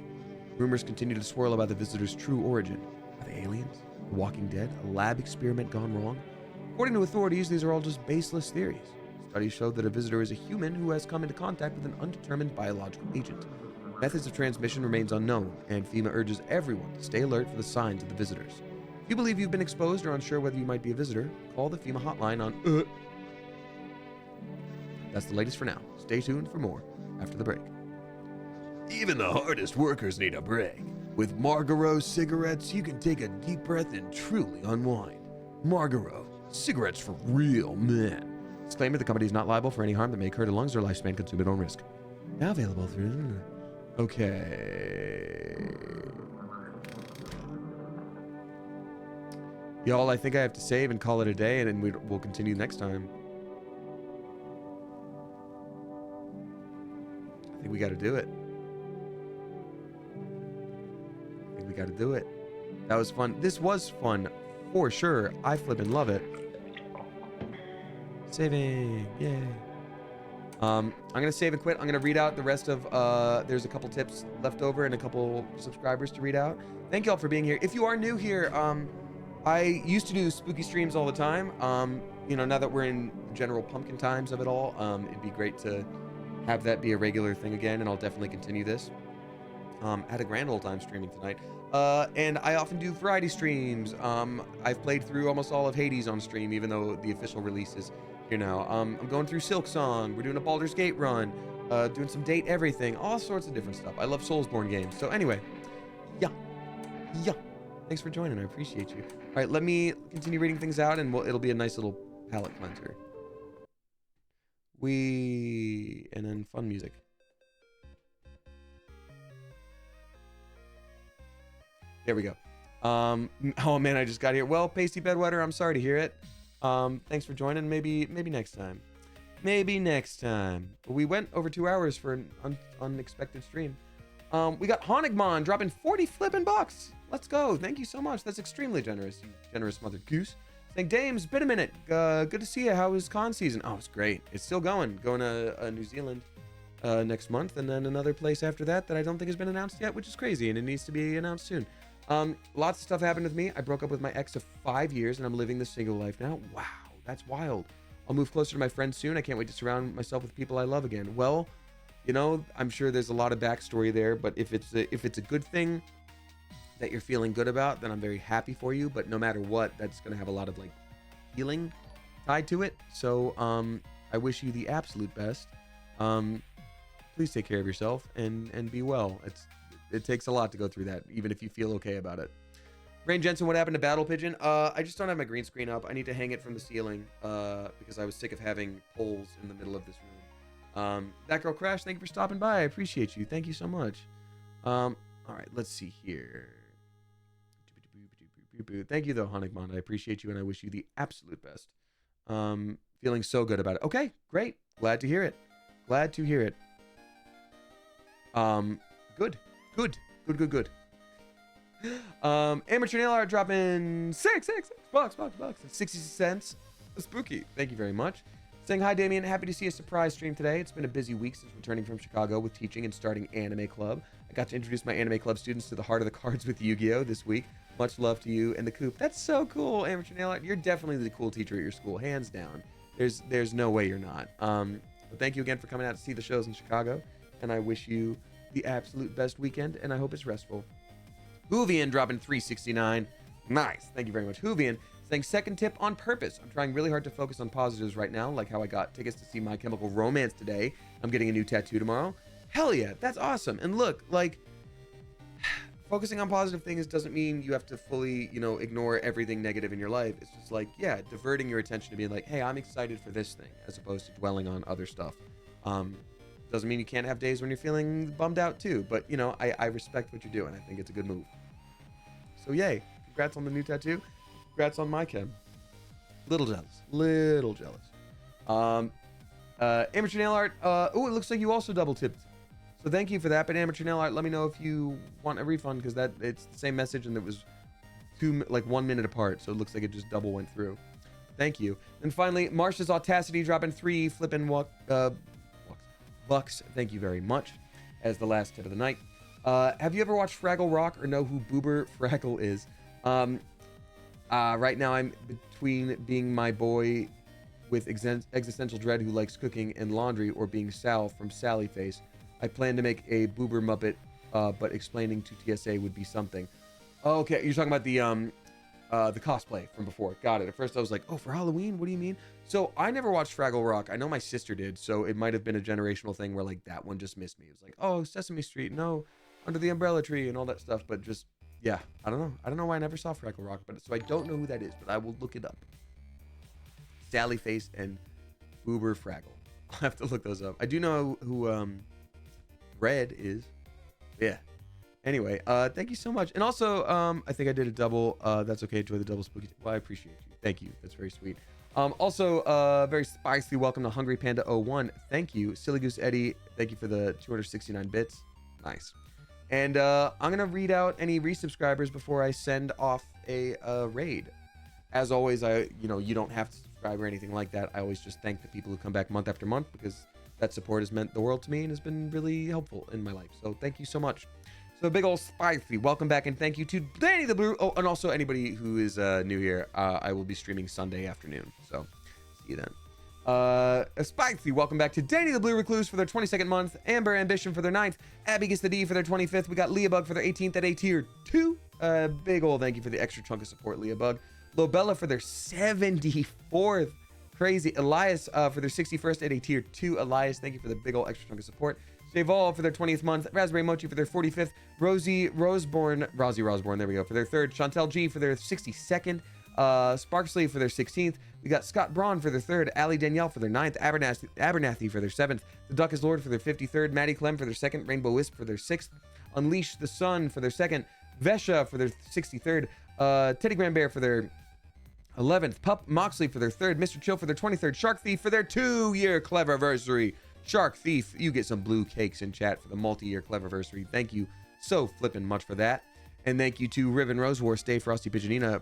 Rumors continue to swirl about the visitors' true origin. Are they aliens? The Walking Dead? A lab experiment gone wrong? According to authorities, these are all just baseless theories. Studies show that a visitor is a human who has come into contact with an undetermined biological agent. Methods of transmission remains unknown, and FEMA urges everyone to stay alert for the signs of the visitors. If you believe you've been exposed or unsure whether you might be a visitor, call the FEMA hotline on That's the latest for now. Stay tuned for more after the break. Even the hardest workers need a break. With Marlboro cigarettes, you can take a deep breath and truly unwind. Marlboro, cigarettes for real men. Disclaimer, the company is not liable for any harm that may occur to lungs or lifespan. Consume at own risk. Now available through... Okay. Y'all, I think I have to save and call it a day, and then we'll continue next time. I think we got to do it. That was fun. This was fun, for sure. I flippin' love it. Saving, yay. I'm gonna save and quit. I'm gonna read out the rest of, there's a couple tips left over and a couple subscribers to read out. Thank y'all for being here. If you are new here, I used to do spooky streams all the time. You know, now that we're in general pumpkin times of it all, it'd be great to have that be a regular thing again, and I'll definitely continue this. Had a grand old time streaming tonight. And I often do variety streams. I've played through almost all of Hades on stream, even though the official release is here now. I'm going through Silk Song. We're doing a Baldur's Gate run. Doing some Date Everything. All sorts of different stuff. I love Soulsborne games. So anyway, yeah. Thanks for joining. I appreciate you. All right, let me continue reading things out, and it'll be a nice little palate cleanser. And then fun music. There we go. Oh man, I just got here. Well, Pasty Bedwetter, I'm sorry to hear it. Thanks for joining. Maybe next time. Maybe next time. We went over 2 hours for an unexpected stream. We got Honigmon dropping 40 flipping bucks. Let's go. Thank you so much. That's extremely generous, you generous mother goose. Saying, Dames, been a minute. Good to see you. How was con season? Oh, it's great. It's still going. Going to New Zealand next month, and then another place after that I don't think has been announced yet, which is crazy, and it needs to be announced soon. Lots of stuff happened with me. I broke up with my ex of 5 years, and I'm living the single life now. Wow, that's wild. I'll move closer to my friends soon. I can't wait to surround myself with people I love again. Well, you know, I'm sure there's a lot of backstory there, but if it's a good thing that you're feeling good about, then I'm very happy for you. But no matter what, that's going to have a lot of like healing tied to it. So I wish you the absolute best. Please take care of yourself and be well. It takes a lot to go through that, even if you feel okay about it. Rain Jensen, what happened to Battle Pigeon? I just don't have my green screen up. I need to hang it from the ceiling because I was sick of having poles in the middle of this room. That Girl Crash, thank you for stopping by. I appreciate you. Thank you so much. All right, let's see here. Thank you, though, Honigmon. I appreciate you, and I wish you the absolute best. Feeling so good about it. Okay, great. Glad to hear it. Glad to hear it. Good. Amateur nail art dropping six bucks, 60 cents. Spooky. Thank you very much. Saying hi, Damien. Happy to see a surprise stream today. It's been a busy week since returning from Chicago with teaching and starting anime club. I got to introduce my anime club students to the heart of the cards with Yu-Gi-Oh this week. Much love to you and the coop. That's so cool, Amateur nail art. You're definitely the cool teacher at your school, hands down. There's no way you're not. But thank you again for coming out to see the shows in Chicago, and I wish you the absolute best weekend, and I hope it's restful. Hoovian dropping $3.69. Nice. Thank you very much, Hoovian. Saying second tip on purpose. I'm trying really hard to focus on positives right now, like how I got tickets to see My Chemical Romance today. I'm getting a new tattoo tomorrow. Hell yeah, that's awesome. And look, like, focusing on positive things doesn't mean you have to fully, ignore everything negative in your life. It's just like, yeah, diverting your attention to being like, hey, I'm excited for this thing, as opposed to dwelling on other stuff. Doesn't mean you can't have days when you're feeling bummed out too, but I respect what you're doing. I think it's a good move. So yay, congrats on the new tattoo. Congrats on my chem. Little jealous. Amateur nail art. It looks like you also double tipped. So thank you for that. But Amateur nail art, let me know if you want a refund, because it's the same message and it was 1 minute apart. So it looks like it just double went through. Thank you. And finally, Marsha's Audacity dropping 3 flipping bucks. Thank you very much. As the last tip of the night. Have you ever watched Fraggle Rock or know who Boober Fraggle is? Right now I'm between being my boy with existential dread who likes cooking and laundry, or being Sal from Sally Face. I plan to make a Boober Muppet, but explaining to TSA would be something. Oh, okay, you're talking about the cosplay from before. Got it. At first I was like, oh, for Halloween? What do you mean? So I never watched Fraggle Rock. I know my sister did, so it might have been a generational thing where like that one just missed me. It was like, oh, Sesame Street, no, Under the Umbrella Tree and all that stuff. But just, yeah, I don't know. I don't know why I never saw Fraggle Rock, but so I don't know who that is, but I will look it up. Sally Face and Boober Fraggle. I'll have to look those up. I do know who Red is. Yeah. Anyway, thank you so much. And also, I think I did a double. That's okay. Enjoy the double spooky. Well, I appreciate you. Thank you. That's very sweet. Also, very spicy welcome to Hungry Panda 01. Thank you. Silly Goose Eddie, thank you for the 269 bits. Nice. And I'm going to read out any resubscribers before I send off a raid. As always, you don't have to subscribe or anything like that. I always just thank the people who come back month after month, because that support has meant the world to me and has been really helpful in my life. So thank you so much. So So big old spicy. Welcome back and thank you to Danny the Blue. Oh, and also anybody who is new here. I will be streaming Sunday afternoon. So see you then. Spicy. Welcome back to Danny the Blue Recluse for their 22nd month. Amber Ambition for their 9th. Abby gets the D for their 25th. We got Leah Bug for their 18th at A tier 2. Big old thank you for the extra chunk of support, Leah Bug. Lobella for their 74th. Crazy. Elias for their 61st at A tier 2. Elias, thank you for the big old extra chunk of support. Javal for their 20th month, Raspberry Mochi for their 45th, Rosie Roseborn, there we go, for their 3rd, Chantel G for their 62nd, Sparksley for their 16th, we got Scott Braun for their 3rd, Ali Danielle for their 9th, Abernathy for their 7th, The Duck is Lord for their 53rd, Maddie Clem for their 2nd, Rainbow Wisp for their 6th, Unleash the Sun for their 2nd, Vesha for their 63rd, Teddy Grand Bear for their 11th, Pup Moxley for their 3rd, Mr. Chill for their 23rd, Shark Thief for their 2-year Cleverversary. Shark Thief, you get some blue cakes in chat for the multi-year Cleverversary. Thank you so flippin' much for that. And thank you to Riven Rose War, Stay Frosty Pigeonina,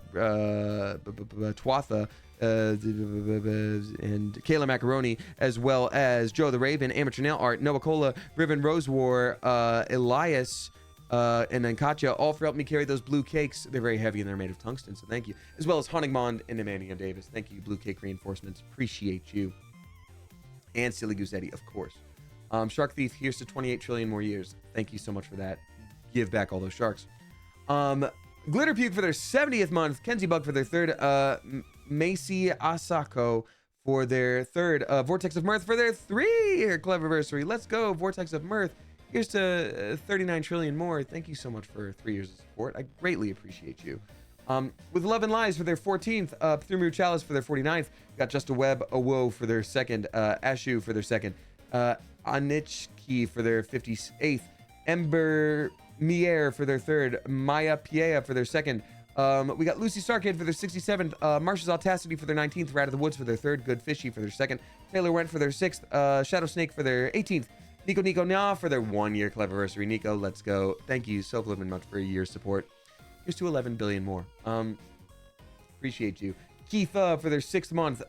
Twatha, and Kayla Macaroni, as well as Joe the Raven, Amateur Nail Art, Noah Cola, Riven Rose War, Elias, and then Katya, all for helping me carry those blue cakes. They're very heavy and they're made of tungsten, so thank you. As well as Honigmond and Emmanuel Davis. Thank you, Blue Cake Reinforcements. Appreciate you. And Silly Goose Eddie, of course. Shark Thief, here's to 28 trillion more years. Thank you so much for that. Give back all those sharks. Glitter Puke for their 70th month. Kenzie Bug for their 3rd. Macy Asako for their 3rd. Vortex of Mirth for their 3-year Cleverversary. Let's go, Vortex of Mirth. Here's to 39 trillion more. Thank you so much for 3 years of support. I greatly appreciate you. With Love and Lies for their 14th, Thumru Chalice for their 49th, got Just a Web Awo for their 2nd, Ashu for their 2nd, Anichki for their 58th, Ember Mier for their 3rd, Maya Piea for their 2nd, we got Lucy Starkid for their 67th, Marsha's Audacity for their 19th, Rat of the Woods for their 3rd, Good Fishy for their 2nd, Taylor Went for their 6th, Shadow Snake for their 18th, Nico Nya for their 1-year Cleverversary. Nico, let's go. Thank you so flippin' much for a year's support. Here's to 11 billion more. Appreciate you. Keith for their 6th month.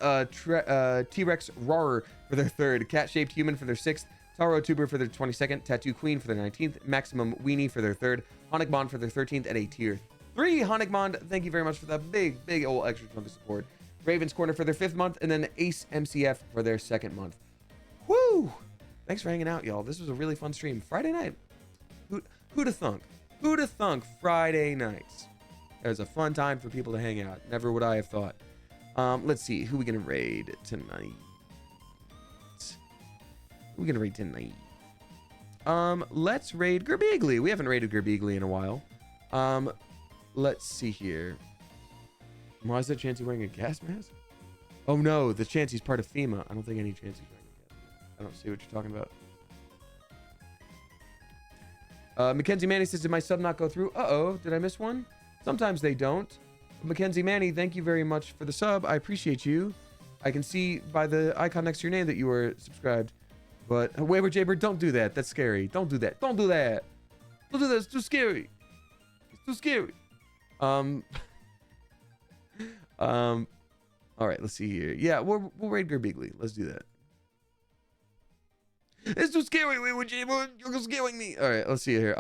T-Rex Roarer for their 3rd. Cat-Shaped Human for their 6th. Taro Tuber for their 22nd. Tattoo Queen for their 19th. Maximum Weenie for their 3rd. Honigmond for their 13th at A tier 3. Honigmond, thank you very much for that big old extra chunk of support. Raven's Corner for their 5th month. And then Ace MCF for their 2nd month. Woo! Thanks for hanging out, y'all. This was a really fun stream. Friday night. Who'da thunk? Who'da thunk Friday nights? It was a fun time for people to hang out. Never would I have thought. Let's see. Who we going to raid tonight? Let's raid Gerbeegly. We haven't raided Gerbeegly in a while. Let's see here. Why is that Chansey wearing a gas mask? Oh no, the Chansey's part of FEMA. I don't think any Chansey's wearing a gas mask. I don't see what you're talking about. Mackenzie Manny says, did my sub not go through? Uh-oh, did I miss one? Sometimes they don't. Mackenzie Manny, thank you very much for the sub. I appreciate you. I can see by the icon next to your name that you were subscribed. But, Wayward Jaybird, don't do that. That's scary. Don't do that. Don't do that. Don't do that. It's too scary. It's too scary. All right, let's see here. Yeah, we'll raid Gerbeegly. Let's do that. It's too scary, Wayward Jaybird. You're scaring me. All right, let's see here.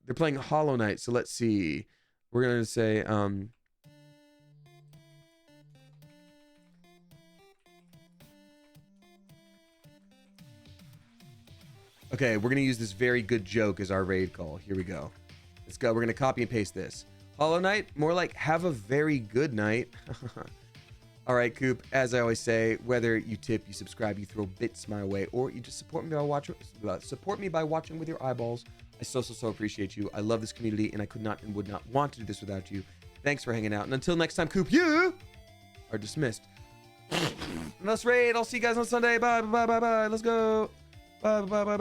They're playing Hollow Knight, so let's see. We're gonna say okay, we're gonna use this very good joke as our raid call. Here we go. Let's go. We're gonna copy and paste this. Hollow Knight, more like have a very good night. All right, Coop, as I always say, whether you tip, you subscribe, you throw bits my way, or you just support me by watching with your eyeballs, I so appreciate you. I love this community, and I could not and would not want to do this without you. Thanks for hanging out. And until next time, Coop, you are dismissed. Let's raid. I'll see you guys on Sunday. Bye. Let's go. Bye.